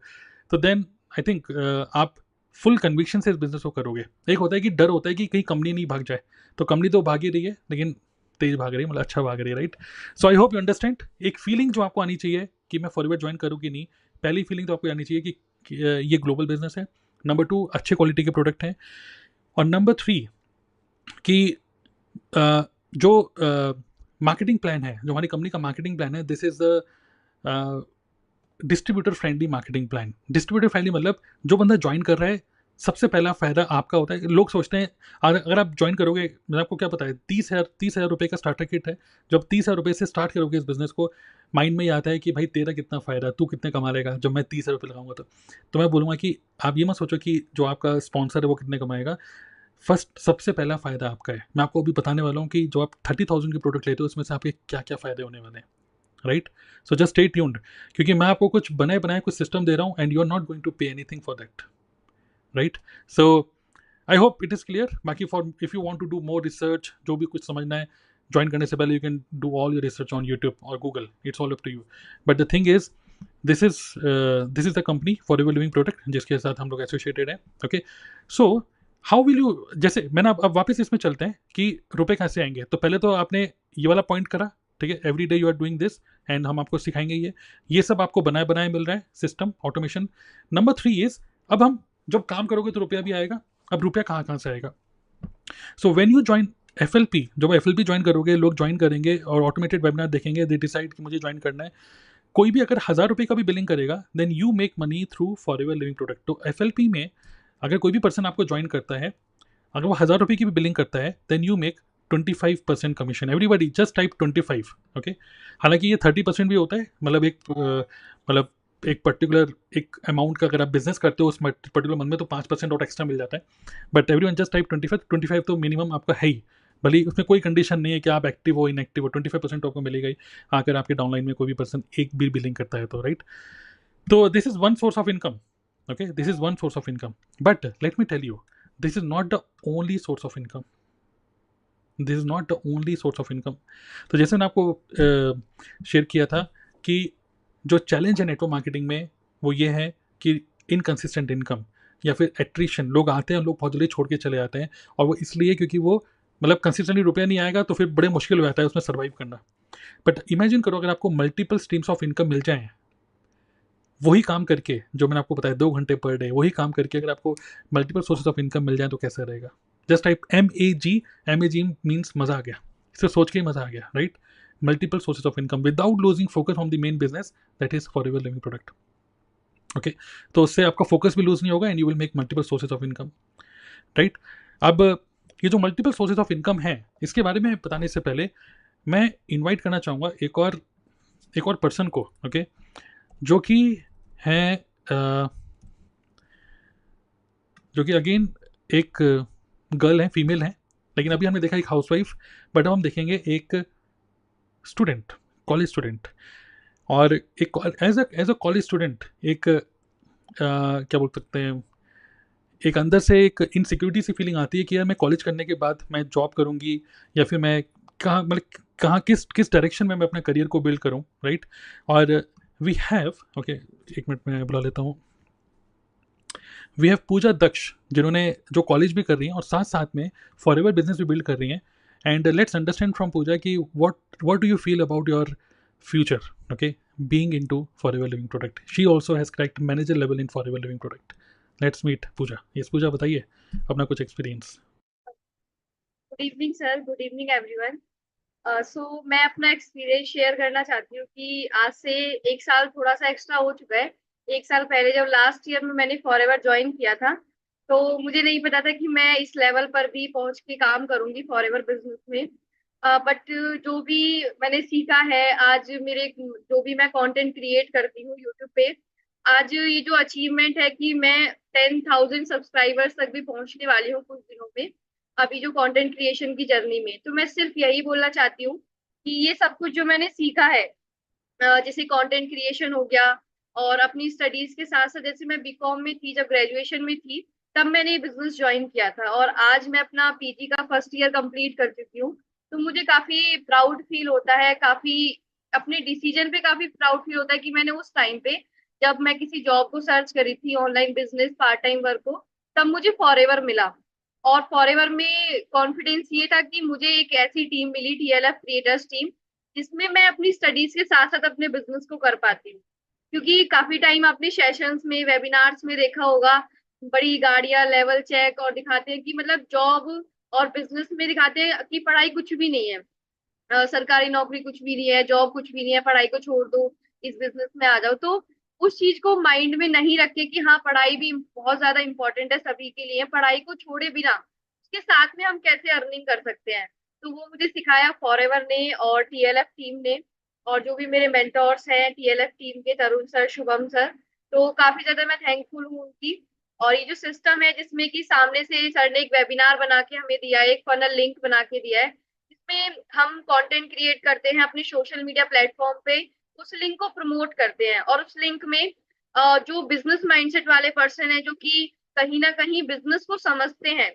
तो देन आई थिंक आप फुल कन्विक्शन से इस बिजनेस को करोगे। एक होता है कि डर होता है कि कहीं कंपनी नहीं भाग जाए, तो कंपनी तो भाग ही रही है, लेकिन तेज भाग रही है, मतलब अच्छा भाग रही है, right. So I hope you understand. एक फीलिंग जो आपको आनी चाहिए कि मैं फॉरवर्ड ज्वाइन करूँ कि नहीं, पहली फीलिंग तो आपको आनी चाहिए कि ये ग्लोबल बिजनेस है। नंबर टू, अच्छे क्वालिटी के प्रोडक्ट हैं। और नंबर थ्री कि जो मार्केटिंग प्लान है, जो हमारी कंपनी का मार्केटिंग प्लान है, this is the distributor friendly marketing plan. Distributor friendly मतलब जो बंदा ज्वाइन कर रहा है, सबसे पहला फायदा आपका होता है। लोग सोचते हैं अगर आप ज्वाइन करोगे, मतलब आपको क्या पता है, 30,000 रुपये का स्टार्टर किट है, जब 30,000 रुपये से स्टार्ट करोगे इस बिजनेस को, माइंड में ये आता है कि भाई तेरा कितना फ़ायदा, तू कितने कमा लेगा जब मैं 30,000 रुपये लगाऊंगा। तो मैं बोलूँगा कि आप ये मत सोचो कि जो आपका स्पॉन्सर है वो कितने कमाएगा। फर्स्ट सबसे पहला फ़ायदा आपका है। मैं आपको अभी बताने वाला हूँ कि जो आप 30,000 की प्रोडक्ट लेते हो, उसमें से आपके क्या क्या फ़ायदे होने वाले हैं, right. So just stay tuned, क्योंकि मैं आपको कुछ बनाए बनाए कुछ सिस्टम दे रहा हूँ, and you are not going to pay anything for that, right. So I hope it is clear. बाकी for if you want to do more research, जो भी कुछ समझना है ज्वाइन करने से पहले, you can do all your research on YouTube और Google, it's all up to you. But the thing is this is the company Forever living product जिसके साथ हम लोग एसोसिएटेड हैं, okay. So how will you, जैसे मैंने अब वापस इसमें चलते हैं कि रुपए कैसे आएंगे। तो पहले तो आपने ये वाला पॉइंट करा, ठीक है, every day you are doing this, and हम आपको सिखाएंगे ये सब आपको बनाए बनाए मिल रहा है, system automation. Number three is, अब हम जब काम करोगे तो रुपया भी आएगा। अब रुपया कहाँ कहाँ से आएगा? सो व्हेन यू ज्वाइन FLP, जब FLP ज्वाइन करोगे, लोग ज्वाइन करेंगे और ऑटोमेटेड वेबिनार देखेंगे, दे डिसाइड कि मुझे ज्वाइन करना है। कोई भी अगर 1,000 रुपये का भी बिलिंग करेगा, then you make money through forever living product. तो FLP में अगर कोई भी पर्सन आपको ज्वाइन करता है, अगर वो 1,000 रुपये की भी बिलिंग करता है, then you make 25% commission. Everybody just type 25, okay. हालांकि ये 30% भी होता है, मतलब मतलब एक पर्टिकुलर एक अमाउंट का अगर आप बिजनेस करते हो उस पर्टिकुलर मंथ में, तो 5% और एक्स्ट्रा मिल जाता है। बट एवरीवन जस्ट टाइप 25 तो मिनिमम आपका है ही, भले उसमें कोई कंडीशन नहीं है कि आप एक्टिव हो इनएक्टिव हो, 25% आपको मिलेगा ही अगर आपके डाउनलाइन में कोई भी पर्सन एक भी बिलिंग करता है तो, राइट। तो this is one source of income, okay, this is one source of income, but let me tell you, this is not the only source of income, this is not the only source of income. तो जैसे मैंने आपको share किया था कि जो challenge है network marketing में वो ये है कि इनकंसिस्टेंट इनकम या फिर एट्रिशन। लोग आते हैं, लोग बहुत जल्दी छोड़ के चले जाते हैं, और वो इसलिए क्योंकि वो मतलब कंसिस्टेंटली रुपया नहीं आएगा तो फिर बड़े मुश्किल हो जाता है उसमें सर्वाइव करना। बट इमेजिन करो अगर आपको मल्टीपल स्ट्रीम्स ऑफ इनकम मिल जाएँ, वही काम करके, जो मैंने आपको बताया 2 घंटे पर डे, वही काम करके अगर आपको मल्टीपल सोर्सेज ऑफ इनकम मिल जाए तो कैसा रहेगा। जस्ट टाइप MAG मीन्स मज़ा आ गया, इसे सोच के ही मज़ा आ गया, right. Multiple sources of income without losing focus on the main business, that is forever living product. Okay, तो उससे आपका फोकस भी लूज नहीं होगा and you will make multiple sources of income, right. अब ये जो मल्टीपल सोर्सेज ऑफ इनकम है, इसके बारे में बताने से पहले मैं इनवाइट करना चाहूँगा एक और पर्सन को, ओके, जो कि है जो कि अगेन एक गर्ल है, फीमेल है, लेकिन अभी हमने देखा एक हाउसवाइफ, बट अब हम देखेंगे एक स्टूडेंट, कॉलेज स्टूडेंट। और एक एज अ कॉलेज स्टूडेंट एक क्या बोल सकते हैं, एक अंदर से एक इनसिक्योरिटी सी फीलिंग आती है कि यार मैं कॉलेज करने के बाद मैं जॉब करूँगी या फिर मैं कहाँ, मतलब कहाँ किस किस डायरेक्शन में मैं अपने करियर को बिल्ड करूँ, राइट। और वी हैव, ओके, एक मिनट में बुला लेता हूँ, वी हैव पूजा दक्ष, जिन्होंने जो कॉलेज भी कर रही हैं और साथ साथ में फॉरएवर बिजनेस भी बिल्ड कर रही हैं। And let's understand from Pooja कि what do you feel about your future, okay, being into forever living product. She also has cracked manager level in Forever living product. Let's meet Pooja. Yes Pooja, बताइए अपना कुछ experience.
Good evening sir, good evening everyone. So मैं अपना experience share करना चाहती हूँ कि आज से 1 साल थोड़ा सा एक्स्ट्रा हो चुका है। 1 साल पहले जब लास्ट ईयर में मैंने फॉरएवर ज्वाइन किया था, तो मुझे नहीं पता था कि मैं इस लेवल पर भी पहुंच के काम करूंगी फॉरएवर बिजनेस में। बट जो भी मैंने सीखा है आज, मेरे जो भी मैं कंटेंट क्रिएट करती हूँ यूट्यूब पे, आज ये जो अचीवमेंट है कि मैं 10,000 सब्सक्राइबर्स तक भी पहुंचने वाली हूँ कुछ दिनों में, अभी जो कंटेंट क्रिएशन की जर्नी में। तो मैं सिर्फ यही बोलना चाहती हूँ कि ये सब कुछ जो मैंने सीखा है, जैसे कंटेंट क्रिएशन हो गया, और अपनी स्टडीज के साथ साथ, जैसे मैं बीकॉम में थी, जब ग्रेजुएशन में थी तब मैंने ये बिजनेस ज्वाइन किया था, और आज मैं अपना पीजी का फर्स्ट ईयर कंप्लीट कर चुकी हूँ। तो मुझे काफी प्राउड फील होता है, काफी अपने डिसीजन पे काफी प्राउड फील होता है कि मैंने उस टाइम पे, जब मैं किसी जॉब को सर्च करी थी, online business part time work को, तब मुझे फॉरएवर मिला। और फॉरएवर में कॉन्फिडेंस ये था कि मुझे एक ऐसी टीम मिली, TLF क्रिएटर्स टीम, जिसमें मैं अपनी स्टडीज के साथ साथ अपने बिजनेस को कर पाती हूँ। क्योंकि काफी टाइम आपने सेशंस में, वेबिनार्स में देखा होगा, बड़ी गाड़ियां, लेवल चेक, और दिखाते हैं कि मतलब जॉब और बिजनेस में दिखाते हैं कि पढ़ाई कुछ भी नहीं है, सरकारी नौकरी कुछ भी नहीं है, जॉब कुछ भी नहीं है, पढ़ाई को छोड़ दो, इस बिजनेस में आ जाओ। तो उस चीज को माइंड में नहीं रखे कि हाँ, पढ़ाई भी बहुत ज्यादा इंपॉर्टेंट है सभी के लिए, पढ़ाई को छोड़े बिना उसके साथ में हम कैसे अर्निंग कर सकते हैं, तो वो मुझे सिखाया फॉरएवर ने और TLF टीम ने। और जो भी मेरे मेंटोर्स हैं TLF टीम के, तरुण सर, शुभम सर, तो काफी ज्यादा मैं थैंकफुल हूँ उनकी। और ये जो सिस्टम है, जिसमें कि सामने से सर ने एक वेबिनार बना के हमें दिया है, एक फनल लिंक बना के दिया है, जिसमें हम कंटेंट क्रिएट करते हैं अपने सोशल मीडिया प्लेटफॉर्म पे, उस लिंक को प्रमोट करते हैं, और उस लिंक में जो बिजनेस माइंडसेट वाले पर्सन है, जो कि कहीं ना कहीं बिजनेस को समझते हैं,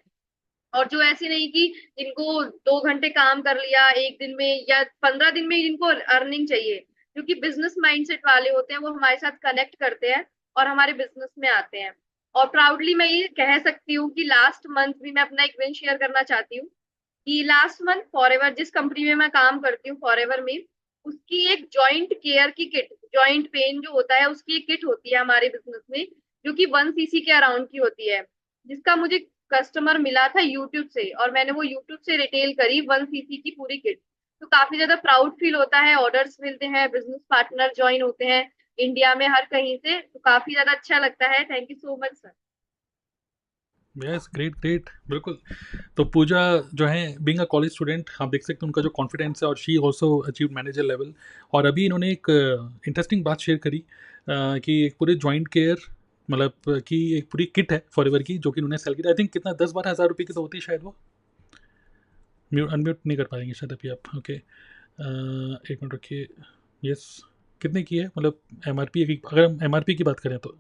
और जो ऐसी नहीं कि जिनको 2 घंटे काम कर लिया एक दिन में या 15 दिन में जिनको अर्निंग चाहिए, जो कि बिजनेस माइंडसेट वाले होते हैं, वो हमारे साथ कनेक्ट करते हैं और हमारे बिजनेस में आते हैं। और प्राउडली मैं ये कह सकती हूँ कि लास्ट मंथ भी मैं अपना एक विन शेयर करना चाहती हूँ कि लास्ट मंथ फॉरएवर, जिस कंपनी में मैं काम करती हूँ फॉरएवर में, उसकी एक जॉइंट केयर की किट, जॉइंट पेन जो होता है उसकी एक किट होती है हमारे बिजनेस में, जो कि 1 cc के अराउंड की होती है, जिसका मुझे कस्टमर मिला था यूट्यूब से, और मैंने वो यूट्यूब से रिटेल करी 1 cc की पूरी किट। तो काफी ज्यादा प्राउड फील होता है, ऑर्डर्स मिलते हैं, बिजनेस पार्टनर ज्वाइन होते हैं इंडिया में हर कहीं से, तो काफी ज्यादा अच्छा लगता है। Thank you so much sir.
Yes, great great, बिल्कुल। तो पूजा जो है बीइंग अ कॉलेज स्टूडेंट, आप देख सकते हैं उनका जो कॉन्फिडेंस है, और she also achieve manager level. और अभी इन्होंने एक इंटरेस्टिंग बात शेयर करी कि एक पूरे जॉइंट केयर, मतलब कि एक पूरी किट है फॉरएवर की, जो कि उन्होंने सेल की। आई थिंक कितना 10-12 हज़ार रुपये की तो होती है शायद वो। म्यूट अनम्यूट नहीं कर पाएंगे शायद अभी आप, ओके। एक मिनट रखिए। यस, कितने की है, मतलब MRP की, अगर हम MRP की बात करें तो।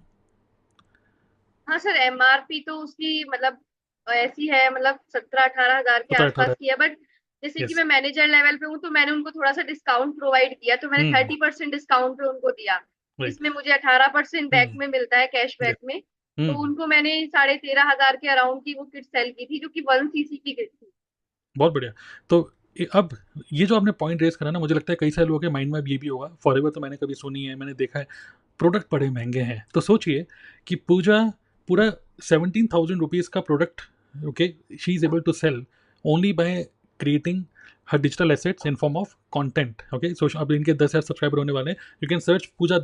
हाँ सर, MRP तो उसकी मतलब ऐसी है, मतलब 17-18 हजार के
पता है
आसपास
18।
की है, बट जैसे कि
यस।
मैं मैनेजर लेवल पे हूँ तो मैंने उनको थोड़ा सा डिस्काउंट प्रोवाइड किया, तो मैंने 30% डिस्काउंट पे उनको दिया,
राइट।
जिसमें मुझे 18% बैक में मिलता है, कैश बैक में। तो उनको मैंने 13,500 के अराउंड की वो किट सेल की थी, जो कि 1 cc की किट थी।
बहुत बढ़िया। तो अब ये जो आपने पॉइंट रेज करा ना, मुझे लगता है कई सारे लोगों के माइंड में अब ये भी होगा, फॉरएवर तो मैंने कभी सुनी है, मैंने देखा है, प्रोडक्ट बड़े महंगे हैं। तो सोचिए कि पूजा पूरा 17,000 रुपीज़ का product, okay, she is able to sell only by creating her digital assets in form of content. Okay, so अब इनके 10,000 सब्सक्राइबर होने वाले हैं। You can search Pooja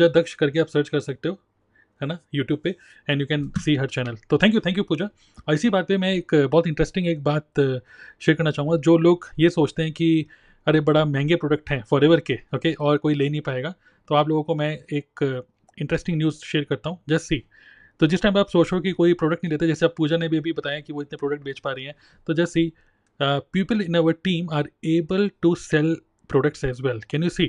Daksh करके आप सर्च कर सकते हो, है ना, यूट्यूब पे, and you can C her channel. तो थैंक यू पूजा। और इसी बात पे मैं एक बहुत इंटरेस्टिंग एक बात शेयर करना चाहूँगा। जो लोग ये सोचते हैं कि अरे बड़ा महंगे प्रोडक्ट हैं फॉरएवर के, ओके, और कोई ले नहीं पाएगा, तो आप लोगों को मैं एक इंटरेस्टिंग न्यूज़ शेयर करता हूँ। जस्ट सी, तो जिस टाइम आप सोचो कि कोई प्रोडक्ट नहीं लेते, जैसे आप पूजा ने भी अभी बताया कि वो इतने प्रोडक्ट बेच पा रही हैं, तो just see, people in our team are able to sell products as well. Can you see?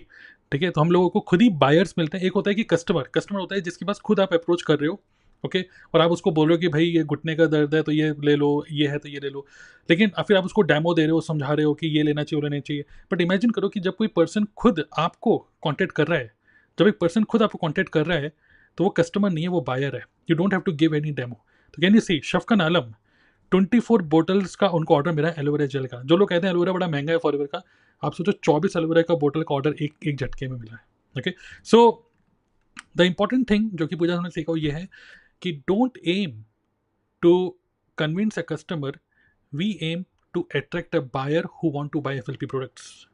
ठीक है, तो हम लोगों को खुद ही बायर्स मिलते हैं। एक होता है कि कस्टमर होता है जिसके पास खुद आप अप्रोच कर रहे हो, ओके, और आप उसको बोल रहे हो कि भाई ये घुटने का दर्द है तो ये ले लो, ये है तो ये ले लो, लेकिन फिर आप उसको डेमो दे रहे हो, समझा रहे हो कि ये लेना चाहिए, वो लेना चाहिए। बट इमेजिन करो कि जब कोई पर्सन खुद आपको कॉन्टेक्ट कर रहा है, जब एक पर्सन खुद आपको कॉन्टेक्ट कर रहा है, तो वो कस्टमर नहीं है, वो बायर है। You don't have to give any demo. तो can you see, Shafkan Alam 24 bottles का उनको ऑर्डर मिला है एलोवेरा जेल का। जो लोग कहते हैं एलोवेरा बड़ा महंगा है फॉरएवर का, आप सोचो 24 एलोवेरा का बोतल का ऑर्डर एक झटके में मिला है। Okay, so the important thing जो कि पूजा हमने सीखा वो ये है कि don't aim to convince a customer, we aim to attract a buyer who want to buy FLP products.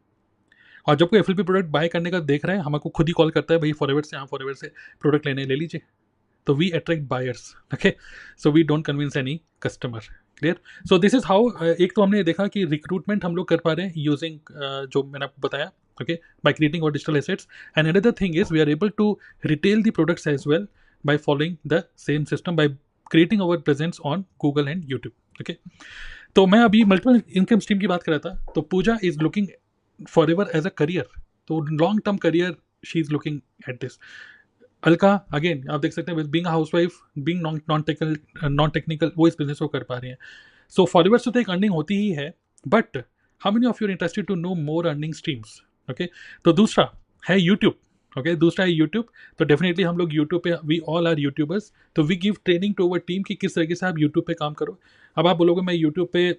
और जब कोई एफएलपी प्रोडक्ट बाय करने का देख रहा है, हमको खुद ही कॉल करता है, भाई फॉरएवर से, हाँ फॉरएवर से प्रोडक्ट लेने ले लीजिए। तो we attract buyers, okay, so we don't convince any customer. Clear? So this is how, एक तो हमने देखा कि रिक्रूटमेंट हम लोग कर पा रहे हैं यूजिंग जो मैंने आपको बताया, ओके, बाय क्रिएटिंग और digital assets. And another thing is we are able to retail the products as well by following the same system, by creating our presence on Google and YouTube. Okay, तो मैं अभी multiple income stream की बात कर रहा था। तो Pooja is looking Forever as a career, तो long term career she is looking at this. Alka again आप देख सकते हैं, being a housewife, being non technical, वो इस बिजनेस को कर पा रही हैं। सो फॉलोअर से तो एक अर्निंग होती ही है, but how many of you are interested to know more earning streams? Okay, तो दूसरा है यूट्यूब। ओके, दूसरा है यूट्यूब। तो डेफिनेटली हम लोग यूट्यूब पे, वी ऑल आर यूट्यूबर्स, तो we give training to our team कि किस तरीके से आप यूट्यूब पे काम करो। अब आप बोलोगे मैं यूट्यूब पे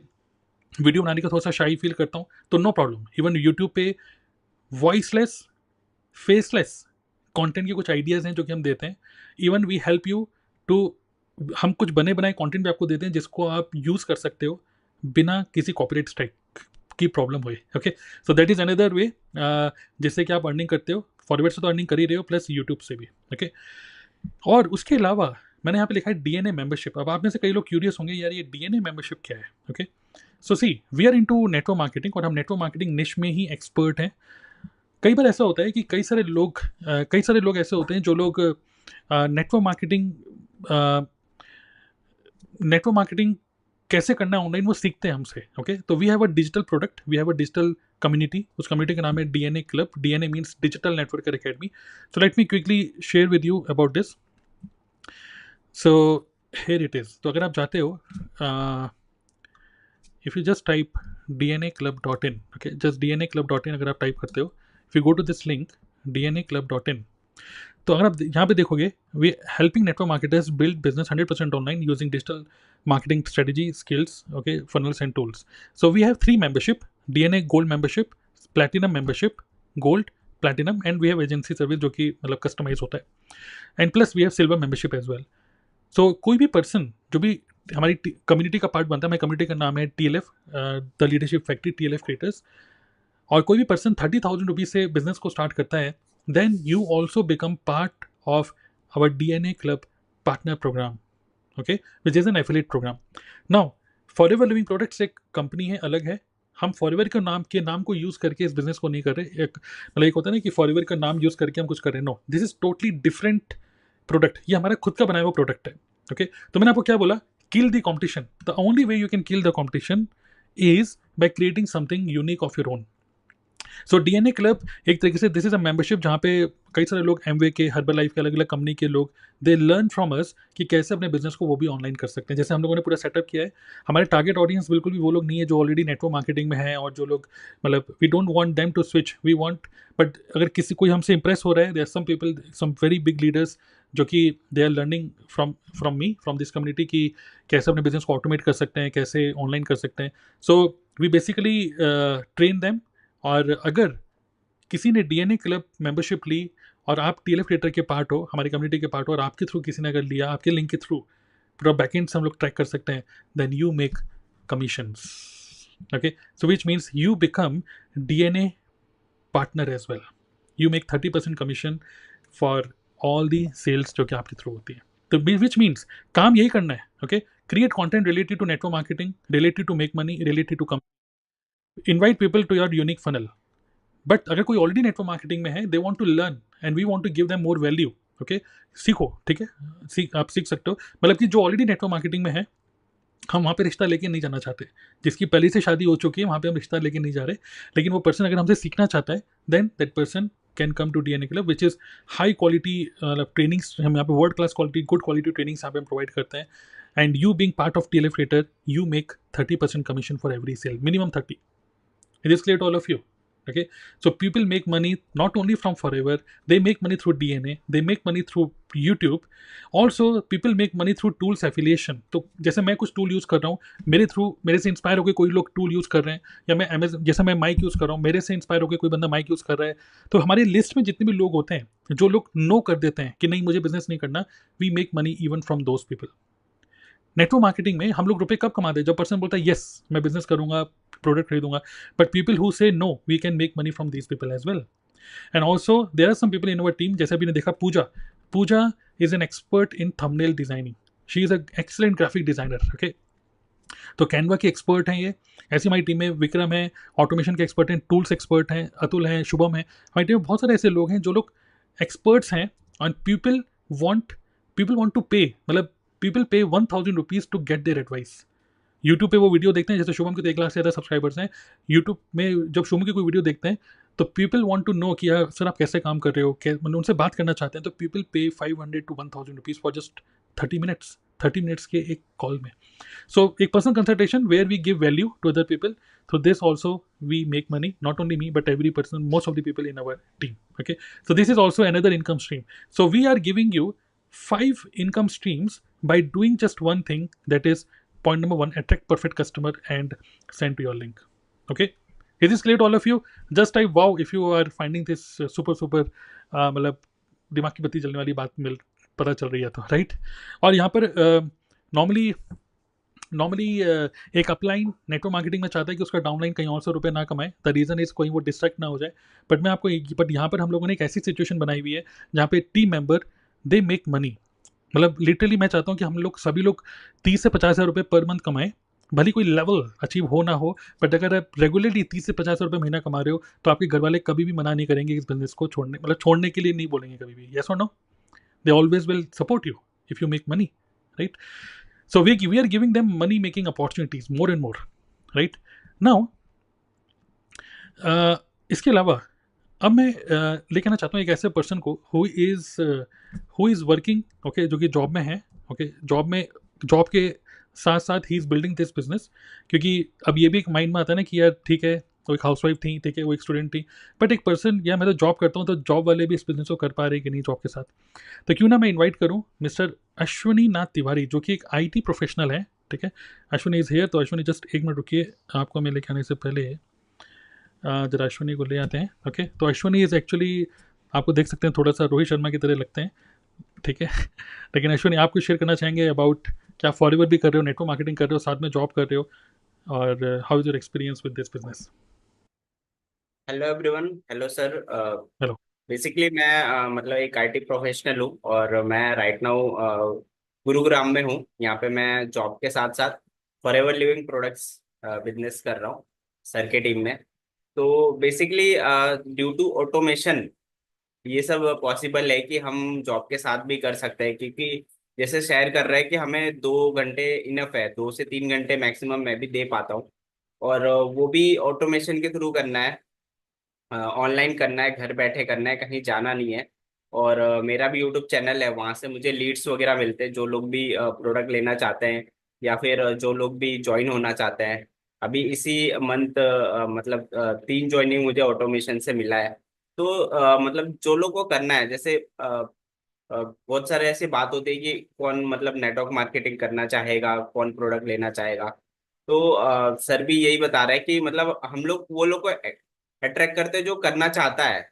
वीडियो बनाने का थोड़ा सा शाई फील करता हूँ, तो नो प्रॉब्लम, इवन यूट्यूब पे वॉइसलेस, फेसलेस कंटेंट के कुछ आइडियाज़ हैं जो कि हम देते हैं। Even we help you to, हम कुछ बने बनाए कंटेंट भी आपको देते हैं जिसको आप यूज़ कर सकते हो बिना किसी कॉपीराइट स्ट्राइक की प्रॉब्लम हुए। Okay, so that is another way जिससे कि आप अर्निंग करते हो। फॉरवर्ड से तो अर्निंग कर ही रहे हो, प्लस यूट्यूब से भी। ओके, और उसके अलावा मैंने यहाँ पे लिखा है डीएनए मेंबरशिप। अब आप में से कई लोग क्यूरियस होंगे, यार ये डीएनए मेंबरशिप क्या है? Okay, so see, we are into network marketing, और हम नेटवर्क मार्केटिंग निश में ही एक्सपर्ट हैं। कई बार ऐसा होता है कि कई सारे लोग ऐसे होते हैं जो लोग नेटवर्क मार्केटिंग कैसे करना है ऑनलाइन वो सीखते हैं हमसे। ओके, तो we have a digital product, we have a digital community. उस कम्युनिटी का नाम है DNA club. DNA means digital networker academy. So let me quickly share with you about this. So here it is. तो अगर आप जाते हो, if you just type dnaclub.in, okay, just dnaclub.in अगर आप टाइप करते हो, if you go to this link dnaclub.in, तो अगर आप यहाँ पे देखोगे, we helping network marketers build business 100% online using digital marketing strategy, skills, okay, funnels and tools. So we have 3 membership, DNA gold membership, platinum membership, gold, platinum, and we have agency service जो कि मतलब customise होता है, and plus we have silver membership as well. So कोई भी person जो भी हमारी कम्युनिटी का पार्ट बनता है, हमारी कम्युनिटी का नाम है TLF, the leadership factory, TLF creators, और कोई भी पर्सन 30,000 रुपीज़ से बिजनेस को स्टार्ट करता है, then you also become part of our DNA club partner program, okay, which is an affiliate program. Now forever living products एक company है, अलग है। हम फॉरएवर के नाम को यूज़ करके इस बिजनेस को नहीं कर रहे। एक होता है ना कि फॉरएवर का नाम यूज़ करके हम कुछ कर रहे हैं, no, this is totally different product. ये हमारा खुद का बनाया हुआ प्रोडक्ट है। ओके, तो मैंने आपको क्या बोला, kill the competition. The only way you can kill the competition is by creating something unique of your own. So DNA club एक तरीके से दिस इज़ अ मेंबरशिप जहाँ पे कई सारे लोग एमवे के, हर्बल लाइफ के, अलग अलग कंपनी के लोग दे लर्न फ्रॉम अस कि कैसे अपने बिजनेस को वो भी ऑनलाइन कर सकते हैं। जैसे हम लोगों ने पूरा सेटअप किया है, हमारे टारगेट ऑडियंस बिल्कुल भी वो लोग नहीं है जो ऑलरेडी नेटवर्क मार्केटिंग में है, और जो लोग मतलब we don't want them to switch, we want, but अगर किसी कोई हमसे इंप्रेस हो रहा है, there some people, some very big leaders जो कि they are learning from from me, from this community, कि कैसे अपने बिजनेस को ऑटोमेट कर सकते हैं, कैसे ऑनलाइन कर सकते हैं। So we basically train them. और अगर किसी ने डीएनए क्लब मेंबरशिप ली और आप टीएलएफ क्रिएटर के पार्ट हो, हमारी कम्युनिटी के पार्ट हो, और आपके थ्रू किसी ने अगर लिया, आपके लिंक के थ्रू, पूरा बैकएंड से हम लोग ट्रैक कर सकते हैं, then you make commissions. Okay, so which means you become DNA partner as well. You make 30% commission for all the sales जो कि आपके थ्रू होती है। तो विच मीन्स काम यही करना है। Okay, create content related to network marketing, related to make money, related to invite people to your unique funnel. But अगर कोई ऑलरेडी नेटवर्क मार्केटिंग में है, they want to learn and we want to give them more value. Okay, सीखो, ठीक है, आप सीख सकते हो। मतलब कि जो ऑलरेडी नेटवर्क मार्केटिंग में है, हम वहाँ पे रिश्ता लेके नहीं जाना चाहते। जिसकी पहले से शादी हो चुकी है, वहाँ पे हम रिश्ता लेके नहीं जा रहे। लेकिन वो पर्सन अगर हमसे सीखना चाहता है, then that person can come to DNA club, which is high quality trainings. हम यहाँ पे world class quality, good quality trainings यहाँ पे हम प्रोवाइड करते हैं। And you being part of TLF creator, you make 30% commission for every sale, minimum 30। It is clear to all of you. Okay, so people make money not only from Forever, they make money through DNA, they make money through YouTube. Also people make money through tools affiliation. तो जैसे मैं कुछ tool use कर रहा हूँ, मेरे through, मेरे से इंस्पायर होकर कोई लोग टूल यूज़ कर रहे हैं, या मैं Amazon, जैसे मैं माइक यूज़ कर रहा हूँ, मेरे से इंस्पायर होकर कोई बंदा माइक यूज़ कर रहा है, तो हमारी लिस्ट में जितने भी लोग होते हैं जो लोग नो कर देते हैं कि नहीं मुझे बिजनेस नहीं करना, we make money even from those people. Network marketing में हम लोग रुपए कब कमाते हैं? जब पर्सन बोलता है यस मैं बिजनेस करूंगा, प्रोडक्ट खरीदूंगा। But people who say no, we can make money from these people as well. And also there are some people in our team, जैसे अभी ने देखा Pooja, Pooja is an expert in thumbnail designing, she is a excellent graphic designer. Okay, तो Canva की expert हैं ये। ऐसी हमारी टीम में विक्रम है, ऑटोमेशन के एक्सपर्ट हैं, टूल्स एक्सपर्ट हैं, अतुल हैं, शुभम है। हमारी टीम में बहुत सारे ऐसे लोग हैं जो लोग एक्सपर्ट्स हैं। और पीपल वॉन्ट टू पे, मतलब people pay 1000 rupees to get their advice. YouTube पे वो वीडियो देखते हैं, जैसे शुभम के तो 1 लाख से ज़्यादा सब्सक्राइबर्स हैं यूट्यूब में। जब शुभम की कोई वीडियो देखते हैं तो पीपल वांट टू नो कि यार सर आप कैसे काम कर रहे हो, क्या मतलब उनसे बात करना चाहते हैं, तो पीपल पे 500 to 1000 rupees for just 30 minutes के एक कॉल में। सो एक personal consultation where we give value to other people, through this also we make money, not only me but every person, most of the people in our team. Okay, so this is also another income stream. So we are giving you 5 income streams by doing just one thing, that is point number 1, attract perfect customer and send to your link. Okay, is this clear to all of you? Just type wow if you are finding this super मतलब दिमाग की बत्ती जलने वाली बात पता चल रही है तो, राइट। और यहाँ पर नॉर्मली एक अपलाइन नेटवर्क मार्केटिंग में चाहता है कि उसका डाउनलाइन कहीं और से रुपये ना कमाए, द रीज़न इज कोई वो डिस्ट्रैक्ट ना हो जाए। बट यहाँ पर हम लोगों ने एक ऐसी सिचुएशन बनाई हुई है जहाँ पे team member they make money. मतलब लिटरली मैं चाहता हूँ कि हम लोग सभी लोग 30 से 50 हज़ार रुपये पर मंथ कमाएं, भले कोई लेवल अचीव हो ना हो, बट अगर आप रेगुलरली 30 से 50 हज़ार रुपये महीना कमा रहे हो तो आपके घर वाले कभी भी मना नहीं करेंगे इस बिजनेस को छोड़ने, मतलब छोड़ने के लिए नहीं बोलेंगे कभी भी, यस और no, they always will support you if you make money, right. So we are giving them money making opportunities more and more, right. Now इसके अलावा अब मैं लेके आना चाहता हूँ एक ऐसे पर्सन को हु इज़ वर्किंग, ओके, जो कि जॉब में है। ओके, जॉब के साथ साथ he is building this business. क्योंकि अब ये भी एक माइंड में आता है ना कि यार ठीक है वो एक हाउसवाइफ थी, ठीक है वो एक स्टूडेंट थी, बट एक पर्सन, या मैं तो जॉब करता हूँ, तो जॉब वाले भी इस बिजनेस को कर पा रहे हैं कि नहीं जॉब के साथ। तो क्यों ना मैं इन्वाइट करूँ मिस्टर अश्विनी नाथ तिवारी, जो कि एक IT प्रोफेशनल है, ठीक है। Ashwini is here. तो अश्विनी जस्ट 1 मिनट रुकिए, आपको मैं लेके आने से पहले जरा अश्विनी को ले आते हैं। ओके, तो अश्विनी इज़ एक्चुअली, आपको देख सकते हैं थोड़ा सा रोहित शर्मा की तरह लगते हैं, ठीक है। लेकिन अश्विनी आप कुछ शेयर करना चाहेंगे अबाउट, क्या फॉरएवर भी कर रहे हो, नेटवर्क मार्केटिंग कर रहे हो, साथ में जॉब कर रहे हो, और how is your experience with this business?
Hello everyone, hello sir.
Hello.
Basically मैं मतलब एक IT प्रोफेशनल हूँ और मैं राइट नाउ गुरुग्राम में हूँ। यहाँ पे मैं जॉब के साथ साथ फॉरएवर लिविंग प्रोडक्ट्स बिजनेस कर रहा हूँ सर के टीम में। तो बेसिकली ड्यू टू ऑटोमेशन ये सब पॉसिबल है कि हम जॉब के साथ भी कर सकते हैं, क्योंकि जैसे शेयर कर रहे हैं कि हमें 2 घंटे इनफ है, 2 से 3 घंटे मैक्सिमम मैं भी दे पाता हूँ, और वो भी ऑटोमेशन के थ्रू करना है। ऑनलाइन करना है, घर बैठे करना है, कहीं जाना नहीं है। और मेरा भी यूट्यूब चैनल है, वहाँ से मुझे लीड्स वगैरह मिलते हैं, जो लोग भी प्रोडक्ट लेना चाहते हैं या फिर जो लोग भी ज्वाइन होना चाहते हैं। अभी इसी मंथ मतलब 3 ज्वाइनिंग मुझे ऑटोमेशन से मिला है। तो मतलब जो लोग को करना है, जैसे बहुत सारे ऐसी बात होती है कि कौन मतलब नेटवर्क मार्केटिंग करना चाहेगा, कौन प्रोडक्ट लेना चाहेगा। तो सर भी यही बता रहे हैं कि मतलब हम लोग वो लोग को अट्रैक्ट करते हैं जो करना चाहता है।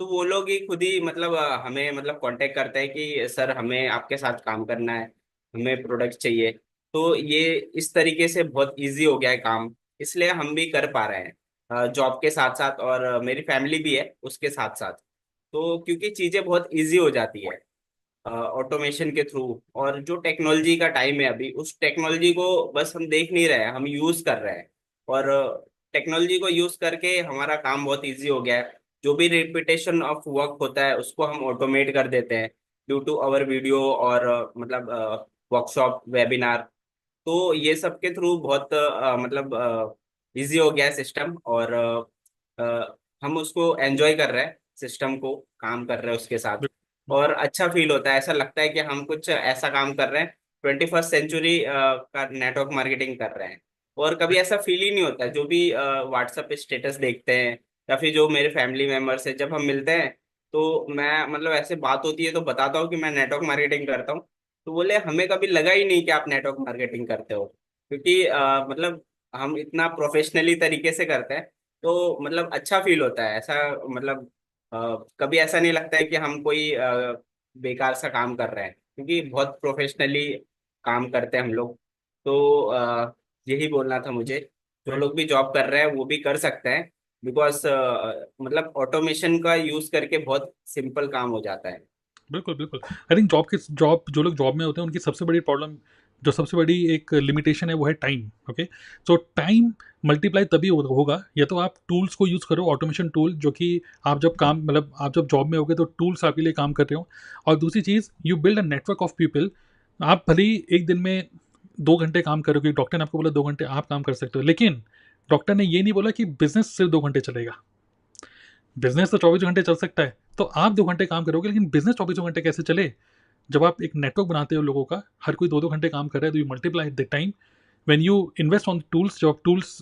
तो वो लोग ही खुद ही मतलब हमें मतलब कांटेक्ट करते हैं कि सर हमें आपके साथ काम करना है, हमें प्रोडक्ट चाहिए। तो ये इस तरीके से बहुत इजी हो गया है काम, इसलिए हम भी कर पा रहे हैं जॉब के साथ साथ, और मेरी फैमिली भी है उसके साथ साथ। तो क्योंकि चीजें बहुत इजी हो जाती है ऑटोमेशन के थ्रू। और जो टेक्नोलॉजी का टाइम है अभी, उस टेक्नोलॉजी को बस हम देख नहीं रहे हैं, हम यूज कर रहे हैं। और टेक्नोलॉजी को यूज करके हमारा काम बहुत इजी हो गया है। जो भी रिपीटेशन ऑफ वर्क होता है उसको हम ऑटोमेट कर देते हैं ड्यू टू अवर वीडियो और मतलब वर्कशॉप वेबिनार। तो ये सब के थ्रू बहुत मतलब इजी हो गया है सिस्टम। और हम उसको एंजॉय कर रहे हैं, सिस्टम को काम कर रहे हैं उसके साथ। और अच्छा फील होता है, ऐसा लगता है कि हम कुछ ऐसा काम कर रहे हैं, 21st सेंचुरी का नेटवर्क मार्केटिंग कर रहे हैं। और कभी ऐसा फील ही नहीं होता। जो भी व्हाट्सएप पे स्टेटस देखते हैं या फिर जो मेरे फैमिली मेम्बर्स है, जब हम मिलते हैं तो मैं मतलब ऐसे बात होती है तो बताता हूँ कि मैं नेटवर्क मार्केटिंग करता हूँ। तो बोले हमें कभी लगा ही नहीं कि आप नेटवर्क मार्केटिंग करते हो, क्योंकि मतलब हम इतना प्रोफेशनली तरीके से करते हैं। तो मतलब अच्छा फील होता है ऐसा। मतलब कभी ऐसा नहीं लगता है कि हम कोई बेकार सा काम कर रहे हैं, क्योंकि बहुत प्रोफेशनली काम करते हैं हम लोग। तो यही बोलना था मुझे। जो लोग भी जॉब कर रहे हैं वो भी कर सकते हैं, बिकॉज मतलब ऑटोमेशन का यूज करके बहुत सिंपल काम हो जाता है।
बिल्कुल, बिल्कुल। आई थिंक जॉब जो लोग जॉब में होते हैं उनकी सबसे बड़ी प्रॉब्लम, जो सबसे बड़ी एक लिमिटेशन है वो है टाइम। ओके, सो टाइम मल्टीप्लाई तभी होगा या तो आप टूल्स को यूज़ करो, ऑटोमेशन टूल, जो कि आप जब काम मतलब आप जब जॉब में होगे तो टूल्स आपके लिए काम कर रहे हो। और दूसरी चीज़, you build a network of people. आप भले ही एक दिन में 2 घंटे काम करोगे, डॉक्टर ने आपको बोला 2 घंटे आप काम कर सकते हो, लेकिन डॉक्टर ने ये नहीं बोला कि बिजनेस सिर्फ 2 घंटे चलेगा। बिजनेस तो 24 घंटे चल सकता है, तो आप 2 घंटे काम करोगे, लेकिन बिजनेस 24 घंटे कैसे चले? जब आप एक नेटवर्क बनाते हो लोगों का, हर कोई 2-2 घंटे काम कर रहा है, तो you multiply the time when you invest on tools. जब आप टूल्स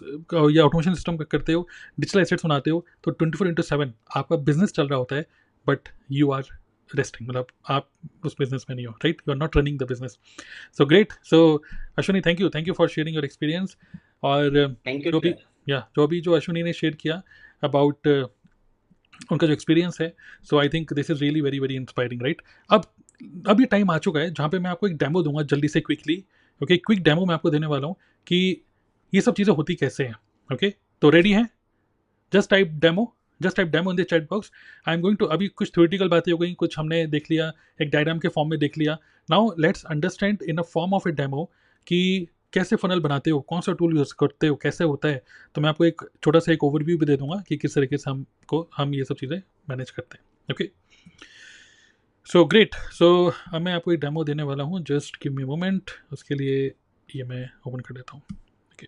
या ऑटोमेशन सिस्टम का करते हो, डिजिटल एसेट्स बनाते हो, तो 24/7 आपका बिजनेस चल रहा होता है, बट यू आर रेस्टिंग, मतलब आप उस बिजनेस में नहीं हो, right? You are not running the business. So great. So Ashwini, thank you for sharing your experience. और
थैंक यू
जो भी
सर।
जो अश्विनी ने शेयर किया अबाउट उनका जो एक्सपीरियंस है, so I think this is really very very inspiring, right? अब ये टाइम आ चुका है जहाँ पे मैं आपको एक डेमो दूंगा जल्दी से, क्विकली। ओके, क्विक डेमो मैं आपको देने वाला हूँ कि ये सब चीज़ें होती कैसे हैं। ओके, तो रेडी हैं? Just type demo, just type demo in the chat box. I am going to, अभी कुछ थ्योरेटिकल बातें हो गई, कुछ हमने देख लिया, एक डायग्राम के फॉर्म में देख लिया। Now let's understand in a form of a demo कि कैसे फनल बनाते हो, कौन सा टूल यूज़ करते हो, कैसे होता है। तो मैं आपको एक छोटा सा एक ओवरव्यू भी दे दूंगा कि किस तरीके से हम ये सब चीज़ें मैनेज करते हैं। ओके, सो ग्रेट। सो अब मैं आपको एक डेमो देने वाला हूँ, जस्ट गिव मी मोमेंट। उसके लिए ये मैं ओपन कर देता हूँ। ओके,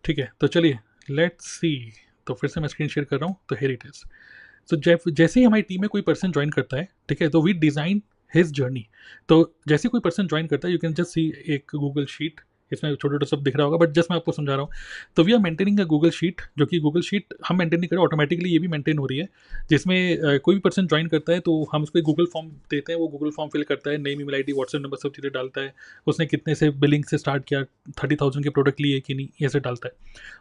ठीक है, तो चलिए लेट्स सी। तो फिर से मैं स्क्रीन शेयर कर रहा हूँ, तो हेयर इट इज़। सो जैसे ही हमारी टीम में कोई पर्सन ज्वाइन करता है, ठीक है, तो वी डिज़ाइन हिज जर्नी। तो जैसे कोई पर्सन ज्वाइन करता है, यू कैन जस्ट सी एक गूगल शीट, इसमें छोटा छोटा सब दिख रहा होगा, बट जस्ट मैं आपको समझा रहा हूँ। तो we are maintaining a Google sheet, जो कि गूगल शीट हम मेंटेन नहीं कर रहे, ऑटोमेटिकली ये भी मेंटेन हो रही है, जिसमें कोई भी पर्सन ज्वाइन करता है तो हम उसको एक गूगल फॉर्म देते हैं, वो गूगल फॉर्म फिल करता है, name, email ID, WhatsApp number, सब चीज़ें डालता है, उसने कितने से बिलिंग से स्टार्ट किया, 30,000 के प्रोडक्ट लिए कि नहीं, ये सब डालता है।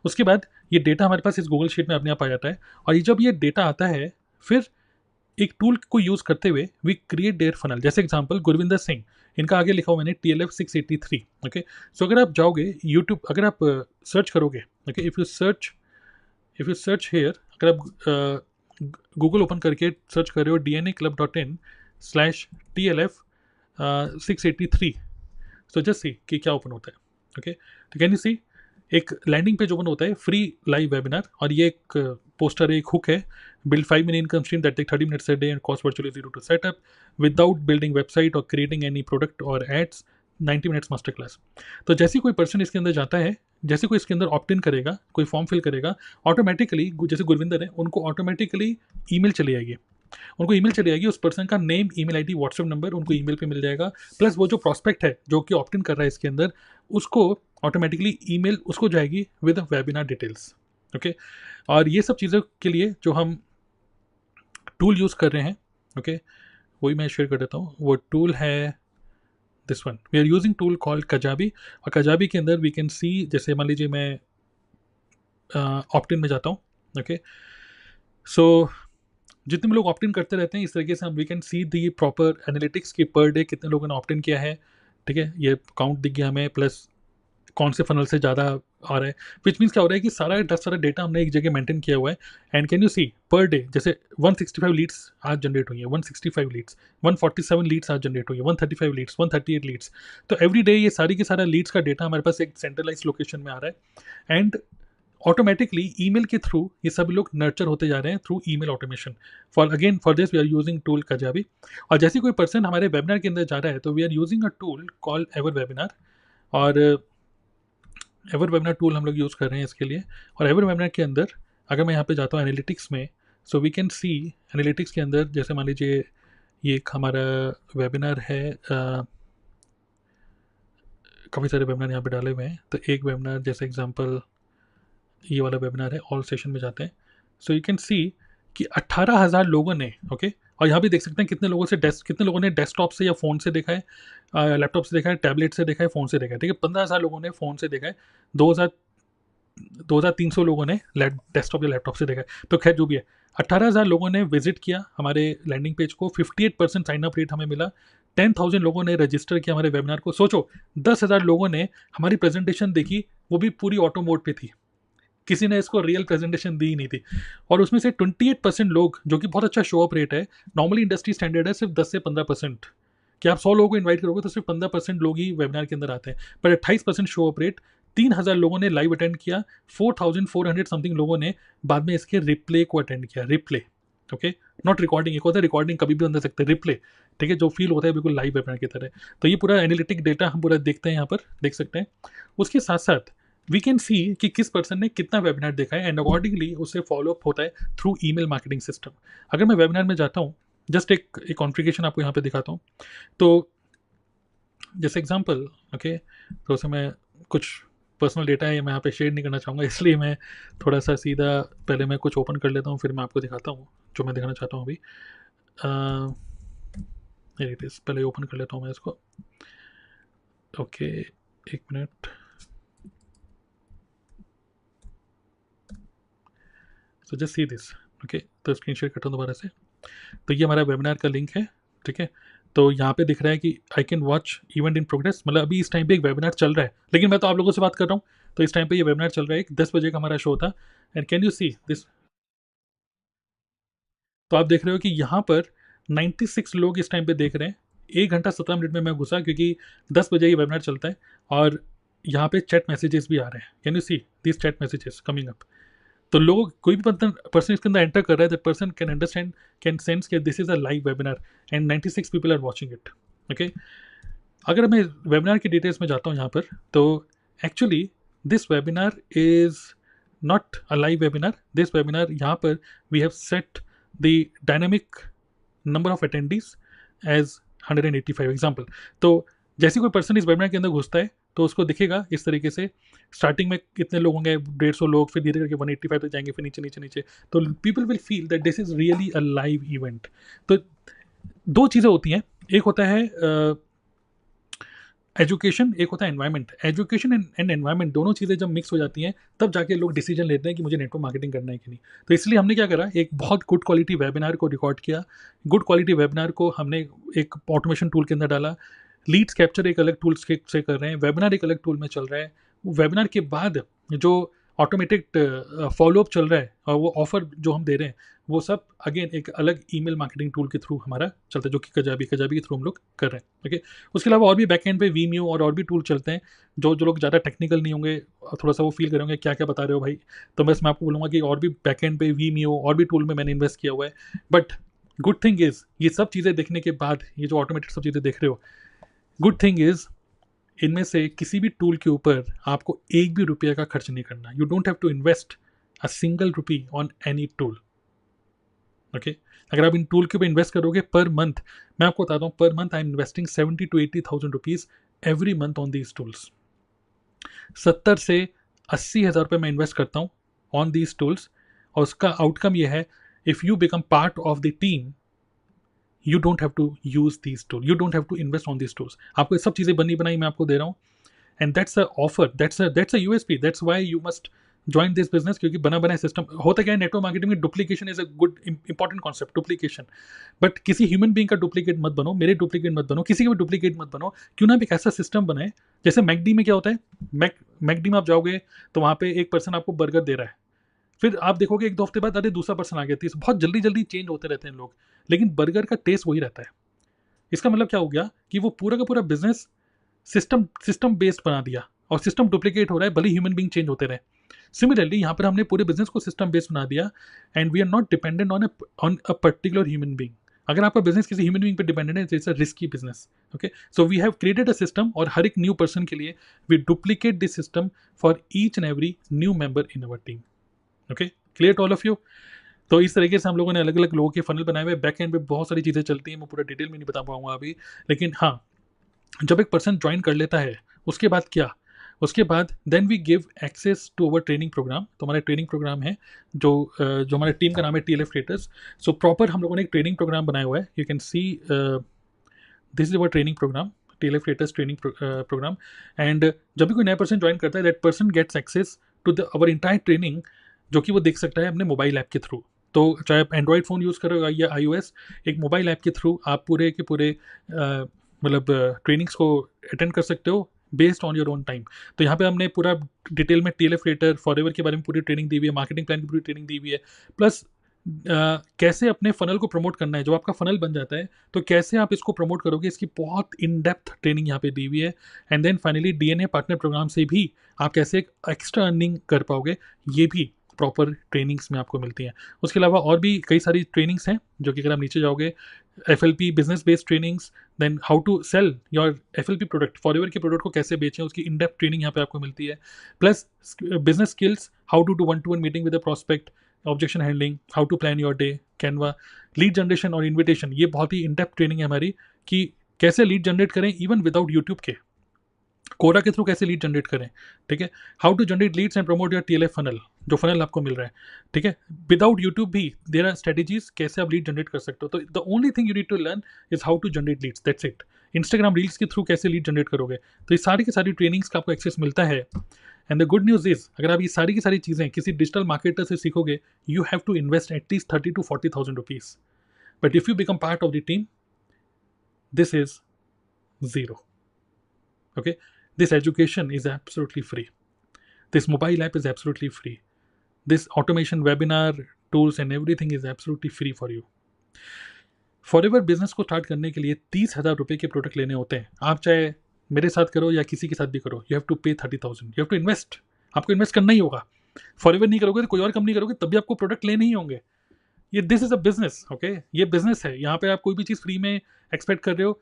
उसके बाद ये डेटा हमारे पास इस गूगल शीट में अपने आप आ जाता है। और ये जब ये डेटा आता है, फिर एक टूल को यूज़ करते हुए वी क्रिएट देयर फनल। जैसे एग्जांपल गुरविंदर सिंह, इनका आगे लिखा हुआ मैंने TLF 683। ओके, सो अगर आप जाओगे यूट्यूब, अगर आप सर्च करोगे, okay, if you search here, अगर आप गूगल ओपन करके सर्च कर रहे हो dnaclub.in/TLF 683, सो जस्ट सी कि क्या ओपन होता है। ओके, तो कैन यू सी एक लैंडिंग पेज ओपन होता है, फ्री लाइव वेबिनार, और ये एक पोस्टर, एक हुक है, build 5 minute income stream that take 30 minutes a day and cost virtually zero to set up without building website or creating any product or ads, 90 minutes master class. तो जैसे कोई person इसके अंदर जाता है, जैसे कोई इसके अंदर ऑप्ट इन करेगा, कोई फॉर्म फिल करेगा, ऑटोमेटिकली जैसे गुरविंदर है, उनको ऑटोमेटिकली ईमेल चली आएगी, उनको ईमेल चली आएगी, उस पर्सन का name, email ID, WhatsApp number उनको ईमेल पे मिल जाएगा, प्लस वो जो प्रॉस्पेक्ट है जो कि ऑप्ट इन कर रहा है इसके अंदर, उसको ऑटोमेटिकली ईमेल उसको जाएगी विद वेबिनार डिटेल्स। ओके, और ये सब चीज़ों के लिए जो हम टूल यूज़ कर रहे हैं, ओके, वही मैं शेयर कर देता हूँ। वो टूल है this one, we are using tool called Kajabi, और कजाबी के अंदर वी कैन सी, जैसे मान लीजिए मैं ऑप्ट इन में जाता हूँ, ओके, सो जितने भी लोग ऑप्ट इन करते रहते हैं, इस तरीके से हम we can see the proper analytics की पर डे कितने लोगों ने ऑप्ट इन किया है, ठीक है, ये काउंट दिख गया हमें, प्लस कौन से फनल से ज़्यादा आ रहा है, विच मीन्स क्या हो रहा है कि सारा डेटा हमने एक जगह मेंटेन किया हुआ है। And can you C per day जैसे 165 लीड्स आज जनरेट हुई है, 165 लीड्स, 147 लीड्स आज जनरेट हुई है, 135 लीड्स, 138 लीड्स। तो एवरी डे ये सारी की सारा लीड्स का डेटा हमारे पास एक सेंट्रलाइज लोकेशन में आ रहा है, एंड ऑटोमेटिकली ईमेल के थ्रू ये सब लोग नर्चर होते जा रहे हैं through email automation. For this we are using tool Kajabi. और जैसे कोई पर्सन हमारे वेबिनार के अंदर जा रहा है तो we are using a tool call ever webinar, और एवर वेबिनार टूल हम लोग यूज़ कर रहे हैं इसके लिए। और एवर वेबिनार के अंदर अगर मैं यहाँ पे जाता हूँ एनालिटिक्स में, so we can see analytics के अंदर, जैसे मान लीजिए ये एक हमारा वेबिनार है, काफ़ी सारे वेबिनार यहाँ पे डाले हुए हैं, तो एक वेबिनार जैसे एग्जांपल ये वाला वेबिनार है, ऑल सेशन में जाते हैं, सो यू कैन सी कि 18,000 लोगों ने, ओके, और यहाँ भी देख सकते हैं कितने लोगों ने डेस्कटॉप से या फ़ोन से देखा है, लैपटॉप से देखा है, टैबलेट से देखा है, फ़ोन से देखा है, ठीक है, 15,000 लोगों ने फ़ोन से देखा है, 2,300 लोगों ने डेस्कटॉप या लैपटॉप से देखा है। तो खैर जो भी है, 18,000 लोगों ने विजिट किया हमारे लैंडिंग पेज को, 58% साइन अप रेट हमें मिला, 10,000 लोगों ने रजिस्टर किया हमारे वेबिनार को। सोचो 10,000 लोगों ने हमारी प्रेजेंटेशन देखी, वो भी पूरी ऑटो मोड पे थी, किसी ने इसको रियल प्रेजेंटेशन दी ही नहीं थी, और उसमें से 28% लोग, जो कि बहुत अच्छा शो अप रेट है, नॉर्मली इंडस्ट्री स्टैंडर्ड है सिर्फ 10 से 15%, कि आप 100 लोगों को इन्वाइट करोगे तो सिर्फ 15% लोग ही वेबिनार के अंदर आते हैं, पर 28% शो अप रेट। 3,000 लोगों ने लाइव अटेंड किया, 4,400 समथिंग लोगों ने बाद में इसके रिप्ले को अटेंड किया, रिप्ले, ओके, नॉट रिकॉर्डिंग, एक होता है रिकॉर्डिंग कभी भी अंदर सकते हैं, रिप्ले, ठीक है, जो फील होता है बिल्कुल लाइव वेबिनार की तरह। तो ये पूरा एनालिटिक डेटा हम पूरा देखते हैं, यहाँ पर देख सकते हैं। उसके साथ साथ वी कैन सी कि किस पर्सन ने कितना वेबिनार देखा है, एंड अकॉर्डिंगली उससे फॉलोअप होता है थ्रू ईमेल मार्केटिंग सिस्टम। अगर मैं वेबिनार में जाता हूँ, जस्ट एक कॉन्फ़िगरेशन आपको यहाँ पे दिखाता हूँ, तो जैसे एग्जांपल, ओके, तो उसे मैं कुछ पर्सनल डेटा है मैं यहाँ पे शेयर नहीं करना चाहूँगा, इसलिए मैं थोड़ा सा सीधा पहले मैं कुछ ओपन कर लेता हूँ, फिर मैं आपको दिखाता हूँ जो मैं दिखाना चाहता हूँ अभी। इट इज़, पहले ओपन कर लेता हूँ मैं इसको, ओके, एक minute. So just see this, okay, तो स्क्रीन शेयर करता हूँ दोबारा से। तो ये हमारा वेबिनार का लिंक है, ठीक है, तो यहाँ पे दिख रहा है कि I can watch event in progress, मतलब अभी इस टाइम पे एक वेबिनार चल रहा है, लेकिन मैं तो आप लोगों से बात कर रहा हूँ, तो इस टाइम पे ये वेबिनार चल रहा है, 10 बजे का हमारा शो था, and can you see this, तो आप देख रहे हो कि यहाँ पर 96 लोग इस टाइम पे देख रहे हैं। 1 घंटा 17 मिनट में मैं घुसा, क्योंकि 10 बजे ये वेबिनार चलता है, और यहाँ पे चैट मैसेजेस भी आ रहे हैं, can you see this chat messages coming up. तो लोग, कोई भी पर्सन इसके अंदर एंटर कर रहा है, that person can understand, can sense कि this is a live webinar and 96 people are watching it, okay. अगर मैं वेबिनार की डिटेल्स में जाता हूँ यहाँ पर, तो actually this webinar is not a live webinar, this webinar यहाँ पर we have set the dynamic number of attendees as 185 example. तो जैसे कोई पर्सन इस वेबिनार के अंदर घुसता है तो उसको दिखेगा इस तरीके से, स्टार्टिंग में कितने लोग होंगे, 150 लोग, फिर धीरे करके 185 तक जाएंगे, फिर नीचे नीचे नीचे, तो people will feel that this is really a live event. तो दो चीज़ें होती हैं, एक होता है एजुकेशन, एक होता है एनवायरनमेंट। एजुकेशन एंड एनवायरनमेंट दोनों चीज़ें जब मिक्स हो जाती हैं तब जाके लोग डिसीजन लेते हैं कि मुझे नेटवर्क मार्केटिंग करना है कि नहीं। तो इसलिए हमने क्या करा, एक बहुत गुड क्वालिटी वेबिनार को रिकॉर्ड किया, गुड क्वालिटी वेबिनार को हमने एक ऑटोमेशन टूल के अंदर डाला, लीड्स कैप्चर एक अलग टूल से कर रहे हैं, वेबिनार एक अलग टूल में चल रहा है, वेबिनार के बाद जो ऑटोमेटिक फॉलोअप चल रहा है और वो ऑफर जो हम दे रहे हैं वो सब अगेन एक अलग ईमेल मार्केटिंग टूल के थ्रू हमारा चलता है, जो कि कजाबी के थ्रू हम लोग कर रहे हैं, ओके। उसके अलावा और भी बैकएंड पे वीमियो और भी टूल चलते हैं, जो लोग ज़्यादा टेक्निकल नहीं होंगे, थोड़ा सा वो फील करेंगे क्या क्या बता रहे हो भाई, तो बस मैं आपको बोलूँगा कि और भी बैकएंड पे वीमियो और भी टूल में मैंने इन्वेस्ट किया हुआ है। बट गुड थिंग इज़, ये सब चीज़ें देखने के बाद, ये जो ऑटोमेटेड सब चीज़ें देख रहे हो, गुड थिंग इज़ इनमें से किसी भी टूल के ऊपर आपको एक भी रुपये का खर्च नहीं करना. You don't have to invest a single rupee on any tool. Okay, अगर आप इन टूल के ऊपर इन्वेस्ट करोगे पर मंथ, मैं आपको बताता हूँ, per month I am investing 70 to 80,000 rupees every month on these tools. 70 से 80,000 रुपये मैं इन्वेस्ट करता हूँ ऑन दीज टूल्स, और उसका आउटकम ये है, if you become part of the team, you don't have to use these tool, you don't have to invest on these tools. आपको ये सब चीज़ें बनी बनाई मैं आपको दे रहा हूँ, and that's a offer, that's a USP, that's why you must join this business. क्योंकि बना बनाया सिस्टम होता क्या है, नेटवर्क मार्केटिंग में duplication is a good important concept, duplication. But किसी ह्यूमन बीइंग का डुप्लीकेट मत बनो, मेरे डुप्लीकेट मत बनो, किसी का भी डुप्लीकेट मत बनो. क्यों ना एक ऐसा सिस्टम बनाए, जैसे मैकडी में क्या होता है, मैकडी में आप जाओगे तो वहाँ पे एक पर्सन आपको बर्गर दे रहा है, फिर आप देखोगे एक दो हफ्ते बाद अरे दूसरा पर्सन आ गया. तो बहुत जल्दी जल्दी चेंज होते रहते हैं लोग, लेकिन बर्गर का टेस्ट वही रहता है. इसका मतलब क्या हो गया कि वो पूरा का पूरा बिजनेस सिस्टम बेस्ड बना दिया, और सिस्टम डुप्लीकेट हो रहा है भले ह्यूमन बीइंग चेंज होते रहे. सिमिलरली यहाँ पर हमने पूरे बिजनेस को सिस्टम बेस्ड बना दिया, and we are not dependent on a particular human being. अगर आपका बिजनेस किसी ह्यूमन बीइंग पर डिपेंडेंट है, it's a risky business. Okay, so we have created a system, और हर एक न्यू पर्सन के लिए we duplicate this system for each and every new member in our team. Okay, clear to all of you. तो इस तरीके से हम लोगों ने अलग अलग लोगों के फनल बनाए हुए. बैक एंड पे बहुत सारी चीज़ें चलती हैं, मैं पूरा डिटेल में नहीं बता पाऊंगा अभी, लेकिन हाँ, जब एक पर्सन ज्वाइन कर लेता है, उसके बाद क्या, उसके बाद then we give access to our training program. तो हमारा ट्रेनिंग प्रोग्राम है जो हमारे टीम का नाम है TLF क्रिएटर्स. सो प्रॉपर हम लोगों ने एक ट्रेनिंग प्रोग्राम बनाया हुआ है. You can see this is our training program, TLF creators training program. And जब भी कोई नया पर्सन ज्वाइन करता है, that person gets access to our entire training, जो कि वो देख सकता है अपने मोबाइल ऐप के थ्रू. तो चाहे आप एंड्रॉयड फ़ोन यूज़ करो या iOS, एक मोबाइल ऐप के थ्रू आप पूरे के पूरे मतलब ट्रेनिंग्स को अटेंड कर सकते हो based on your own time. तो यहाँ पे हमने पूरा डिटेल में TLF क्रिएटर फॉरएवर के बारे में पूरी ट्रेनिंग दी हुई है, मार्केटिंग प्लान की पूरी ट्रेनिंग दी हुई है, प्लस कैसे अपने फनल को प्रमोट करना है. जो आपका फनल बन जाता है तो कैसे आप इसको प्रमोट करोगे, इसकी बहुत इन डेप्थ ट्रेनिंग यहाँ पे दी हुई है. And then finally DNA partner program से भी आप कैसे एक एक्स्ट्रा अर्निंग कर पाओगे, ये भी प्रॉपर ट्रेनिंग्स में आपको मिलती हैं. उसके अलावा और भी कई सारी ट्रेनिंग्स हैं, जो कि अगर आप नीचे जाओगे, FLP business based trainings, then how to sell your FLP product, Forever के प्रोडक्ट को कैसे बेचें, उसकी इन डेप्थ ट्रेनिंग यहाँ पे आपको मिलती है. Plus business skills, how to do 1-to-1 meeting with a prospect, objection handling, how to plan your day, Canva, lead generation और इन्विटेशन. ये बहुत ही इन डेप्थ ट्रेनिंग है हमारी, कि कैसे लीड जनरेट करें इवन विदाउट यूट्यूब के, कोरा के थ्रू कैसे लीड जनरेट करें. ठीक है, how to generate leads and promote your TLF funnel, जो फनल आपको मिल रहा है. ठीक है, विदाउट यूट्यूब भी देयर आर स्ट्रेटेजीज कैसे आप लीड जनरेट कर सकते हो. तो the only thing you need to learn is how to generate leads, that's it. Instagram reels के थ्रू कैसे लीड जनरेट करोगे, तो ये सारी की सारी ट्रेनिंग्स का आपको एक्सेस मिलता है. And the good news is, अगर आप ये सारी की सारी चीज़ें किसी डिजिटल मार्केटर से सीखोगे, you have to invest at least 30 to 40,000 rupees. But if you become part of the team, this is zero. Okay, this education is absolutely free, this mobile app is absolutely free, this automation webinar tools and everything is absolutely free for you. Forever business को start करने के लिए 30,000 रुपये के product लेने होते हैं. आप चाहे मेरे साथ करो या किसी के साथ भी करो, यू हैव टू पे 30,000. यू हैव टू इन्वेस्ट, आपको इन्वेस्ट करना ही होगा. फॉरएवर नहीं करोगे तो कोई और कंपनी करोगे, तब भी आपको प्रोडक्ट लेने ही होंगे. ये this is a business. Okay, ये बिजनेस है, यहाँ पे आप कोई भी चीज़ फ्री में एक्सपेक्ट कर रहे हो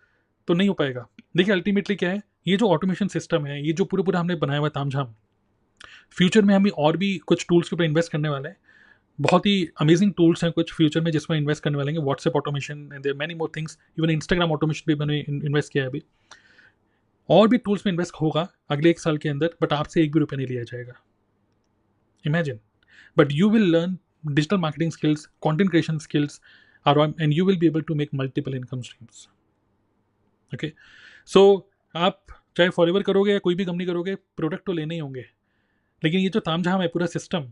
तो नहीं हो पाएगा. देखिए अल्टीमेटली क्या है, ये जो ऑटोमेशन सिस्टम है, ये जो पूरा हमने बनाया हुआ तामझाम, फ्यूचर में हम और भी कुछ टूल्स के ऊपर इन्वेस्ट करने वाले हैं. बहुत ही अमेजिंग टूल्स हैं कुछ फ्यूचर में जिसमें इन्वेस्ट करने वाले हैं. WhatsApp automation and there many more things, even Instagram automation भी मैंने इन्वेस्ट किया है अभी. और भी टूल्स में इन्वेस्ट होगा अगले 1 साल के अंदर, बट आपसे एक भी रुपया नहीं लिया जाएगा. Imagine. But you will learn digital marketing skills, content creation skills, and you will be able to make multiple income streams. Okay, so आप चाहे फॉरएवर करोगे या कोई भी कंपनी करोगे, प्रोडक्ट तो लेने ही होंगे. लेकिन ये जो तामझाम है पूरा सिस्टम,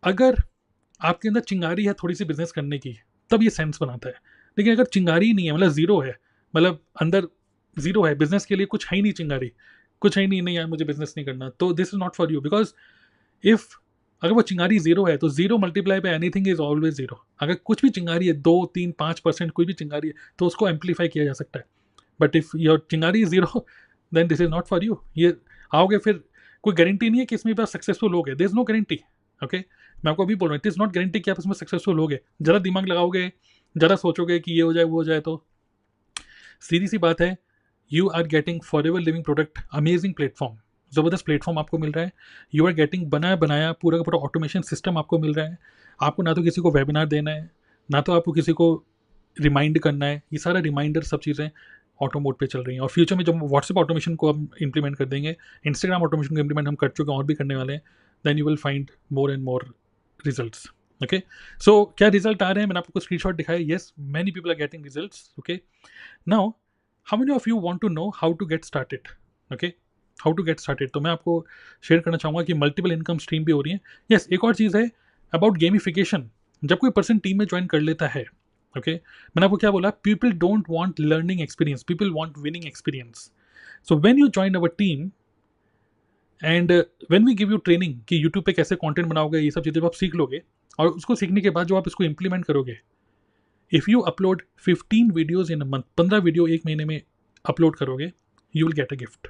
अगर आपके अंदर चिंगारी है थोड़ी सी बिजनेस करने की, तब ये सेंस बनाता है. लेकिन अगर चिंगारी नहीं है, मतलब जीरो है, मतलब अंदर जीरो है, बिजनेस के लिए कुछ है ही नहीं, चिंगारी कुछ है ही नहीं, नहीं यार मुझे बिजनेस नहीं करना, तो this is not for you. Because if अगर वो चिंगारी जीरो है, तो zero multiply by anything is always zero. अगर कुछ भी चिंगारी है, 2-3-5% कोई भी चिंगारी है, तो उसको एम्पलीफाई किया जा सकता है. बट इफ़ योर चिंगारी zero, then this is not for you. ये आओगे फिर कोई गारंटी नहीं है कि इसमें आप सक्सेसफुल हो गए. There is no guarantee. Okay, मैं आपको अभी बोल रहा हूँ, इट इज़ नॉट गारंटी कि आप इसमें सक्सेसफुल हो गए. ज़रा दिमाग लगाओगे, ज़रा सोचोगे कि ये हो जाए वो हो जाए, तो सीधी सी बात है, you are getting Forever Living product, amazing platform, ज़बरदस्त प्लेटफॉर्म आपको मिल रहा है। यू आर गेटिंग बनाया बनाया पूरा का पूरा ऑटोमेशन सिस्टम आपको मिल रहा है। आपको ना तो किसी को वेबिनार देना है, ना तो आपको किसी को रिमाइंड करना है, ये सारा रिमाइंडर सब चीज़ें ऑटो मोड पे चल रही हैं। और फ्यूचर में जब व्हाट्सएप ऑटोमेशन को हम इंप्लीमेंट कर देंगे, इंस्टाग्राम ऑटोमेशन को इंप्लीमेंट हम कर चुके हैं और भी करने वाले हैं, then you will find more and more results. Okay, so क्या रिजल्ट आ रहे हैं, मैंने आपको स्क्रीनशॉट दिखाया। Yes, many people are getting results. Okay, now how many of you want to know how to get started? Okay, how to get started, तो मैं आपको शेयर करना चाहूँगा कि मल्टीपल इनकम स्ट्रीम भी हो रही है। यस, एक और चीज़ है अबाउट गेमिफिकेशन। जब कोई पर्सन टीम में ज्वाइन कर लेता है, ओके, मैंने आपको क्या बोला, people don't want learning experience, people want winning experience. So when you join our team and when we give you training कि यूट्यूब पे कैसे कंटेंट बनाओगे, ये सब चीज़ें जब आप सीख लोगे और उसको सीखने के बाद जो आप इसको इंप्लीमेंट करोगे, if you upload 15 videos in a month, 15 video एक महीने में अपलोड करोगे, you will get a gift.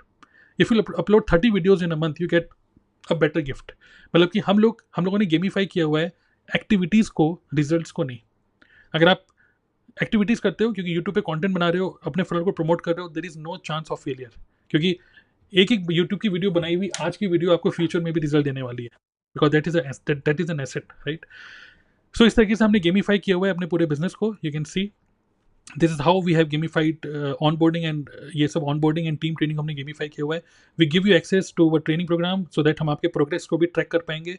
If you upload 30 videos in a month, you get a better gift. मतलब कि हम लोगों ने गेमीफाई किया हुआ है एक्टिविटीज़ को, रिजल्ट्स को नहीं। अगर आप एक्टिविटीज़ करते हो क्योंकि यूट्यूब पे कंटेंट बना रहे हो, अपने प्रोडक्ट को प्रमोट कर रहे हो, there is no chance of failure, क्योंकि एक एक यूट्यूब की वीडियो बनाई हुई आज की वीडियो आपको फ्यूचर में भी रिजल्ट देने वाली है, because that is an asset, right. So इस तरीके से हमने गेमीफाई किया हुआ है अपने पूरे बिजनेस को। You can see this is how we have gamified onboarding and ये सब ऑनबोर्डिंग एंड टीम ट्रेनिंग हमने गेमीफाई किया हुआ है। We give you access to our training program so that हम आपके प्रोग्रेस को भी ट्रैक कर पाएंगे।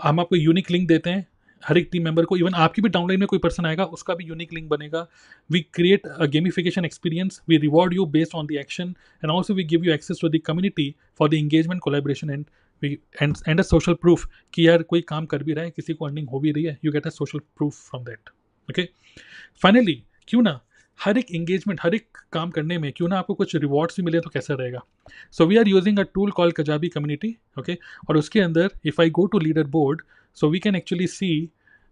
हम आपको यूनिक लिंक देते हैं हर एक टीम मेंबर को, इवन आपकी भी डाउनलाइन में कोई पर्सन आएगा उसका भी यूनिक लिंक बनेगा। We create a gamification experience, we reward you based on the action and also we give you access to the community for the engagement, collaboration and a social proof कि यार कोई काम कर भी रहा है, किसी को अर्निंग हो भी रही है, you get a social proof from that. Okay, finally क्यों ना हर एक एंगेजमेंट, हर एक काम करने में क्यों ना आपको कुछ रिवॉर्ड्स भी मिले तो कैसा रहेगा। So we are using a tool call Kajabi community. Okay, और उसके अंदर if I go to leader board, so we can actually see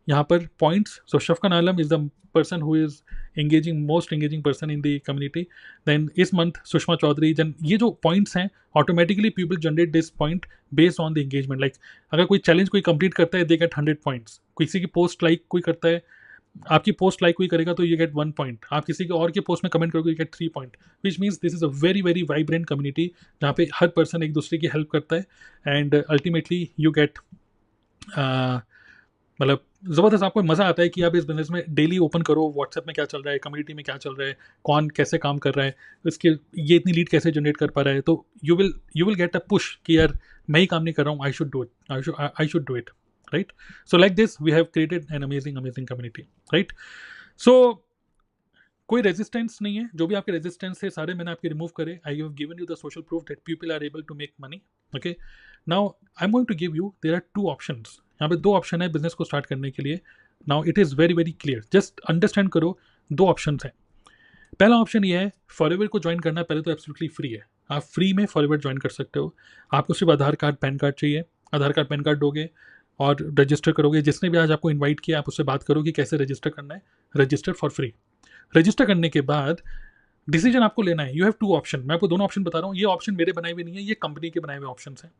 यहाँ पर points. So Shafkan Alam is the person who is engaging, most engaging person in the community. Then इस month Sushma Chaudhary. जन ये जो points हैं, automatically people generate this point based on the engagement. Like अगर कोई challenge कोई कंप्लीट करता है, दे गेट 100 पॉइंट्स। किसी की पोस्ट लाइक कोई करता है, आपकी पोस्ट लाइक कोई करेगा तो यू गेट 1 पॉइंट। आप किसी के और के पोस्ट में कमेंट करोगे, you get 3 point, which means this is a very very vibrant community जहाँ पे हर पर्सन एक दूसरे की हेल्प करता है एंड अल्टीमेटली यू गेट मतलब ज़बरदस्त। आपको मज़ा आता है कि आप इस बिजनेस में डेली ओपन करो, व्हाट्सएप में क्या चल रहा है, कम्युनिटी में क्या चल रहा है, कौन कैसे काम कर रहा है, इसके ये इतनी लीड कैसे जनरेट कर पा रहा है, तो you will get a push कि यार मैं ही काम नहीं कर रहा हूँ, I should do it, I should do it, right. So like this we have created an amazing community, right. So कोई रेजिस्टेंस नहीं है, जो भी आपके रेजिस्टेंस है सारे मैंने आपके रिमूव करे। I have given you the social proof that people are able to make money. Okay, now I am going to give you, there are 2 options. यहाँ पे 2 ऑप्शन है बिजनेस को स्टार्ट करने के लिए। Now it is very very clear, just understand करो। 2 option हैं। पहला ऑप्शन ये है, फॉरएवर को ज्वाइन करना पहले तो एब्सोल्युटली फ्री है, आप फ्री में फॉरएवर ज्वाइन कर सकते हो। आपको सिर्फ आधार कार्ड पैन कार्ड चाहिए, आधार कार्ड पैन कार्ड दोगे और रजिस्टर करोगे। जिसने भी आज आपको इन्वाइट किया आप उससे बात करो कि कैसे रजिस्टर करना है, रजिस्टर फॉर फ्री। रजिस्टर करने के बाद डिसीजन आपको लेना है। यू हैव 2 ऑप्शन, मैं आपको दोनों ऑप्शन बता रहा हूँ। ये ऑप्शन मेरे बनाए हुए नहीं है, ये कंपनी के बनाए हुए ऑप्शन हैं।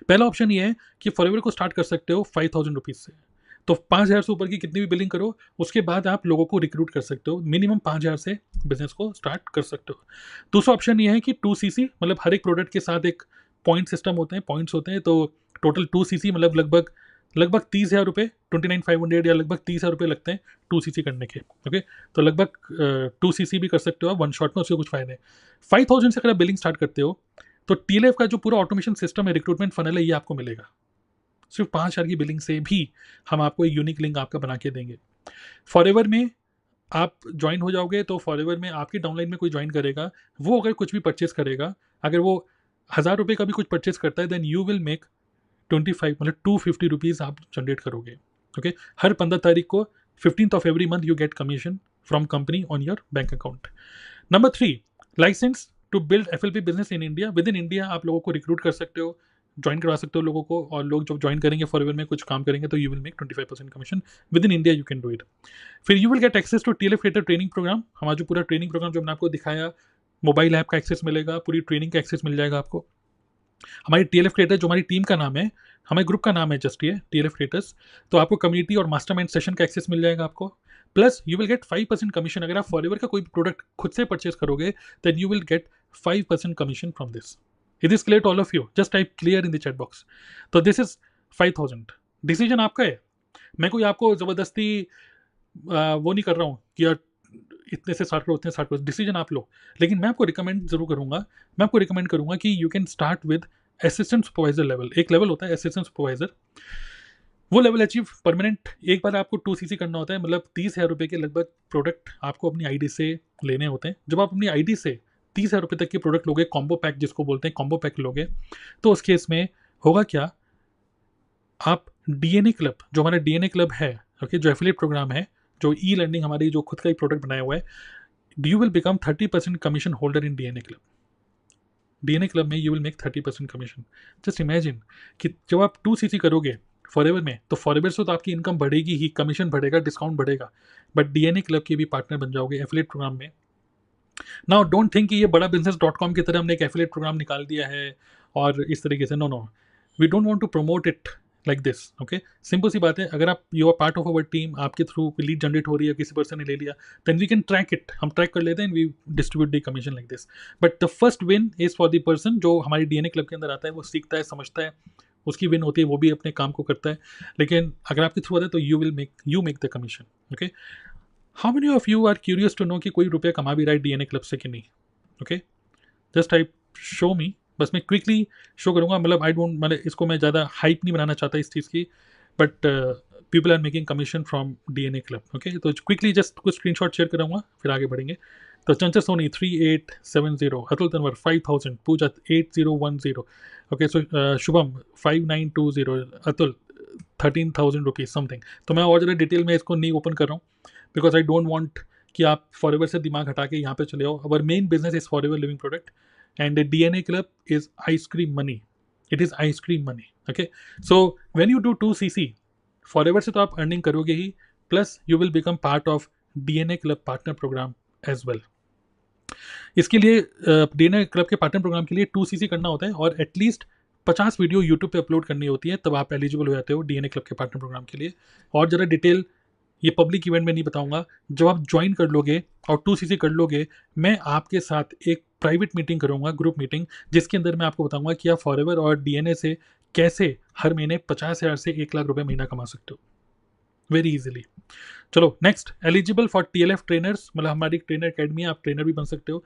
पहला ऑप्शन ये है कि फॉरएवर को स्टार्ट कर सकते हो 5000 रुपीज़ से, तो 5000 से ऊपर की कितनी भी बिलिंग करो, उसके बाद आप लोगों को रिक्रूट कर सकते हो। मिनिमम 5000 से बिजनेस को स्टार्ट कर सकते हो। दूसरा ऑप्शन ये है कि 2cc, मतलब हर एक प्रोडक्ट के साथ एक पॉइंट सिस्टम होते हैं, पॉइंट्स होते हैं, तो टोटल 2cc मतलब लगभग 30,000 रुपये, 29,500 या लगभग 30,000 रुपये लगते हैं 2cc करने के। ओके, तो लगभग 2cc भी कर सकते हो आप वन शॉट में, उसके कुछ फ़ायदे। 5000 से अगर आप बिलिंग स्टार्ट करते हो तो TLF का जो पूरा ऑटोमेशन सिस्टम है, रिक्रूटमेंट फनल है, ये आपको मिलेगा। सिर्फ 5,000 की बिलिंग से भी हम आपको एक यूनिक लिंक आपका बना के देंगे। फॉरएवर में आप ज्वाइन हो जाओगे तो फॉरएवर में आपकी डाउनलाइन में कोई ज्वाइन करेगा, वो अगर कुछ भी परचेस करेगा, अगर वो 1000 रुपये का भी कुछ परचेस करता है, देन यू विल मेक 25 मतलब 250 रुपीज़ आप जनरेट करोगे। ओके, हर 15 तारीख को 15th of every month you get commission from company on your bank account. Number 3, license to build FLP business in India. Within India आप लोगों को recruit कर सकते हो, ज्वाइन करवा सकते हो लोगों को, और लोग जब ज्वाइन करेंगे फॉरएवर में कुछ काम करेंगे तो you will make 25% commission within India, you can do it. फिर you will get access to TLF creator training program. हमारा जो पूरा ट्रेनिंग प्रोग्राम जो मैंने आपको दिखाया, मोबाइल ऐप का एक्सेस मिलेगा, पूरी ट्रेनिंग का एक्सेस मिल जाएगा आपको। हमारी TLF क्रिएटर जो हमारी टीम का नाम है, हमारे ग्रुप का नाम है जस्ट ये TLF क्रिएटर्स, तो आपको कम्युनिटी और मास्टरमाइंड सेशन का एक्सेस मिल जाएगा आपको। Plus you will get 5% commission. अगर आप फॉरएवर का कोई प्रोडक्ट खुद से परचेज करोगे then you will get 5% commission from this. It is clear to all of you, just type clear in the chat box. तो दिस इज 5000। डिसीजन आपका है, मैं कोई आपको ज़बरदस्ती वो नहीं कर रहा हूँ कि यार इतने से 60 करो, उतने 60 करो, डिसीजन आप लो। लेकिन मैं आपको रिकमेंड जरूर करूँगा, मैं आपको रिकमेंड करूँगा कि you can start with assistant supervisor level. एक लेवल होता है असिस्टेंट सुपरवाइजर, वो लेवल अचीव परमानेंट एक बार आपको 2cc करना होता है, मतलब 30,000 रुपये के लगभग प्रोडक्ट आपको अपनी आईडी से लेने होते हैं। जब आप अपनी आईडी से 30,000 रुपये तक के प्रोडक्ट लोगे, कॉम्बो पैक जिसको बोलते हैं, कॉम्बो पैक लोगे, तो उस केस में होगा क्या, आप डीएनए क्लब, जो हमारा डीएनए क्लब है, ओके, जो एफिलिएट प्रोग्राम है, जो ई लर्निंग हमारी जो खुद का ही प्रोडक्ट बनाया हुआ है, you will become 30% commission holder in DNA club. DNA club में you will make 30% commission. Just imagine कि जब आप 2cc करोगे फॉरएवर में, तो फॉरएवर से तो आपकी इनकम बढ़ेगी ही, कमीशन बढ़ेगा, डिस्काउंट बढ़ेगा, बट डीएनए क्लब के भी पार्टनर बन जाओगे एफिलिएट प्रोग्राम में। नाउ डोंट थिंक कि ये बड़ा बिजनेस.com की तरह हमने एक एफिलिएट प्रोग्राम निकाल दिया है और इस तरीके से, no no, we don't want to promote it like this, okay. Simple सी बात है, अगर आप you are part of our team, आपके थ्रू लीड जनरेट हो रही है, किसी पर्सन ने ले लिया, then we can track it, हम ट्रैक कर लेते हैं, we distribute the commission like this. But the first win is for the person जो हमारी डीएनए क्लब के अंदर आता है, वो सीखता है, समझता है, उसकी विन होती है, वो भी अपने काम को करता है। लेकिन अगर आपके थ्रू आता है तो you make the commission, okay. How many of you are curious to know कि कोई रुपया कमा भी रहा है डीएनए क्लब से कि नहीं, ओके। जस्ट टाइप शो मी, बस मैं क्विकली शो करूँगा, मतलब आई डोंट, मतलब इसको मैं ज़्यादा हाइप नहीं बनाना चाहता इस चीज़ की, but people are making commission from DNA club, okay. तो क्विकली जस्ट कुछ स्क्रीनशॉट शेयर करूँगा, फिर आगे बढ़ेंगे। तो Chanchal Soni 3870, Atul Tanwar 5000, Pooja 8010, okay. So Shubham 5920, Atul 13,000 rupees something. तो मैं और ज़्यादा डिटेल में इसको नहीं ओपन कर रहा हूँ, बिकॉज आई डोंट वांट कि आप फॉरएवर से दिमाग हटा के यहाँ पे चले आओ। Our main business is forever living product and the DNA club is ice cream money. It is ice cream money, okay. So when you do 2cc forever से तो आप earning करोगे ही, plus you will become part of DNA club partner program as well. इसके लिए DNA club के partner program के लिए 2cc करना होता है और एटलीस्ट 50 वीडियो यूट्यूब पे अपलोड करनी होती है, तब आप एलिजिबल हो जाते हो DNA club के पार्टनर प्रोग्राम के लिए। और ज़रा डिटेल ये पब्लिक इवेंट में नहीं बताऊंगा, जब आप ज्वाइन कर लोगे और 2cc कर लोगे, मैं आपके साथ एक प्राइवेट मीटिंग करूंगा, ग्रुप मीटिंग, जिसके अंदर मैं आपको बताऊंगा कि आप फॉरएवर और डीएनए से कैसे हर महीने 50,000 से 1 लाख रुपए महीना कमा सकते हो वेरी इजीली। चलो next, eligible for TLF trainers, मतलब हमारी ट्रेनर अकेडमी है, आप ट्रेनर भी बन सकते हो।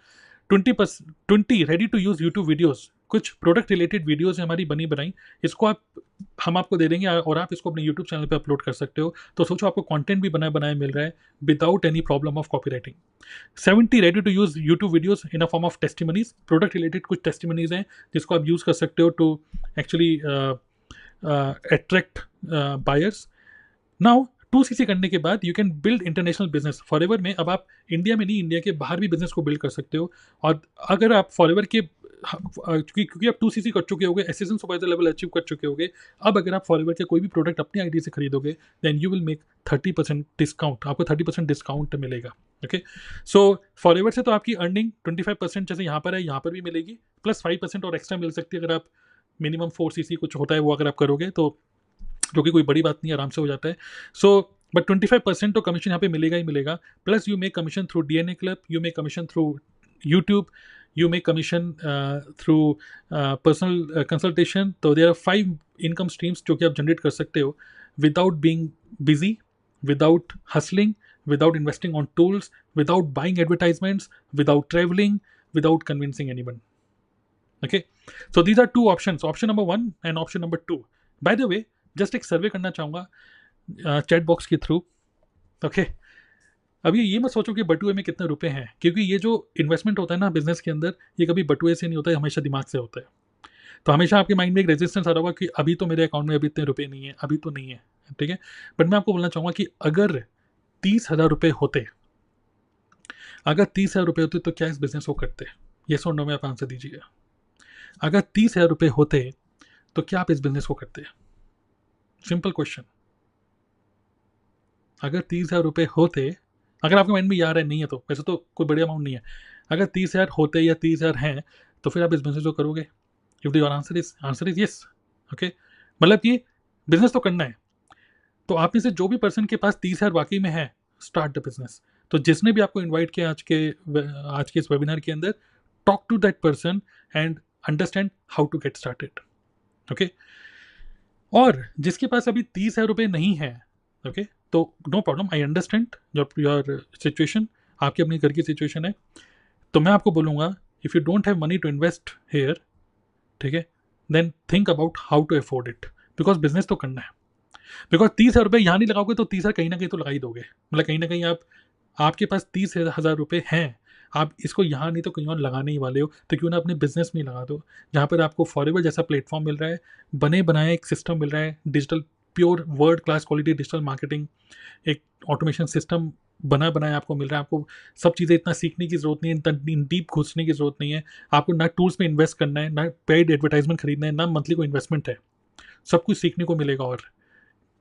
20 ready to use YouTube videos, कुछ प्रोडक्ट रिलेटेड वीडियोज़ है हमारी बनी बनाई, इसको हम आपको दे देंगे और आप इसको अपने यूट्यूब चैनल पे अपलोड कर सकते हो। तो सोचो आपको कंटेंट भी बनाया मिल रहा है without any problem of copywriting. 70 ready to use YouTube videos in a form of testimonies, product related कुछ टेस्टिमनीज हैं जिसको आप यूज़ कर सकते हो to actually attract buyers. Now 2cc करने के बाद you can build international business Forever में। अब आप इंडिया में नहीं, इंडिया के बाहर भी बिजनेस को बिल्ड कर सकते हो। और अगर आप फॉरएवर के क्योंकि आप 2cc कर चुके होगे, असिस्टेंट सुपरवाइजर लेवल अचीव कर चुके होगे, अब अगर आप फॉरएवर के कोई भी प्रोडक्ट अपनी आईडी से खरीदोगे then you will make 30% discount, आपको 30% डिस्काउंट मिलेगा, ओके। सो फॉरएवर से तो आपकी अर्निंग 25% जैसे यहाँ पर है, यहाँ पर भी मिलेगी, प्लस 5% और एक्स्ट्रा मिल सकती है अगर आप मिनिमम 4cc कुछ होता है वो अगर आप करोगे तो, जो कि कोई बड़ी बात नहीं, आराम से हो जाता है। सो बट 25% तो कमीशन यहाँ पे मिलेगा ही मिलेगा, plus you make commission through DNA club, you make commission through YouTube, you make commission through personal consultation. तो there are 5 income streams जो कि आप जनरेट कर सकते हो without being busy, without hustling, without investing on tools, without buying advertisements, without traveling, without convincing anyone. Okay, so these are 2 options, option number 1 and option number 2. By the way, just एक सर्वे करना चाहूँगा chat box के through, okay. अब ये मत सोचो कि बटुए में कितने रुपए हैं, क्योंकि ये जो इन्वेस्टमेंट होता है ना बिजनेस के अंदर, ये कभी बटुए से नहीं होता है, हमेशा दिमाग से होता है। तो हमेशा आपके माइंड में एक रेजिस्टेंस आ रहा होगा कि अभी तो मेरे अकाउंट में अभी इतने रुपए नहीं है, अभी तो नहीं है, ठीक है। बट मैं आपको बोलना चाहूँगा कि अगर 30,000 रुपये होते, अगर 30,000 रुपये होते तो क्या इस बिजनेस को करते? ये सो नो में आप आंसर दीजिएगा। अगर 30,000 रुपये होते तो क्या आप इस बिजनेस को करते? Simple question. अगर 30,000 रुपये होते, अगर आपके माइंड में यार है, नहीं है तो वैसे तो कोई बड़ी अमाउंट नहीं है, अगर 30,000 होते या 30,000 हैं तो फिर आप इस बिजनेस को करोगे? If your answer is yes, okay. मतलब कि बिजनेस तो करना है, तो आप में से जो भी पर्सन के पास 30,000 वाकई में है, स्टार्ट द बिजनेस। तो जिसने भी आपको इनवाइट किया आज के इस वेबिनार के अंदर, talk to that person and understand how to get started. Okay, और जिसके पास अभी 30,000 रुपये नहीं है, ओके, तो no problem, I understand your situation, आपकी अपनी घर की सिचुएशन है। तो मैं आपको बोलूँगा, if you don't have money to invest here, ठीक है, then think about how to afford it, because business तो करना है। बिकॉज 30,000 रुपये यहाँ नहीं लगाओगे तो 30,000 कहीं ना कहीं तो लगा ही दोगे। मतलब कहीं ना कहीं आपके पास 30,000 रुपये हैं, आप इसको यहाँ नहीं तो कहीं और लगाने ही वाले हो, तो क्यों ना अपने बिजनेस में ही लगा दो, जहाँ पर आपको फॉरएवर जैसा प्लेटफॉर्म मिल रहा है, बने बनाए एक सिस्टम मिल रहा है, digital pure world class quality digital marketing, एक ऑटोमेशन सिस्टम बना बनाया आपको मिल रहा है। आपको सब चीज़ें इतना सीखने की ज़रूरत नहीं है, इतना डीप घुसने की ज़रूरत नहीं है। आपको ना टूल्स में इन्वेस्ट करना है, ना पेड एडवर्टाइजमेंट खरीदना है, ना मंथली को इन्वेस्टमेंट है। सब कुछ सीखने को मिलेगा और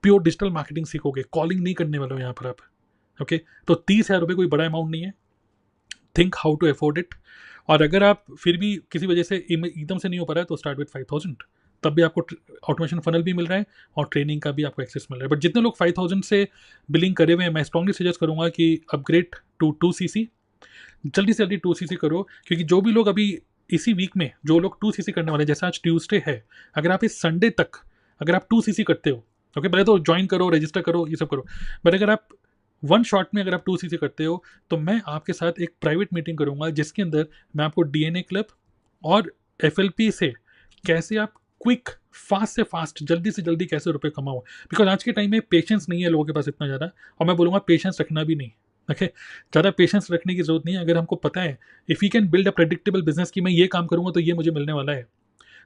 प्योर डिजिटल मार्केटिंग सीखोगे, कॉलिंग नहीं करने वाले हो यहाँ पर आप। ओके, तो 30,000 रुपये कोई बड़ा अमाउंट नहीं है, think how to afford it. और अगर आप फिर भी किसी वजह से एकदम से नहीं हो पा रहा है तो स्टार्ट विद 5,000, तब भी आपको ऑटोमेशन फनल भी मिल रहा है और ट्रेनिंग का भी आपको एक्सेस मिल रहा है। बट जितने लोग 5,000 से बिलिंग करे हुए हैं, मैं स्ट्रांगली सजेस्ट करूंगा कि अपग्रेड टू 2cc, जल्दी से जल्दी 2cc करो, क्योंकि जो भी लोग अभी इसी वीक में जो लोग 2cc करने वाले हैं, जैसे आज ट्यूसडे है, अगर आप इस संडे तक अगर आप 2cc करते हो, ओके, पहले तो ज्वाइन करो, रजिस्टर करो, ये सब करो, बट अगर आप वन शॉट में अगर आप 2cc करते हो तो मैं आपके साथ एक प्राइवेट मीटिंग करूंगा, जिसके अंदर मैं आपको डीएनए क्लब और FLP से कैसे आप क्विक, फास्ट से फास्ट, जल्दी से जल्दी कैसे रुपए कमाओ। बिकॉज आज के टाइम में पेशेंस नहीं है लोगों के पास इतना ज़्यादा, और मैं बोलूँगा पेशेंस रखना भी नहीं। ओके, ज़्यादा पेशेंस रखने की जरूरत नहीं है। अगर हमको पता है if you can build a predictable business कि मैं ये काम करूँगा तो ये मुझे मिलने वाला है,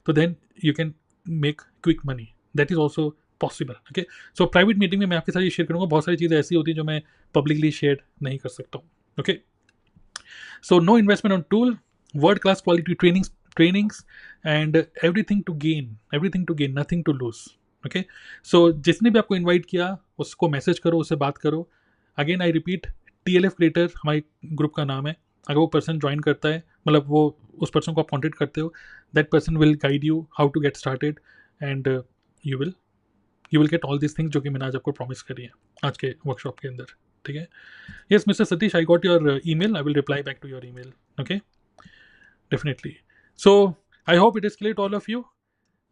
तो then you can make quick money, that is also possible. Okay, so private meeting में मैं आपके साथ ये शेयर करूँगा, बहुत सारी चीज़ें ऐसी होती हैं जो मैं पब्लिकली शेयर नहीं कर सकता हूँ। Okay, so no investment on tool, world class quality trainings and everything to gain, nothing to lose. Okay, so जिसने भी आपको इनवाइट किया उसको मैसेज करो, उससे बात करो। Again I repeat, TLF creator हमारे ग्रुप का नाम है। अगर वो पर्सन ज्वाइन करता है, मतलब वो उस पर्सन को आप कॉन्टेक्ट करते हो, that person will guide you how to get started and you will get all this things जो कि मैंने आज आपको प्रॉमिस करी है आज के वर्कशॉप के अंदर। ठीक है, yes mister Satish, I got your email, I will reply back to your email. Okay, definitely. So I hope it is clear to all of you.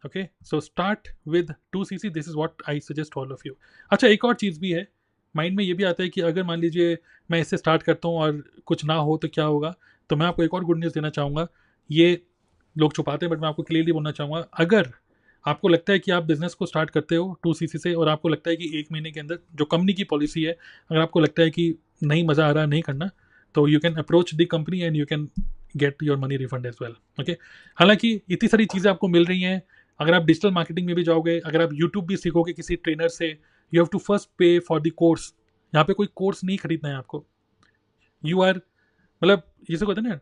Okay, so start with 2cc, this is what I suggest to all of you. अच्छा, एक और चीज़ भी है mind में, ये भी आता है कि अगर मान लीजिए मैं इससे स्टार्ट करता हूँ और कुछ ना हो तो क्या होगा। तो मैं आपको एक और गुड न्यूज़ देना चाहूँगा, ये लोग छुपाते हैं बट मैं आपको क्लियरली बोलना चाहूँगा, अगर आपको लगता है कि आप बिज़नेस को स्टार्ट करते हो 2cc से और आपको लगता है कि 1 महीने के अंदर, जो कंपनी की पॉलिसी है, अगर आपको लगता है कि नहीं मज़ा आ रहा, नहीं करना, तो you can approach the company and you can get your money refund as well. Okay, हालांकि इतनी सारी चीज़ें आपको मिल रही हैं। अगर आप डिजिटल मार्केटिंग में भी जाओगे, अगर आप यूट्यूब भी सीखोगे किसी ट्रेनर से, यू हैव टू फर्स्ट पे फॉर द कोर्स। यहाँ पे कोई कोर्स नहीं खरीदना है आपको। यू आर, मतलब जैसे कहते हैं ना,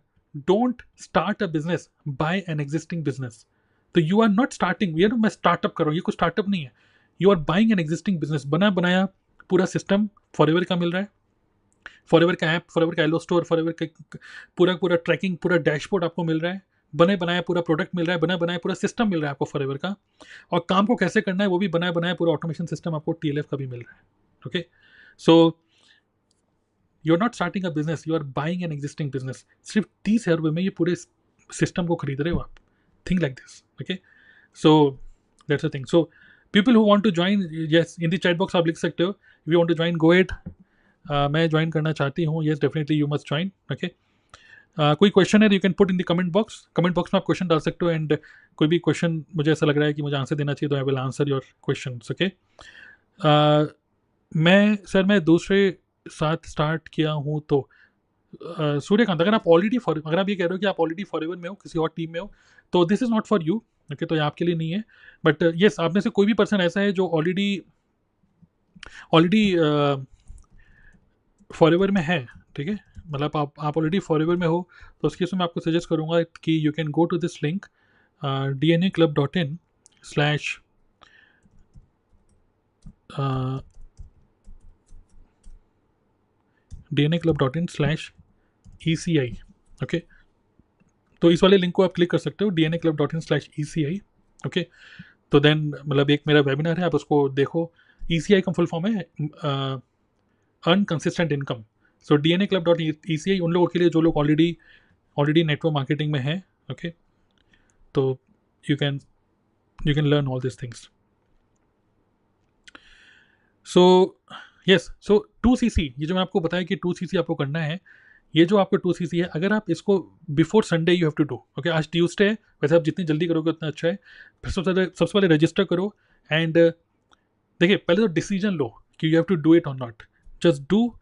don't start a business, buy an existing business. So you are not starting, ये ना मैं स्टार्टअप कर रहा हूँ, ये कोई स्टार्टअप नहीं है। You are buying an existing business, बना बनाया पूरा सिस्टम फॉरएवर का मिल रहा है, फॉरएवर का ऐप, फॉरएवर का एलो स्टोर, फॉरएवर का पूरा ट्रैकिंग, पूरा डैशबोर्ड आपको मिल रहा है, बने बनाया पूरा प्रोडक्ट मिल रहा है, बना बनाया पूरा सिस्टम मिल रहा है आपको फॉरएवर का, और काम को कैसे करना है वो भी बनाया बनाया पूरा ऑटोमेशन सिस्टम आपको TLF का भी मिल रहा है। Okay, so you are not starting a business, you are buying an existing business. सिर्फ 30,000 रुपये में ये पूरे सिस्टम को खरीद रहे हो आप। Think like this. Okay, so that's a thing. So people who want to join, yes, in the chat box आप लिख सकते हो, if you want to join, go at, मैं ज्वाइन करना चाहती हूँ, yes definitely you must join. Okay, कोई question है, you can put in the comment box में आप क्वेश्चन डाल सकते हो, एंड कोई भी क्वेश्चन मुझे ऐसा लग रहा है कि मुझे आंसर देना चाहिए तो I will answer your question. Okay, मैं दूसरे साथ स्टार्ट किया हूँ तो सूर्यकांत, अगर आप ये कह रहे हो कि आप ऑलरेडी फॉरएवर में हो, किसी और टीम में हो, तो this is not for you. Okay, तो ये आपके लिए नहीं है। बट येस, आप में से कोई भी पर्सन ऐसा है जो ऑलरेडी फॉरएवर में है, ठीक है, मतलब आप ऑलरेडी फॉरएवर में हो, तो उसके लिए मैं आपको सजेस्ट करूंगा कि you can go to this link dnaclub.in / dnaclub.in/ECI। Okay, तो इस वाले लिंक को आप क्लिक कर सकते हो, dnaclub.in/ECI। ओके, तो देन मतलब एक मेरा वेबिनार है, आप उसको देखो। ECI का फुल फॉर्म है अर्न कंसिस्टेंट इनकम. सो dnaclub.eci उन लोगों के लिए जो लोग ऑलरेडी नेटवर्क मार्केटिंग में हैं. ओके, तो you can learn all this things. So yes, so 2cc, ये जो मैं आपको बताया कि 2cc आपको करना है, ये जो आपका 2cc है, अगर आप इसको before Sunday you have to do. Okay, आज ट्यूसडे है, वैसे आप जितनी जल्दी करोगे उतना अच्छा है. फिर सबसे पहले रजिस्टर करो. एंड देखिए, पहले तो डिसीजन लो कि you have to do it और not. Just do,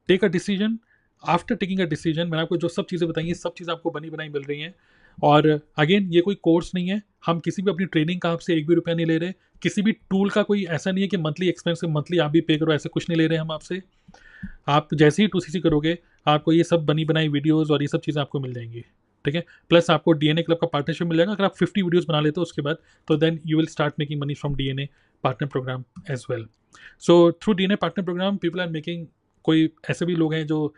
take a decision. After taking a decision, मैंने आपको जो सब चीज़ें बताई हैं, सब चीज़ें आपको बनी बनाई मिल रही हैं. और अगेन, ये कोई कोर्स नहीं है, हम किसी भी अपनी ट्रेनिंग का आपसे एक भी रुपया नहीं ले रहे. किसी भी टूल का कोई ऐसा नहीं है कि मंथली एक्सपेंस मंथली आप भी पे करो, ऐसा कुछ नहीं ले रहे हम आपसे. आप जैसे ही 2cc करोगे, आपको ये सब बनी बनाई वीडियोस और ये सब चीज़ें आपको मिल जाएंगी. ठीक है, प्लस आपको डीएनए क्लब का पार्टनरशिप मिल जाएगा. अगर आप 50 वीडियोस बना लेते हो उसके बाद, तो then you will start making money from DNA partner program as well. So through DNA partner program people are making, कोई ऐसे भी लोग हैं जो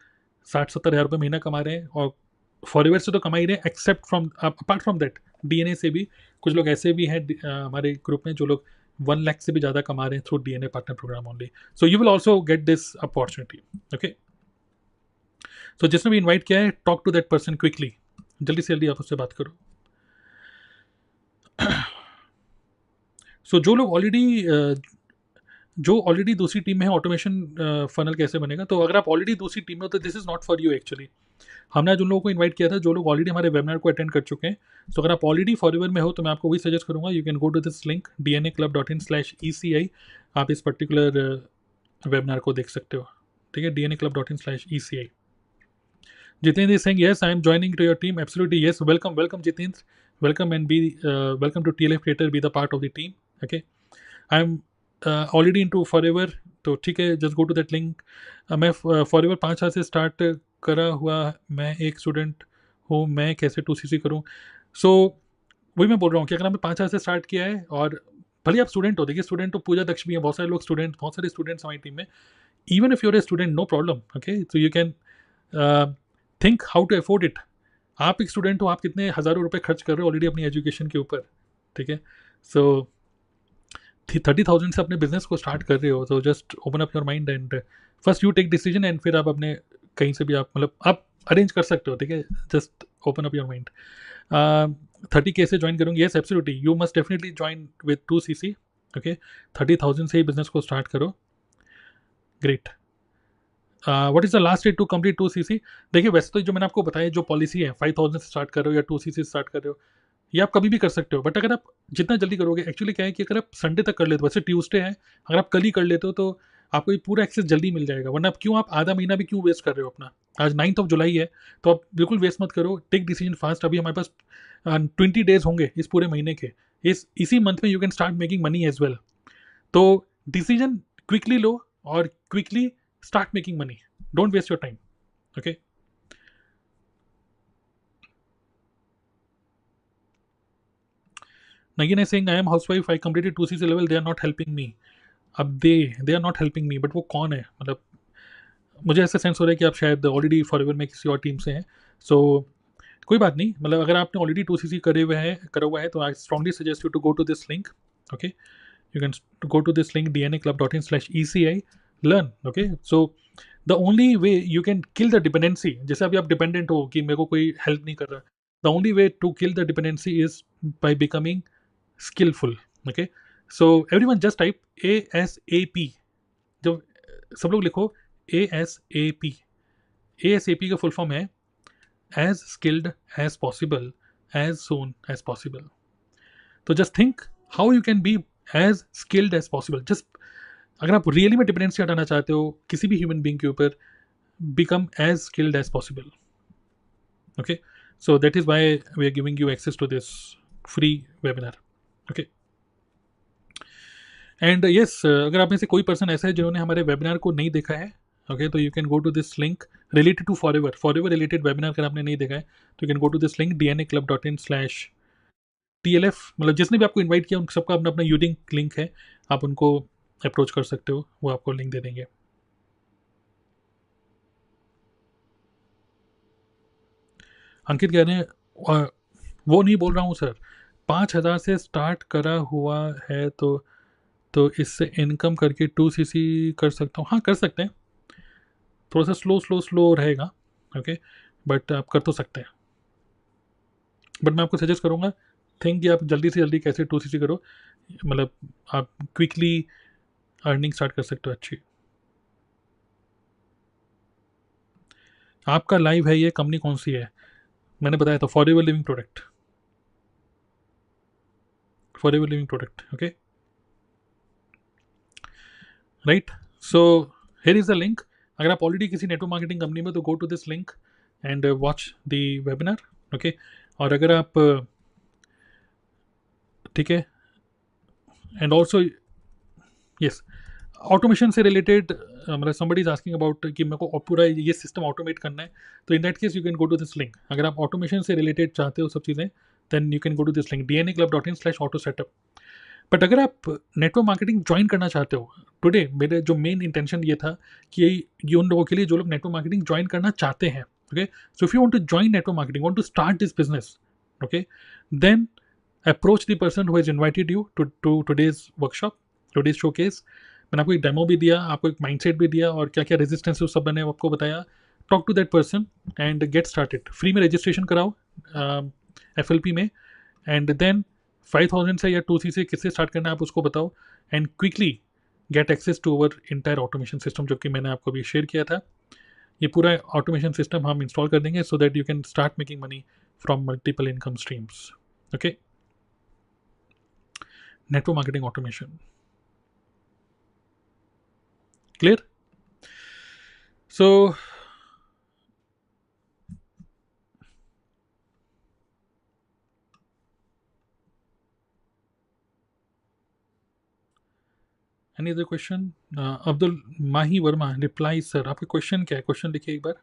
60-70 हज़ार रुपये महीना कमा रहे हैं, और फॉरएवर से तो कमा ही रहे हैं, except from apart from that DNA से भी कुछ लोग ऐसे भी हैं हमारे ग्रुप में जो लोग 1 लाख से भी ज़्यादा कमा रहे हैं through DNA partner program only. So you will also get this opportunity. Okay, so जिसने भी इन्वाइट किया है, talk to that person quickly, जल्दी से जल्दी आप उससे बात करो. सो जो ऑलरेडी दूसरी टीम में है, ऑटोमेशन फनल कैसे बनेगा. तो अगर आप ऑलरेडी दूसरी टीम में हो तो this is not for you actually. हमने आज उन लोगों को इन्वाइट किया था जो लोग ऑलरेडी हमारे वेबिनार को अटेंड कर चुके हैं. सो अगर आप ऑलरेडी फॉरएवर में हो तो मैं आपको वही सजेस्ट करूंगा, you can go to this link dnaclub.in/eci. आप इस पर्टिकुलर वेबिनार को देख सकते हो. ठीक है, dnaclub.in/eci. Jitendra is saying, yes, I am joining to your team. Absolutely, yes. Welcome, Jitendra. Welcome and welcome to TLF Creator. Be the part of the team. Okay, I am already into Forever. तो ठीक है, just go to that link. मैं Forever 5 साल से start करा हुआ, मैं एक स्टूडेंट हूँ, मैं कैसे 2cc करूँ. सो वही मैं बोल रहा हूँ कि अगर आपने 5 साल से स्टार्ट किया है, और भले आप स्टूडेंट हो, देखिए स्टूडेंट तो पूजा दक्ष भी है, बहुत सारे लोग स्टूडेंट, बहुत सारे स्टूडेंट्स हमारी टीम में. Even if you're a student, no problem. Okay, so you can think how to afford it. आप एक स्टूडेंट हो, आप कितने हज़ारों रुपये खर्च कर रहे हो ऑलरेडी अपनी एजुकेशन के ऊपर. ठीक है, सो 30,000 से अपने बिजनेस को स्टार्ट कर रहे हो, तो just open up your mind and first you take decision, and फिर आप अपने कहीं से भी आप मतलब आप अरेंज कर सकते हो. ठीक है, just open up your mind. 30K से ज्वाइन करूँगी. Yes, absolutely, you must definitely join with 2cc. Okay, 30,000 से ही बिजनेस को स्टार्ट करो. Great. What is the last date to complete 2cc. देखिए, वैसे तो जो मैंने आपको बताया, जो पॉलिसी है 5,000 से स्टार्ट कर रहे हो या 2cc से स्टार्ट कर रहे हो, ये आप कभी भी कर सकते हो. बट अगर आप जितना जल्दी करोगे, एक्चुअली क्या है कि अगर आप संडे तक कर लेते हो, वैसे ट्यूसडे है, अगर आप कल ही कर लेते हो तो आपको ये पूरा एक्सेस जल्दी मिल जाएगा. वरना आप आधा महीना भी क्यों वेस्ट कर रहे हो अपना. आज 9 जुलाई है, तो आप बिल्कुल वेस्ट मत करो. Take decision fast. अभी हमारे पास 20 डेज होंगे इस पूरे महीने के. इसी मंथ में you can start making money as well. तो डिसीजन क्विकली लो और quickly start making money. Don't waste your time. Okay, Nagin is saying, I am housewife, I completed 2cc level, they are not helping me. अब they are not helping me, but वो कौन है. मतलब मुझे ऐसा sense हो रहा है कि आप शायद ऑलरेडी फॉरएवर में किसी और टीम से हैं. सो कोई बात नहीं, मतलब अगर आपने ऑलरेडी 2cc करा हुआ है तो I strongly suggest you to go to this link. Okay, you can go to this link dnaclub.in/eci. Learn. Okay, so the only way you can kill the dependency, जैसे अभी आप डिपेंडेंट हो कि मेरे को कोई हेल्प नहीं कर रहा, the only way to kill the dependency is by becoming skillful. Okay, so everyone just type ASAP. जब सब लोग लिखो ASAP. ASAP का फुल फॉर्म है as skilled as possible, as soon as possible. तो just think how you can be as skilled as possible. Just अगर आप really में डिपेंडेंसी हटाना चाहते हो किसी भी ह्यूमन बीइंग के ऊपर, become as skilled as possible. Okay, so that is why we are giving you access to this free webinar. Okay, and yes, अगर आप में से कोई पर्सन ऐसा है जिन्होंने हमारे वेबिनार को नहीं देखा है, ओके, तो you can go to this link related to Forever related webinar. अगर आपने नहीं देखा है तो you can go to this link dnaclub.in/TLF. मतलब जिसने भी आपको इन्वाइट किया उन सबका अपना अपना यूनिक लिंक है, आप उनको अप्रोच कर सकते हो, वो आपको लिंक दे देंगे. अंकित कह रहे हैं, वो नहीं बोल रहा हूँ सर, 5,000 से स्टार्ट करा हुआ है तो इससे इनकम करके 2cc कर सकता हूँ. हाँ, कर सकते हैं. थोड़ा सा स्लो रहेगा, ओके, बट आप कर तो सकते हैं। बट मैं आपको सजेस्ट करूँगा थिंक कि आप जल्दी से जल्दी कैसे 2cc करो, मतलब आप क्विकली अर्निंग स्टार्ट कर सकते हो अच्छी। आपका लाइव है, ये कंपनी कौन सी है? मैंने बताया था Forever living product, Forever living product, okay, right. So here is the link. अगर आप ऑलरेडी किसी नेटवर्क मार्केटिंग कंपनी में, तो go to this link and watch the webinar, okay. और अगर आप ठीक है, एंड ऑल्सो यस, ऑटोमेशन से रिलेटेड मतलब समबडी इज आस्किंग अबाउट कि मेरे को पूरा ये सिस्टम ऑटोमेट करना है, तो in that case you can go to this link. अगर आप ऑटोमेशन से रिलेटेड चाहते हो सब चीज़ें, then you can go to this link dnaclub.in/auto setup। But अगर आप नेटवर्क मार्केटिंग ज्वाइन करना चाहते हो टुडे, मेरे जो मेन इंटेंशन ये था कि ये उन लोगों के लिए जो लोग नेटवर्क मार्केटिंग ज्वाइन करना चाहते हैं, okay. So if you want to join network marketing, want to start this business, okay, then approach the person who has invited you to today's workshop, today's showcase. मैंने आपको एक demo भी दिया, आपको एक माइंडसेट भी दिया, और क्या क्या रेजिस्टेंस सब मैंने आपको बताया। Talk to that person and get started. Free में रजिस्ट्रेशन कराओ FLP में, एंड देन 5000 से या 2C से किससे स्टार्ट करना है आप उसको बताओ, and quickly get access to our entire automation system, जो कि मैंने आपको अभी शेयर किया था। ये पूरा ऑटोमेशन सिस्टम हम इंस्टॉल कर देंगे so that you can start making money from multiple income streams, okay. Network marketing automation, clear? So any other question? Abdul Mahi Verma reply sir, आपका क्वेश्चन क्या है? क्वेश्चन लिखिए एक बार।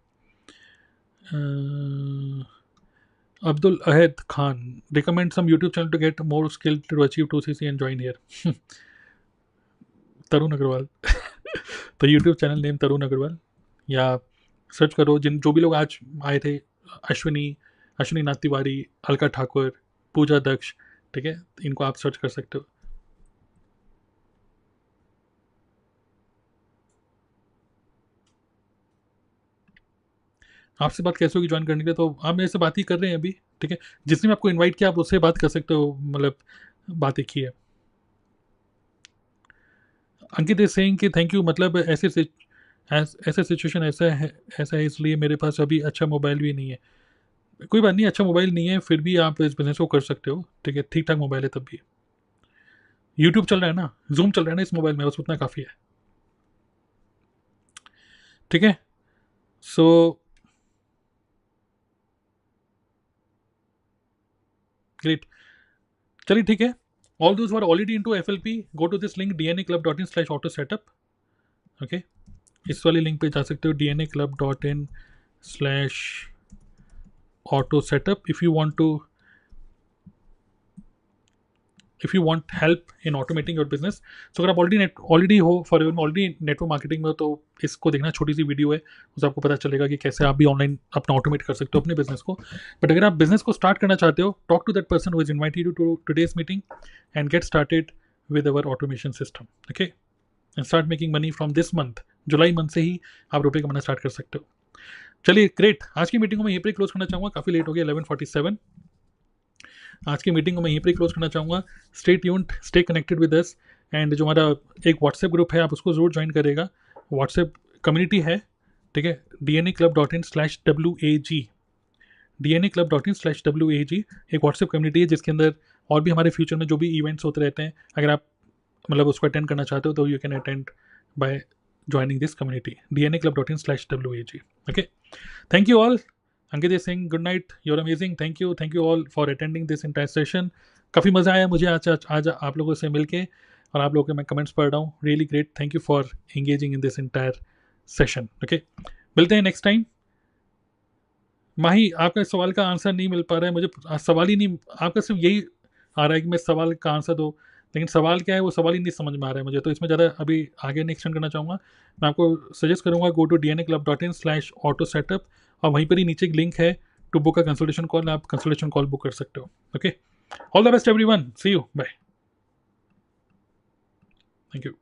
Abdul Ahad Khan recommend some YouTube channel to get more skill to achieve 2cc and join here. Tarun Agarwal तो YouTube channel name Tarun Agarwal, या search करो जो भी लोग आज आए थे, अश्विनी नाथ तिवारी, अलका ठाकुर, पूजा दक्ष, ठीक है, इनको आप सर्च कर सकते हो। आपसे बात कैसे होगी ज्वाइन करने के लिए? तो आप मेरे से बात ही कर रहे हैं अभी, ठीक है। जिसने भी आपको इनवाइट किया आप उससे बात कर सकते हो, मतलब बात एक ही है। अंकित इज सेइंग कि थैंक यू, मतलब ऐसे सिचुएशन ऐसा है इसलिए मेरे पास अभी अच्छा मोबाइल भी नहीं है। कोई बात नहीं, अच्छा मोबाइल नहीं है फिर भी आप इस बिजनेस को कर सकते हो, ठीक है। ठीक ठाक मोबाइल है तब भी। यूट्यूब चल रहा है ना, जूम चल रहा है ना इस मोबाइल में, बस उतना काफ़ी है, ठीक है। सो ग्रेट, चलिए ठीक है। All those are already into FLP, go to this link dnaclub.in/auto setup, okay. इस वाले लिंक पे जा सकते हो dnaclub.in/auto setup if you want help in automating your business। सो अगर आप ऑलरेडी हो फॉरएवर में, ऑलरेडी नेटवर्क मार्केटिंग में हो, तो इसको देखना, छोटी सी वीडियो है, उससे आपको पता चलेगा कि कैसे आप भी ऑनलाइन अपना ऑटोमेट कर सकते हो अपने बिजनेस को। बट अगर आप बिजनेस को स्टार्ट करना चाहते हो, talk to that person who is invited you to today's meeting and get started with our automation system, okay, and start making money from this month. जुलाई मंथ से ही आप रुपये कमाना स्टार्ट कर सकते हो। चलिए ग्रेट, आज की मीटिंग को मैं यहीं पर क्लोज करना चाहूँगा, काफ़ी लेट हो गया, 11:47। आज की मीटिंग को मैं यहीं पर क्लोज करना चाहूँगा। Stay tuned, stay connected with us, and जो हमारा एक व्हाट्सएप ग्रुप है आप उसको ज़रूर ज्वाइन करेगा। व्हाट्सएप कम्युनिटी है, ठीक है, dnaclub.in/WAG, dnaclub.in/WAG एक व्हाट्सएप कम्युनिटी है जिसके अंदर और भी हमारे फ्यूचर में जो भी इवेंट्स होते रहते हैं, अगर आप मतलब उसको अटेंड करना चाहते हो तो you can attend by joining this community, dnaclub.in/WAG, okay. Thank you all. Ankit Singh, good night, you're amazing, thank you all for attending this entire session. काफ़ी मज़ा आया मुझे आज आप लोगों से मिलके, और आप लोगों के मैं कमेंट्स पढ़ रहा हूँ, really great, thank you for engaging in this entire session, okay. मिलते हैं नेक्स्ट टाइम। माही, आपका सवाल का आंसर नहीं मिल पा रहा है मुझे, सवाल ही नहीं, आपका सिर्फ यही आ रहा है कि मैं सवाल का आंसर दो, लेकिन सवाल क्या है वो सवाल ही नहीं समझ में आ रहा है मुझे, तो इसमें ज़्यादा अभी आगे नहीं एक्सटेंड करना चाहूँगा। मैं आपको सजेस्ट करूँगा गो टू dnaclub.in/auto setup, और वहीं पर ही नीचे एक लिंक है to book a consultation call, आप कंसल्टेशन कॉल बुक कर सकते हो, okay. All the best everyone, see you, bye, thank you.